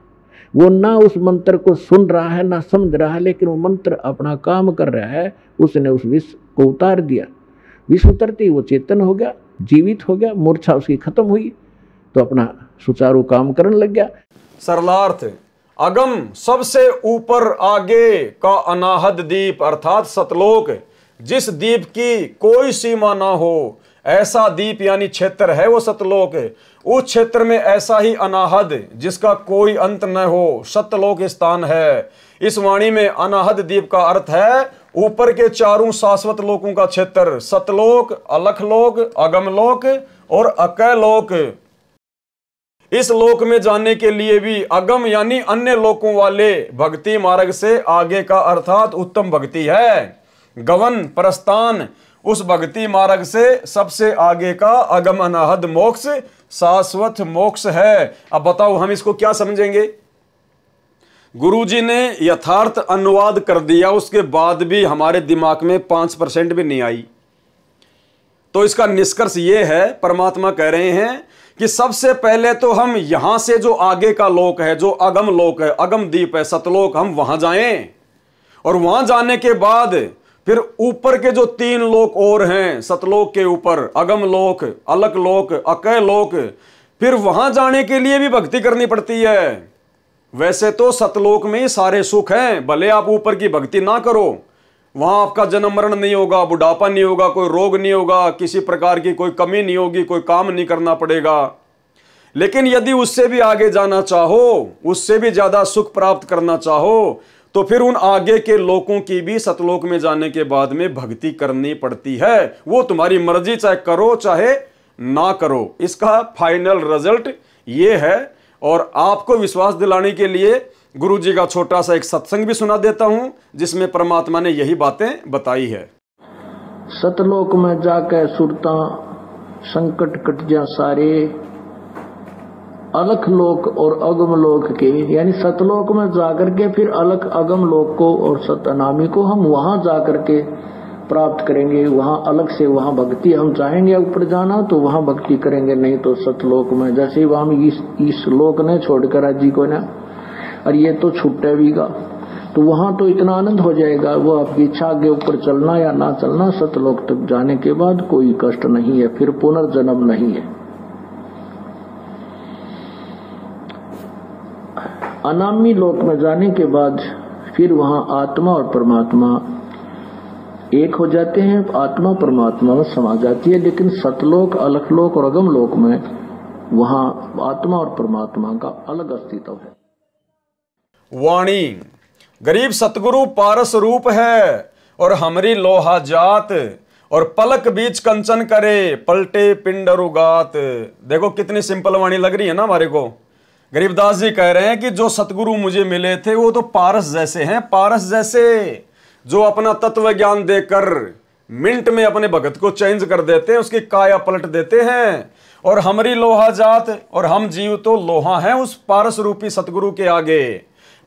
वो ना उस मंत्र को सुन रहा है ना समझ रहा है, लेकिन वो मंत्र अपना काम कर रहा है। उसने उस विष को उतार दिया, विष उतरते ही वो चेतन हो गया, जीवित हो गया, मूर्छा उसकी खत्म हुई, तो अपना सुचारू काम करने लग गया। सरलार्थ, अगम सबसे ऊपर आगे का अनाहद दीप अर्थात सतलोक, जिस दीप की कोई सीमा ना हो, ऐसा दीप यानी क्षेत्र है वो सतलोक। उस क्षेत्र में ऐसा ही अनाहद जिसका कोई अंत न हो, सतलोक स्थान है। इस वाणी में अनाहद दीप का अर्थ है ऊपर के चारों शाश्वत लोकों का क्षेत्र, सतलोक, अलखलोक, अगमलोक और अकैलोक। इस लोक में जाने के लिए भी अगम यानी अन्य लोकों वाले भक्ति मार्ग से आगे का अर्थात उत्तम भक्ति है। गवन प्रस्थान उस भक्ति मार्ग से सबसे आगे का अगम अनाहद मोक्ष शाश्वत मोक्ष है। अब बताओ हम इसको क्या समझेंगे? गुरुजी ने यथार्थ अनुवाद कर दिया, उसके बाद भी हमारे दिमाग में 5% भी नहीं आई। तो इसका निष्कर्ष ये है, परमात्मा कह रहे हैं कि सबसे पहले तो हम यहां से जो आगे का लोक है, जो अगम लोक है, अगम दीप है, सतलोक, हम वहां जाएं। और वहां जाने के बाद फिर ऊपर के जो 3 लोक और हैं, सतलोक के ऊपर अगम लोक, अलक लोक, अकय लोक, फिर वहां जाने के लिए भी भक्ति करनी पड़ती है। वैसे तो सतलोक में ही सारे सुख हैं, भले आप ऊपर की भक्ति ना करो, वहां आपका जन्म मरण नहीं होगा, बुढ़ापा नहीं होगा, कोई रोग नहीं होगा, किसी प्रकार की कोई कमी नहीं होगी, कोई काम नहीं करना पड़ेगा। लेकिन यदि उससे भी आगे जाना चाहो, उससे भी ज्यादा सुख प्राप्त करना चाहो, तो फिर उन आगे के लोकों की भी सतलोक में जाने के बाद में भक्ति करनी पड़ती है। वो तुम्हारी मर्जी, चाहे करो चाहे ना करो, इसका फाइनल रिजल्ट ये है। और आपको विश्वास दिलाने के लिए गुरुजी का छोटा सा एक सत्संग भी सुना देता हूं, जिसमें परमात्मा ने यही बातें बताई है। सतलोक में जाके सुरता संकट कट जा सारे, अलख लोक और अगम लोक के, यानी सतलोक में जाकर के फिर अलख अगम लोक को और सतनामी को हम वहां जाकर के प्राप्त करेंगे। वहां अलग से वहां भक्ति, हम चाहेंगे ऊपर जाना तो वहां भक्ति करेंगे, नहीं तो सतलोक में। जैसे ही हम इस लोक ने छोड़कर राजी को ना, और ये तो छुट्टे बीगा, तो वहां तो इतना आनंद हो जाएगा, वो आपकी इच्छा आगे ऊपर चलना या ना चलना, सतलोक तक जाने के बाद कोई कष्ट नहीं है, फिर पुनर्जन्म नहीं है। अनामी लोक में जाने के बाद फिर वहां आत्मा और परमात्मा एक हो जाते हैं, आत्मा परमात्मा में समा जाती है। लेकिन सतलोक, अलखलोक और अगम लोक में वहां आत्मा और परमात्मा का अलग अस्तित्व है। वाणी गरीब सतगुरु पारस रूप है और हमरी लोहा जात, और पलक बीच कंचन करे पलटे पिंड रुगात। देखो कितनी सिंपल वाणी लग रही है ना हमारे को। गरीबदास जी कह रहे हैं कि जो सतगुरु मुझे मिले थे वो तो पारस जैसे हैं, पारस जैसे, जो अपना तत्व ज्ञान देकर मिनट में अपने भगत को चेंज कर देते हैं, उसकी काया पलट देते हैं। और हमारी लोहा जात, और हम जीव तो लोहा हैं उस पारस रूपी सतगुरु के आगे।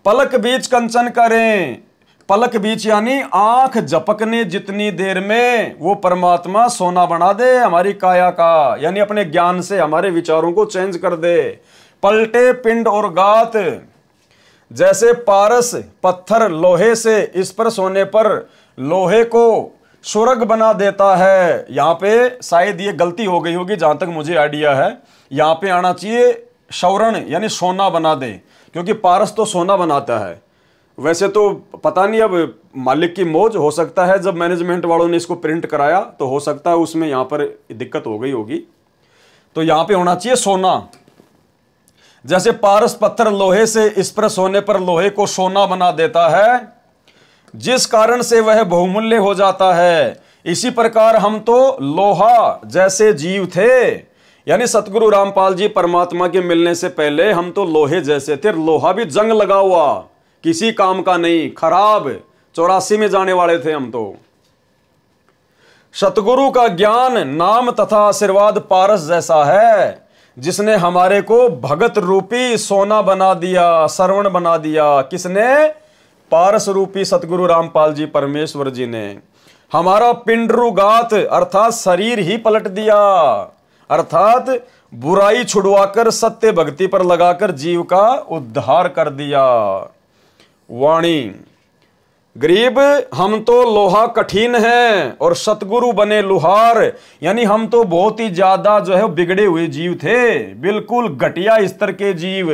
पलक बीच कंचन करें, पलक बीच यानी आंख झपकने जितनी देर में वो परमात्मा सोना बना दे हमारी काया का, यानी अपने ज्ञान से हमारे विचारों को चेंज कर दे। पलटे पिंड और गात, जैसे पारस पत्थर लोहे से इस पर सोने पर लोहे को सुरग बना देता है। यहां पे शायद ये गलती हो गई होगी, जहां तक मुझे आइडिया है, यहां पे आना चाहिए स्वर्ण यानी सोना बना दे, क्योंकि पारस तो सोना बनाता है। वैसे तो पता नहीं, अब मालिक की मौज, हो सकता है जब मैनेजमेंट वालों ने इसको प्रिंट कराया तो हो सकता है उसमें यहाँ पर दिक्कत हो गई होगी, तो यहाँ पे होना चाहिए सोना। जैसे पारस पत्थर लोहे से स्पर्श होने पर लोहे को सोना बना देता है, जिस कारण से वह बहुमूल्य हो जाता है, इसी प्रकार हम तो लोहा जैसे जीव थे। यानी सतगुरु रामपाल जी परमात्मा के मिलने से पहले हम तो लोहे जैसे थे। लोहा भी जंग लगा हुआ, किसी काम का नहीं, खराब, 84 में जाने वाले थे हम तो। सतगुरु का ज्ञान, नाम तथा आशीर्वाद पारस जैसा है, जिसने हमारे को भगत रूपी सोना बना दिया, श्रवण बना दिया। किसने? पारस रूपी सतगुरु रामपाल जी परमेश्वर जी ने हमारा पिंडरुगात अर्थात शरीर ही पलट दिया, अर्थात बुराई छुड़वाकर सत्य भक्ति पर लगाकर जीव का उद्धार कर दिया। वाणी, गरीब हम तो लोहा कठिन है और सतगुरु बने लुहार। यानी हम तो बहुत ही ज्यादा जो है बिगड़े हुए जीव थे, बिल्कुल घटिया स्तर के जीव,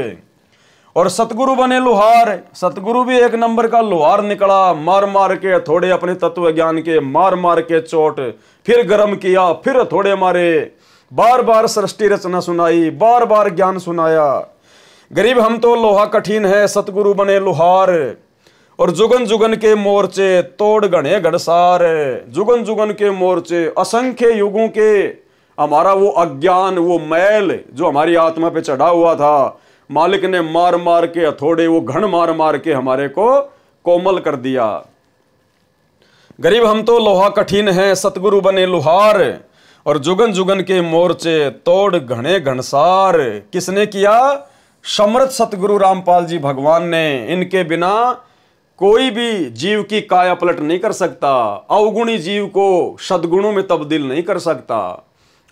और सतगुरु बने लुहार। सतगुरु भी एक नंबर का लुहार निकला, मार मार के थोड़े अपने तत्व ज्ञान के, मार मार के चोट, फिर गर्म किया, फिर थोड़े मारे, बार बार सृष्टि रचना सुनाई, बार बार ज्ञान सुनाया। गरीब हम तो लोहा कठिन है, सतगुरु बने लुहार, और जुगन जुगन के मोर्चे तोड़ गणे गड़सार। जुगन जुगन के मोर्चे, असंख्य युगों के हमारा वो अज्ञान, वो मैल जो हमारी आत्मा पे चढ़ा हुआ था, मालिक ने मार मार के हथौड़े, वो घण मार मार के हमारे को कोमल कर दिया। गरीब हम तो लोहा कठिन है, सतगुरु बने लुहार, और जुगन जुगन के मोर्चे तोड़ घणे घनसार। किसने किया? समर्थ सतगुरु रामपाल जी भगवान ने। इनके बिना कोई भी जीव की काया पलट नहीं कर सकता, अवगुणी जीव को सद्गुणों में तब्दील नहीं कर सकता।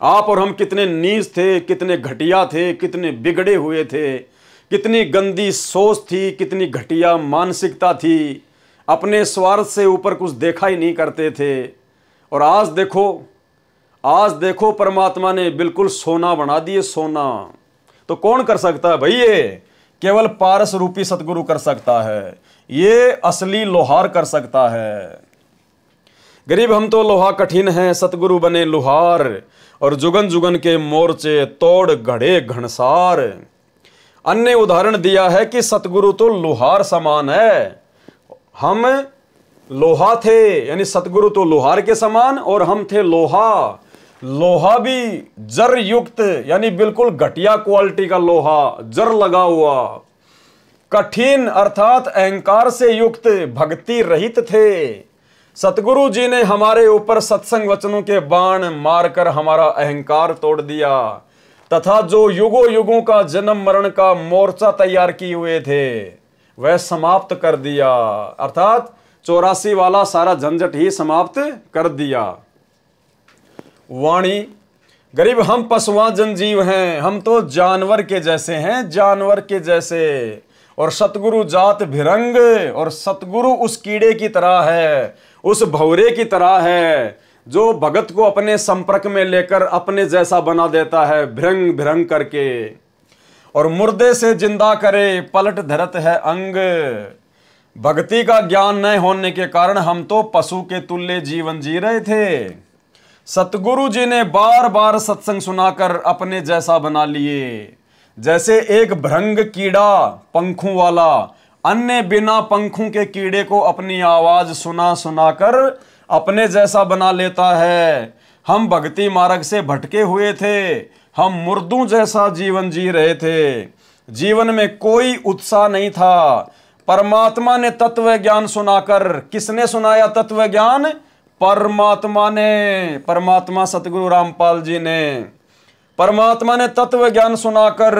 आप और हम कितने नीच थे, कितने घटिया थे, कितने बिगड़े हुए थे, कितनी गंदी सोच थी, कितनी घटिया मानसिकता थी, अपने स्वार्थ से ऊपर कुछ देखा ही नहीं करते थे। और आज देखो परमात्मा ने बिल्कुल सोना बना दिए, सोना। तो कौन कर सकता है भाई? ये केवल पारस रूपी सतगुरु कर सकता है, ये असली लोहार कर सकता है। गरीब हम तो लोहा कठिन है, सतगुरु बने लुहार, और जुगन जुगन के मोर्चे तोड़ घड़े घनसार। अन्य उदाहरण दिया है कि सतगुरु तो लुहार समान है, हम लोहा थे, यानी सतगुरु तो लुहार के समान और हम थे लोहा। लोहा भी जर युक्त, यानी बिल्कुल घटिया क्वालिटी का लोहा, जर लगा हुआ। कठिन अर्थात अहंकार से युक्त, भक्ति रहित थे। सतगुरु जी ने हमारे ऊपर सत्संग वचनों के बाण मारकर हमारा अहंकार तोड़ दिया, तथा जो युगों युगों का जन्म मरण का मोर्चा तैयार किए हुए थे वह समाप्त कर दिया, अर्थात 84 वाला सारा झंझट ही समाप्त कर दिया। वाणी, गरीब हम पशुआ जनजीव हैं, हम तो जानवर के जैसे हैं, जानवर के जैसे। और सतगुरु जात भिरंग, और सतगुरु उस कीड़े की तरह है, उस भौरे की तरह है, जो भगत को अपने संपर्क में लेकर अपने जैसा बना देता है, भिरंग भिरंग करके, और मुर्दे से जिंदा करे, पलट धरत है अंग। भक्ति का ज्ञान न होने के कारण हम तो पशु के तुल्य जीवन जी रहे थे। सतगुरु जी ने बार बार सत्संग सुनाकर अपने जैसा बना लिए। जैसे एक भृंग कीड़ा पंखों वाला अन्य बिना पंखों के कीड़े को अपनी आवाज सुना सुनाकर अपने जैसा बना लेता है। हम भक्ति मार्ग से भटके हुए थे, हम मुर्दों जैसा जीवन जी रहे थे, जीवन में कोई उत्साह नहीं था। परमात्मा ने तत्व ज्ञान सुनाकर, किसने सुनाया तत्व ज्ञान? परमात्मा ने, परमात्मा सतगुरु रामपाल जी ने। परमात्मा ने तत्व ज्ञान सुनाकर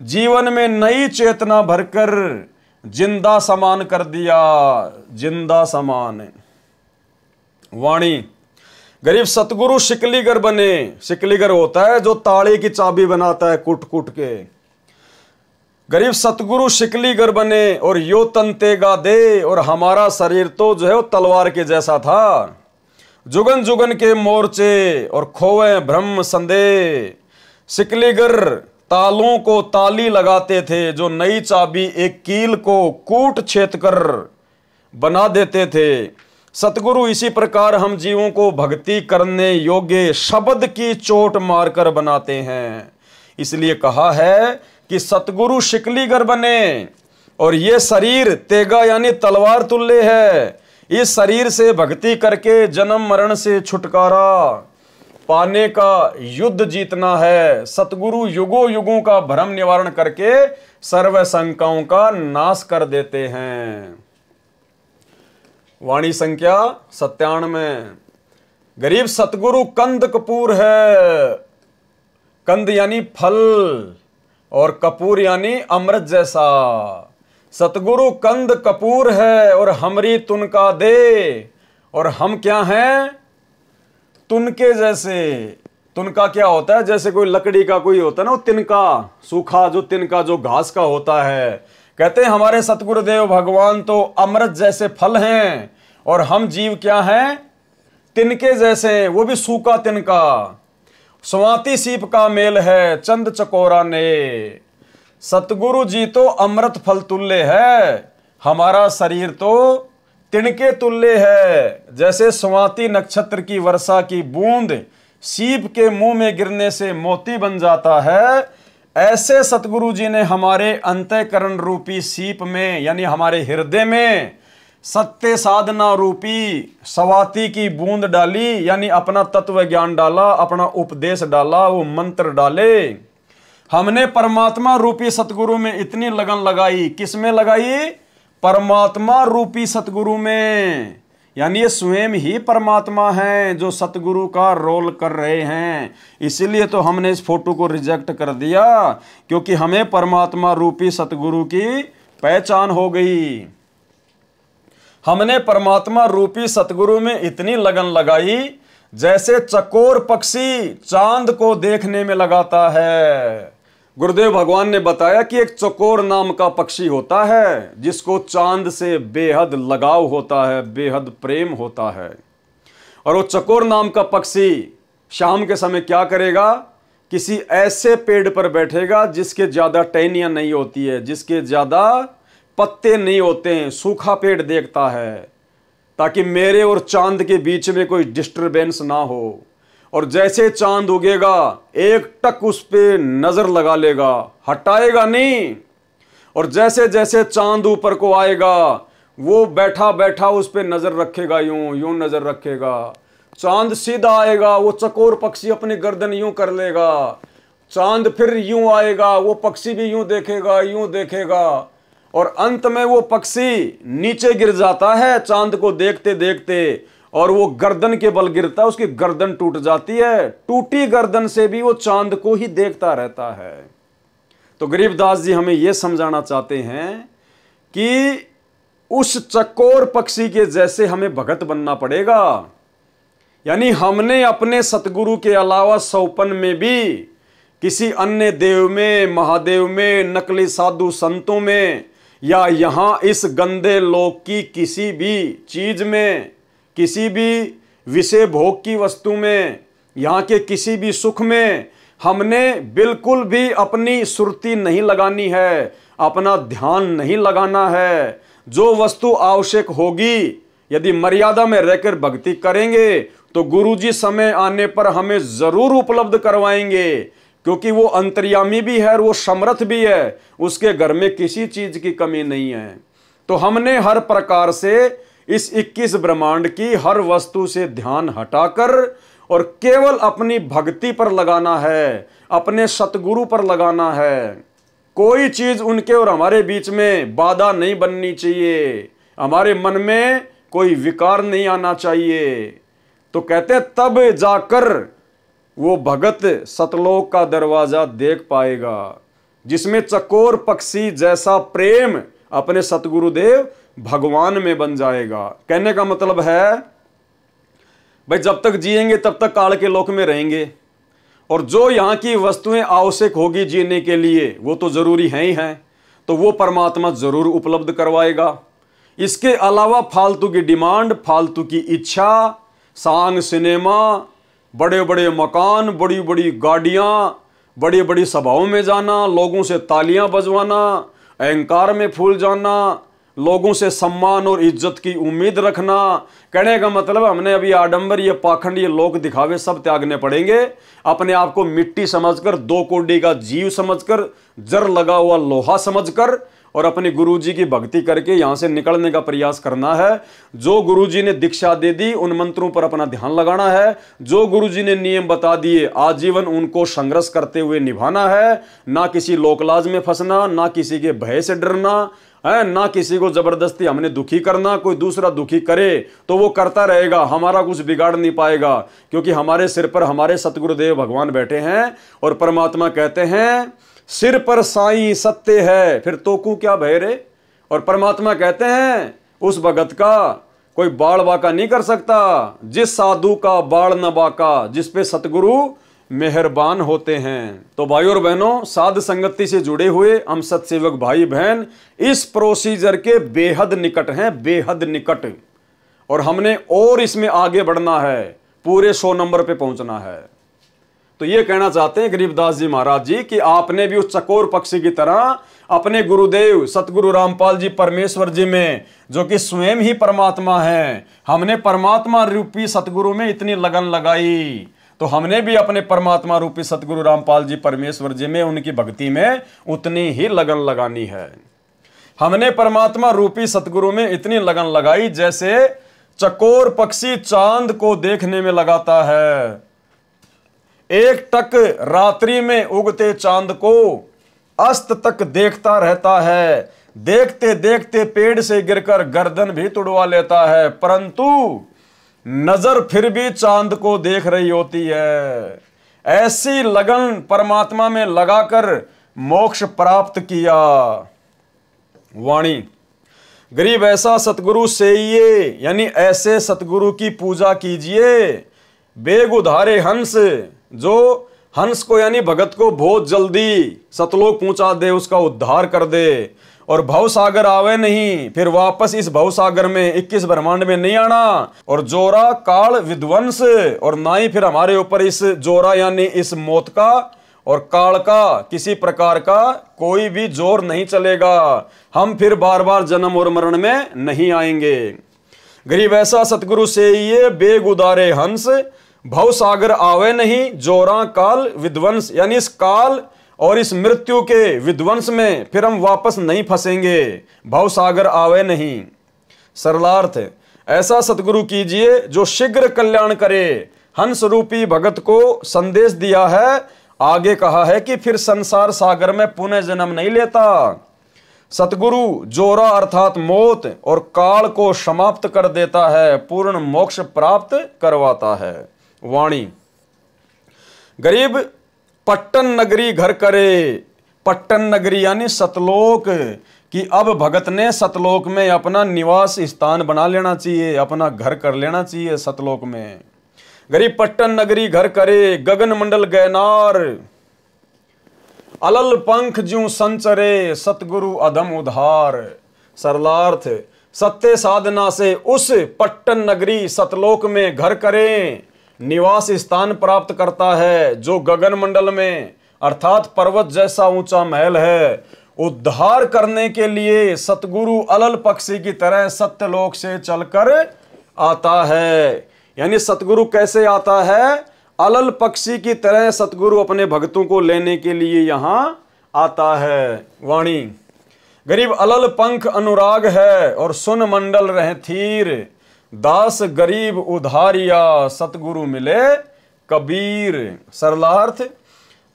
जीवन में नई चेतना भरकर जिंदा समान कर दिया, जिंदा समान। वाणी, गरीब सतगुरु शिकलीगर बने। शिकलीगर होता है जो ताले की चाबी बनाता है कूट कूट के। गरीब सतगुरु शिकलीगर बने और यो तंतेगा दे, और हमारा शरीर तो जो है वो तलवार के जैसा था। जुगन जुगन के मोर्चे और खोवे ब्रह्म संदेह, शिकलीगर तालों को ताली लगाते थे, जो नई चाबी एक कील को कूट छेद कर बना देते थे। सतगुरु इसी प्रकार हम जीवों को भक्ति करने योग्य शब्द की चोट मारकर बनाते हैं। इसलिए कहा है कि सतगुरु शिकलीगर बने और ये शरीर तेगा यानी तलवार तुल्य है। इस शरीर से भक्ति करके जन्म मरण से छुटकारा पाने का युद्ध जीतना है। सतगुरु युगों युगों का भ्रम निवारण करके सर्व शंकाओं का नाश कर देते हैं। वाणी संख्या 97। गरीब सतगुरु कंद कपूर है। कंद यानी फल और कपूर यानी अमृत जैसा। सतगुरु कंद कपूर है और हमरी तुनका दे, और हम क्या हैं? तुनके जैसे। तुनका क्या होता है? जैसे कोई लकड़ी का कोई होता है ना, वो तिनका, सूखा जो तिनका जो घास का होता है। कहते हैं हमारे सतगुरुदेव भगवान तो अमृत जैसे फल हैं और हम जीव क्या हैं? तिनके जैसे, वो भी सूखा तिनका। स्वाति सीप का मेल है चंद चकोरा ने। सतगुरु जी तो अमृत फल तुल्य है, हमारा शरीर तो तिनके तुल्य है। जैसे स्वाति नक्षत्र की वर्षा की बूंद सीप के मुंह में गिरने से मोती बन जाता है, ऐसे सतगुरु जी ने हमारे अंतःकरण रूपी सीप में यानी हमारे हृदय में सत्य साधना रूपी स्वाति की बूंद डाली, यानी अपना तत्व ज्ञान डाला, अपना उपदेश डाला, वो मंत्र डाले। हमने परमात्मा रूपी सतगुरु में इतनी लगन लगाई। किस में लगाई? परमात्मा रूपी सतगुरु में। यानी ये स्वयं ही परमात्मा है जो सतगुरु का रोल कर रहे हैं। इसीलिए तो हमने इस फोटो को रिजेक्ट कर दिया, क्योंकि हमें परमात्मा रूपी सतगुरु की पहचान हो गई। हमने परमात्मा रूपी सतगुरु में इतनी लगन लगाई जैसे चकोर पक्षी चांद को देखने में लगाता है। गुरुदेव भगवान ने बताया कि एक चकोर नाम का पक्षी होता है जिसको चांद से बेहद लगाव होता है, बेहद प्रेम होता है। और वो चकोर नाम का पक्षी शाम के समय क्या करेगा? किसी ऐसे पेड़ पर बैठेगा जिसके ज्यादा टहनियां नहीं होती है, जिसके ज्यादा पत्ते नहीं होते हैं, सूखा पेड़ देखता है, ताकि मेरे और चांद के बीच में कोई डिस्टरबेंस ना हो। और जैसे चांद उगेगा एक टक उस पे नजर लगा लेगा, हटाएगा नहीं। और जैसे जैसे चांद ऊपर को आएगा वो बैठा बैठा उस पे नजर रखेगा, यूं यूं नजर रखेगा। चांद सीधा आएगा, वो चकोर पक्षी अपनी गर्दन यूं कर लेगा। चांद फिर यूं आएगा, वो पक्षी भी यूं देखेगा, यूं देखेगा। और अंत में वो पक्षी नीचे गिर जाता है चांद को देखते देखते, और वो गर्दन के बल गिरता है, उसकी गर्दन टूट जाती है। टूटी गर्दन से भी वो चांद को ही देखता रहता है। तो गरीबदास जी हमें यह समझाना चाहते हैं कि उस चकोर पक्षी के जैसे हमें भगत बनना पड़ेगा। यानी हमने अपने सतगुरु के अलावा सौपन में भी किसी अन्य देव में, महादेव में, नकली साधु संतों में, या यहां इस गंदे लोक की किसी भी चीज में, किसी भी विषय भोग की वस्तु में, यहाँ के किसी भी सुख में हमने बिल्कुल भी अपनी सुरती नहीं लगानी है, अपना ध्यान नहीं लगाना है। जो वस्तु आवश्यक होगी, यदि मर्यादा में रहकर भक्ति करेंगे तो गुरुजी समय आने पर हमें जरूर उपलब्ध करवाएंगे, क्योंकि वो अंतर्यामी भी है और वो समर्थ भी है, उसके घर में किसी चीज की कमी नहीं है। तो हमने हर प्रकार से इस 21 ब्रह्मांड की हर वस्तु से ध्यान हटाकर और केवल अपनी भक्ति पर लगाना है, अपने सतगुरु पर लगाना है। कोई चीज उनके और हमारे बीच में बाधा नहीं बननी चाहिए, हमारे मन में कोई विकार नहीं आना चाहिए। तो कहते तब जाकर वो भगत सतलोक का दरवाजा देख पाएगा, जिसमें चकोर पक्षी जैसा प्रेम अपने सतगुरुदेव भगवान में बन जाएगा। कहने का मतलब है भाई जब तक जिएंगे तब तक काल के लोक में रहेंगे, और जो यहाँ की वस्तुएं आवश्यक होगी जीने के लिए वो तो जरूरी है ही हैं, तो वो परमात्मा जरूर उपलब्ध करवाएगा। इसके अलावा फालतू की डिमांड, फालतू की इच्छा, सांग सिनेमा, बड़े बड़े मकान, बड़ी बड़ी गाड़ियाँ, बड़ी बड़ी सभाओं में जाना, लोगों से तालियां बजवाना, अहंकार में फूल जाना, लोगों से सम्मान और इज्जत की उम्मीद रखना। कहने का मतलब हमने अभी आडंबर, ये पाखंड, ये लोक दिखावे सब त्यागने पड़ेंगे। अपने आप को मिट्टी समझकर, 2 कोड़ी का जीव समझकर, जर लगा हुआ लोहा समझकर और अपने गुरुजी की भक्ति करके यहां से निकलने का प्रयास करना है। जो गुरुजी ने दीक्षा दे दी उन मंत्रों पर अपना ध्यान लगाना है। जो गुरुजी ने नियम बता दिए आजीवन उनको संघर्ष करते हुए निभाना है। ना किसी लोकलाज में फंसना, ना किसी के भय से डरना है, ना किसी को जबरदस्ती हमने दुखी करना। कोई दूसरा दुखी करे तो वो करता रहेगा, हमारा कुछ बिगाड़ नहीं पाएगा, क्योंकि हमारे सिर पर हमारे सतगुरुदेव भगवान बैठे हैं। और परमात्मा कहते हैं सिर पर साईं सत्य है, फिर तोकू क्या भय रे। और परमात्मा कहते हैं उस भगत का कोई बाल बाका नहीं कर सकता, जिस साधु का बाल न बाका, जिस पे सतगुरु मेहरबान होते हैं। तो भाई और बहनों, साध संगति से जुड़े हुए हम सत्सेवक भाई बहन इस प्रोसीजर के बेहद निकट हैं, बेहद निकट। और हमने और इसमें आगे बढ़ना है, पूरे 100 नंबर पे पहुंचना है। तो ये कहना चाहते हैं गरीबदास जी महाराज जी कि आपने भी उस चकोर पक्षी की तरह अपने गुरुदेव सतगुरु रामपाल जी परमेश्वर जी में, जो कि स्वयं ही परमात्मा है, हमने परमात्मा रूपी सतगुरु में इतनी लगन लगाई, तो हमने भी अपने परमात्मा रूपी सतगुरु रामपाल जी परमेश्वर जी में, उनकी भक्ति में उतनी ही लगन लगानी है। हमने परमात्मा रूपी सतगुरु में इतनी लगन लगाई जैसे चकोर पक्षी चांद को देखने में लगाता है। एक टक रात्रि में उगते चांद को अस्त तक देखता रहता है, देखते देखते पेड़ से गिरकर गर्दन भी तुड़वा लेता है, परंतु नजर फिर भी चांद को देख रही होती है। ऐसी लगन परमात्मा में लगाकर मोक्ष प्राप्त किया। वाणी गरीब ऐसा सतगुरु से ये, यानी ऐसे सतगुरु की पूजा कीजिए। बेग उधारे हंस, जो हंस को यानी भगत को बहुत जल्दी सतलोक पहुंचा दे, उसका उद्धार कर दे। और भव सागर आवे नहीं, फिर वापस इस भव सागर में 21 ब्रह्मांड में नहीं आना। और जोरा काल विध्वंस, और ना ही फिर हमारे ऊपर इस जोरा यानी इस मौत का और काल का किसी प्रकार का कोई भी जोर नहीं चलेगा। हम फिर बार बार जन्म और मरण में नहीं आएंगे। गरीब ऐसा सतगुरु से ये बेग उदारे हंस, भव सागर आवे नहीं, जोरा काल विध्वंस, यानी इस काल और इस मृत्यु के विध्वंस में फिर हम वापस नहीं फंसेंगे, भव सागर आवे नहीं। सरलार्थ ऐसा सतगुरु कीजिए जो शीघ्र कल्याण करे। हंस रूपी भगत को संदेश दिया है, आगे कहा है कि फिर संसार सागर में पुनः जन्म नहीं लेता। सतगुरु जोरा अर्थात मौत और काल को समाप्त कर देता है, पूर्ण मोक्ष प्राप्त करवाता है। वाणी गरीब पट्टन नगरी घर करे, पट्टन नगरी यानी सतलोक, कि अब भगत ने सतलोक में अपना निवास स्थान बना लेना चाहिए, अपना घर कर लेना चाहिए सतलोक में। गरीब पट्टन नगरी घर करे, गगन मंडल गैनार, अलल पंख ज्यों संचरे, सतगुरु अधम उधार। सरलार्थ सत्य साधना से उस पट्टन नगरी सतलोक में घर करें, निवास स्थान प्राप्त करता है, जो गगन मंडल में अर्थात पर्वत जैसा ऊंचा महल है। उद्धार करने के लिए सतगुरु अलल पक्षी की तरह सत्यलोक से चलकर आता है। यानी सतगुरु कैसे आता है? अलल पक्षी की तरह सतगुरु अपने भक्तों को लेने के लिए यहां आता है। वाणी गरीब अलल पंख अनुराग है और सुन मंडल रहे थीर, दास गरीब उधारिया सतगुरु मिले कबीर। सरलार्थ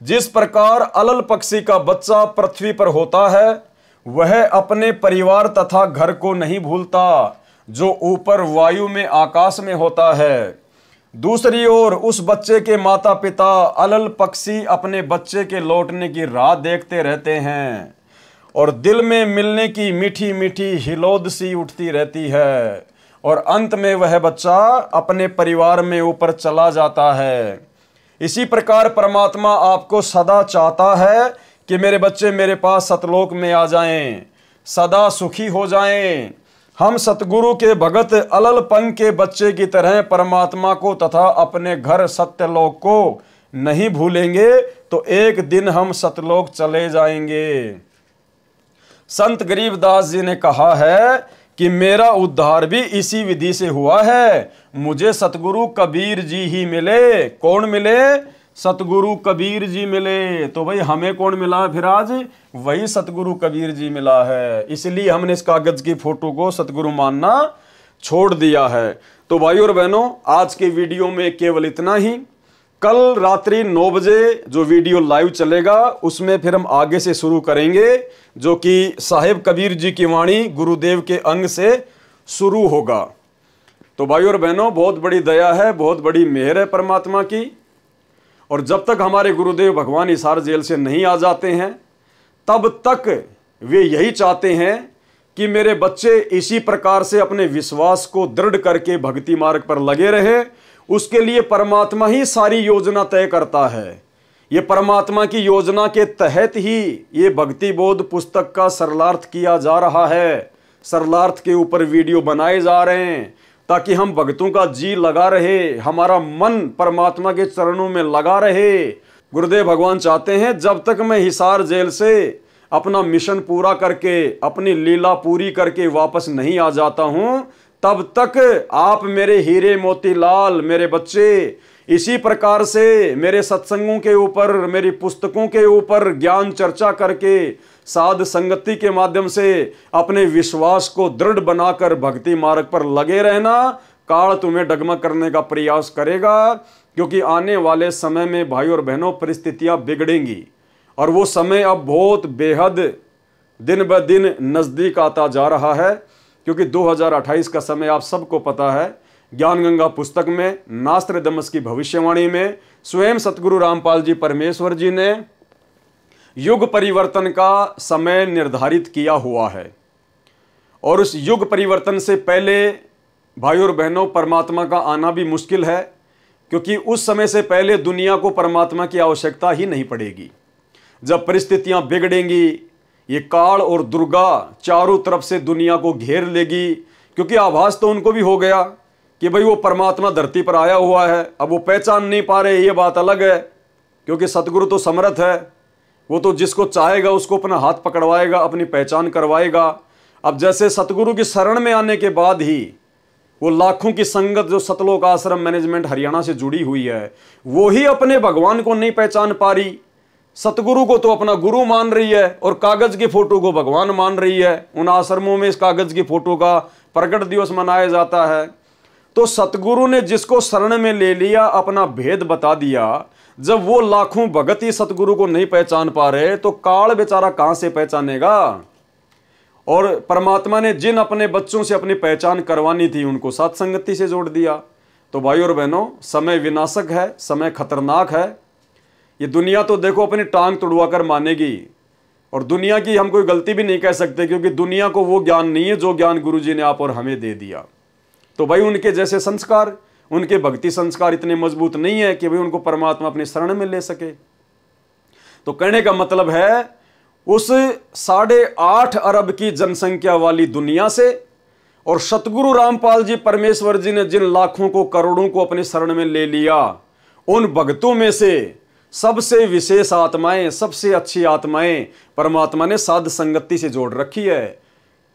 जिस प्रकार अलल पक्षी का बच्चा पृथ्वी पर होता है, वह अपने परिवार तथा घर को नहीं भूलता, जो ऊपर वायु में आकाश में होता है। दूसरी ओर उस बच्चे के माता पिता अलल पक्षी अपने बच्चे के लौटने की राह देखते रहते हैं और दिल में मिलने की मीठी मीठी हिलोद सी उठती रहती है, और अंत में वह बच्चा अपने परिवार में ऊपर चला जाता है। इसी प्रकार परमात्मा आपको सदा चाहता है कि मेरे बच्चे मेरे पास सतलोक में आ जाएं, सदा सुखी हो जाएं। हम सतगुरु के भगत अलल पंख के बच्चे की तरह परमात्मा को तथा अपने घर सत्यलोक को नहीं भूलेंगे, तो एक दिन हम सतलोक चले जाएंगे। संत गरीबदास जी ने कहा है कि मेरा उद्धार भी इसी विधि से हुआ है। मुझे सतगुरु कबीर जी ही मिले। कौन मिले? सतगुरु कबीर जी मिले। तो भाई हमें कौन मिला फिर आज? वही सतगुरु कबीर जी मिला है। इसलिए हमने इस कागज की फोटो को सतगुरु मानना छोड़ दिया है। तो भाई और बहनों, आज के वीडियो में केवल इतना ही। कल रात्रि 9 बजे जो वीडियो लाइव चलेगा उसमें फिर हम आगे से शुरू करेंगे, जो कि साहिब कबीर जी की वाणी गुरुदेव के अंग से शुरू होगा। तो भाई और बहनों, बहुत बड़ी दया है, बहुत बड़ी मेहर है परमात्मा की। और जब तक हमारे गुरुदेव भगवान हिसार जेल से नहीं आ जाते हैं तब तक वे यही चाहते हैं कि मेरे बच्चे इसी प्रकार से अपने विश्वास को दृढ़ करके भक्ति मार्ग पर लगे रहे। उसके लिए परमात्मा ही सारी योजना तय करता है। ये परमात्मा की योजना के तहत ही ये भक्ति बोध पुस्तक का सरलार्थ किया जा रहा है। सरलार्थ के ऊपर वीडियो बनाए जा रहे हैं ताकि हम भक्तों का जी लगा रहे, हमारा मन परमात्मा के चरणों में लगा रहे। गुरुदेव भगवान चाहते हैं जब तक मैं हिसार जेल से अपना मिशन पूरा करके, अपनी लीला पूरी करके वापस नहीं आ जाता हूं, तब तक आप मेरे हीरे मोतीलाल, मेरे बच्चे इसी प्रकार से मेरे सत्संगों के ऊपर, मेरी पुस्तकों के ऊपर ज्ञान चर्चा करके, साध संगति के माध्यम से अपने विश्वास को दृढ़ बनाकर भक्ति मार्ग पर लगे रहना। काल तुम्हें डगमग करने का प्रयास करेगा, क्योंकि आने वाले समय में भाई और बहनों परिस्थितियां बिगड़ेंगी और वो समय अब बहुत बेहद दिन ब दिन नजदीक आता जा रहा है। क्योंकि 2028 का समय आप सबको पता है। ज्ञान गंगा पुस्तक में नास्त्रदमस की भविष्यवाणी में स्वयं सतगुरु रामपाल जी परमेश्वर जी ने युग परिवर्तन का समय निर्धारित किया हुआ है। और उस युग परिवर्तन से पहले भाई और बहनों परमात्मा का आना भी मुश्किल है, क्योंकि उस समय से पहले दुनिया को परमात्मा की आवश्यकता ही नहीं पड़ेगी। जब परिस्थितियां बिगड़ेंगी, ये काल और दुर्गा चारों तरफ से दुनिया को घेर लेगी। क्योंकि आभास तो उनको भी हो गया कि भाई वो परमात्मा धरती पर आया हुआ है। अब वो पहचान नहीं पा रहे, ये बात अलग है, क्योंकि सतगुरु तो समर्थ है। वो तो जिसको चाहेगा उसको अपना हाथ पकड़वाएगा, अपनी पहचान करवाएगा। अब जैसे सतगुरु की शरण में आने के बाद ही वो लाखों की संगत जो सतलोक आश्रम मैनेजमेंट हरियाणा से जुड़ी हुई है, वो ही अपने भगवान को नहीं पहचान पा रही। सतगुरु को तो अपना गुरु मान रही है और कागज की फोटो को भगवान मान रही है। उन आश्रमों में इस कागज की फोटो का प्रकट दिवस मनाया जाता है। तो सतगुरु ने जिसको शरण में ले लिया, अपना भेद बता दिया। जब वो लाखों भगत ही सतगुरु को नहीं पहचान पा रहे, तो काल बेचारा कहां से पहचानेगा। और परमात्मा ने जिन अपने बच्चों से अपनी पहचान करवानी थी, उनको सत्संगति से जोड़ दिया। तो भाई और बहनों, समय विनाशक है, समय खतरनाक है। ये दुनिया तो देखो अपनी टांग तुड़वा कर मानेगी, और दुनिया की हम कोई गलती भी नहीं कह सकते, क्योंकि दुनिया को वो ज्ञान नहीं है जो ज्ञान गुरुजी ने आप और हमें दे दिया। तो भाई उनके जैसे संस्कार, उनके भक्ति संस्कार इतने मजबूत नहीं है कि भाई उनको परमात्मा अपनी शरण में ले सके। तो कहने का मतलब है, उस 8.5 अरब की जनसंख्या वाली दुनिया से और सतगुरु रामपाल जी परमेश्वर जी ने जिन लाखों को, करोड़ों को अपनी शरण में ले लिया, उन भक्तों में से सबसे विशेष आत्माएं, सबसे अच्छी आत्माएं परमात्मा ने साध संगति से जोड़ रखी है।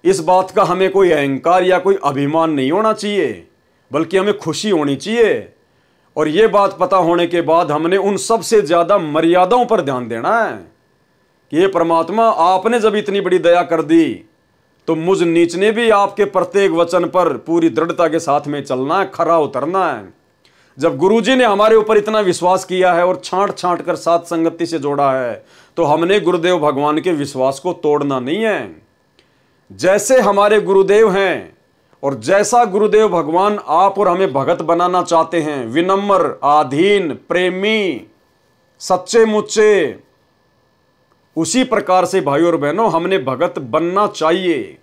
इस बात का हमें कोई अहंकार या कोई अभिमान नहीं होना चाहिए, बल्कि हमें खुशी होनी चाहिए। और ये बात पता होने के बाद हमने उन सबसे ज्यादा मर्यादाओं पर ध्यान देना है कि ये परमात्मा, आपने जब इतनी बड़ी दया कर दी, तो मुझ नीच ने भी आपके प्रत्येक वचन पर पूरी दृढ़ता के साथ में चलना है, खरा उतरना है। जब गुरुजी ने हमारे ऊपर इतना विश्वास किया है और छांट छांट कर साथ संगति से जोड़ा है, तो हमने गुरुदेव भगवान के विश्वास को तोड़ना नहीं है। जैसे हमारे गुरुदेव हैं और जैसा गुरुदेव भगवान आप और हमें भगत बनाना चाहते हैं, विनम्र, आधीन, प्रेमी, सच्चे मुच्चे, उसी प्रकार से भाई और बहनों हमने भगत बनना चाहिए।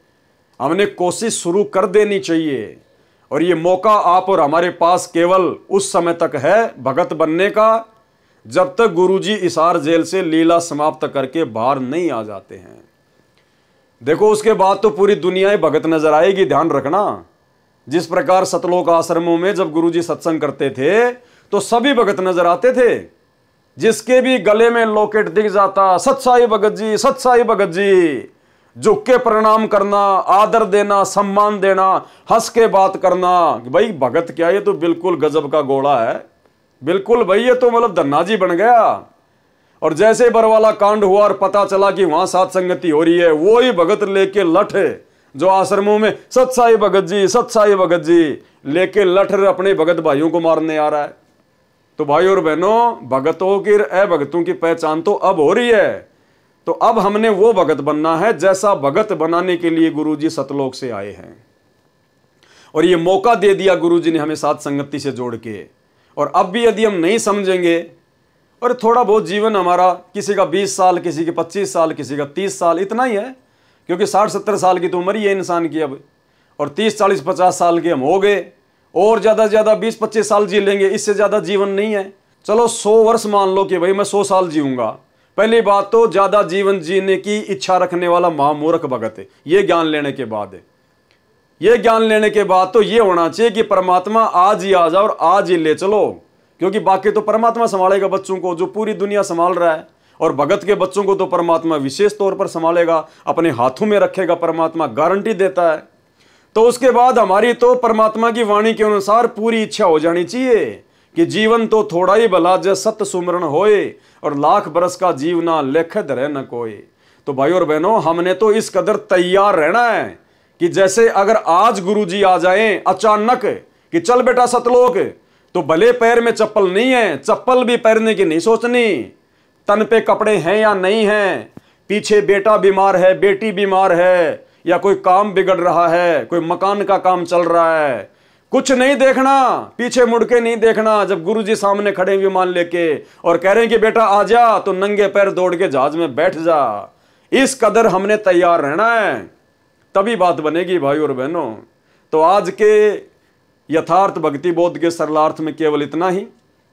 हमने कोशिश शुरू कर देनी चाहिए। और ये मौका आप और हमारे पास केवल उस समय तक है भगत बनने का, जब तक गुरुजी हिसार जेल से लीला समाप्त करके बाहर नहीं आ जाते हैं। देखो, उसके बाद तो पूरी दुनिया ही भगत नजर आएगी, ध्यान रखना। जिस प्रकार सतलोक आश्रमों में जब गुरुजी सत्संग करते थे तो सभी भगत नजर आते थे। जिसके भी गले में लॉकेट दिख जाता, सत्साई भगत जी, सत्साई भगत जी, झुक के प्रणाम करना, आदर देना, सम्मान देना, हंस के बात करना। भाई भगत क्या, ये तो बिल्कुल गजब का घोड़ा है, बिल्कुल भाई ये तो मतलब धन्ना जी बन गया। और जैसे बरवाला कांड हुआ और पता चला कि वहां साथ संगति हो रही है, वो ही भगत लेके लठ जो आश्रमों में सत्साई भगत जी, सत्साई भगत जी लेके लठ अपने भगत भाइयों को मारने आ रहा है। तो भाई और बहनों, भगतों की अभगतों की पहचान तो अब हो रही है। तो अब हमने वो भगत बनना है जैसा भगत बनाने के लिए गुरुजी सतलोक से आए हैं, और ये मौका दे दिया गुरुजी ने हमें साथ संगति से जोड़ के। और अब भी यदि हम नहीं समझेंगे, और थोड़ा बहुत जीवन हमारा, किसी का 20 साल, किसी के 25 साल, किसी का 30 साल, इतना ही है, क्योंकि 60-70 साल की तो उम्र ही है इंसान की अब, और 30-40-50 साल के हम हो गए, और ज़्यादा से ज़्यादा 20-25 साल जी लेंगे, इससे ज़्यादा जीवन नहीं है। चलो 100 वर्ष मान लो कि भाई मैं 100 साल जीऊँगा। पहली बात तो ज़्यादा जीवन जीने की इच्छा रखने वाला महामूर्ख भगत है। ये ज्ञान लेने के बाद है, ये ज्ञान लेने के बाद तो ये होना चाहिए कि परमात्मा आज ही आ जाओ और आज ही ले चलो, क्योंकि बाकी तो परमात्मा संभालेगा बच्चों को, जो पूरी दुनिया संभाल रहा है। और भगत के बच्चों को तो परमात्मा विशेष तौर पर संभालेगा, अपने हाथों में रखेगा, परमात्मा गारंटी देता है। तो उसके बाद हमारी तो परमात्मा की वाणी के अनुसार पूरी इच्छा हो जानी चाहिए कि जीवन तो थोड़ा ही भला जय सत्य सुमरण होए, और लाख बरस का जीवना लेख धरे न कोई। तो भाई और बहनों, हमने तो इस कदर तैयार रहना है कि जैसे अगर आज गुरुजी आ जाएं अचानक कि चल बेटा सतलोक, तो भले पैर में चप्पल नहीं है, चप्पल भी पहनने की नहीं सोचनी, तन पे कपड़े हैं या नहीं हैं, पीछे बेटा बीमार है, बेटी बीमार है, या कोई काम बिगड़ रहा है, कोई मकान का काम चल रहा है, कुछ नहीं देखना, पीछे मुड़ के नहीं देखना। जब गुरुजी सामने खड़े विमान लेके और कह रहे हैं कि बेटा आ जा, तो नंगे पैर दौड़ के जहाज में बैठ जा। इस कदर हमने तैयार रहना है, तभी बात बनेगी भाई और बहनों। तो आज के यथार्थ भक्ति बोध के सरलार्थ में केवल इतना ही।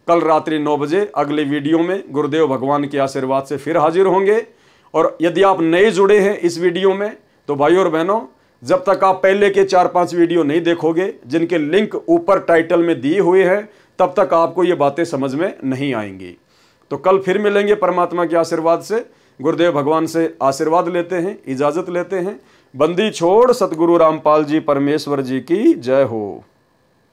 कल रात्रि 9 बजे अगले वीडियो में गुरुदेव भगवान के आशीर्वाद से फिर हाजिर होंगे। और यदि आप नए जुड़े हैं इस वीडियो में, तो भाई और बहनों, जब तक आप पहले के 4-5 वीडियो नहीं देखोगे, जिनके लिंक ऊपर टाइटल में दिए हुए हैं, तब तक आपको ये बातें समझ में नहीं आएंगी। तो कल फिर मिलेंगे परमात्मा के आशीर्वाद से। गुरुदेव भगवान से आशीर्वाद लेते हैं, इजाजत लेते हैं। बंदी छोड़ सतगुरु रामपाल जी परमेश्वर जी की जय हो।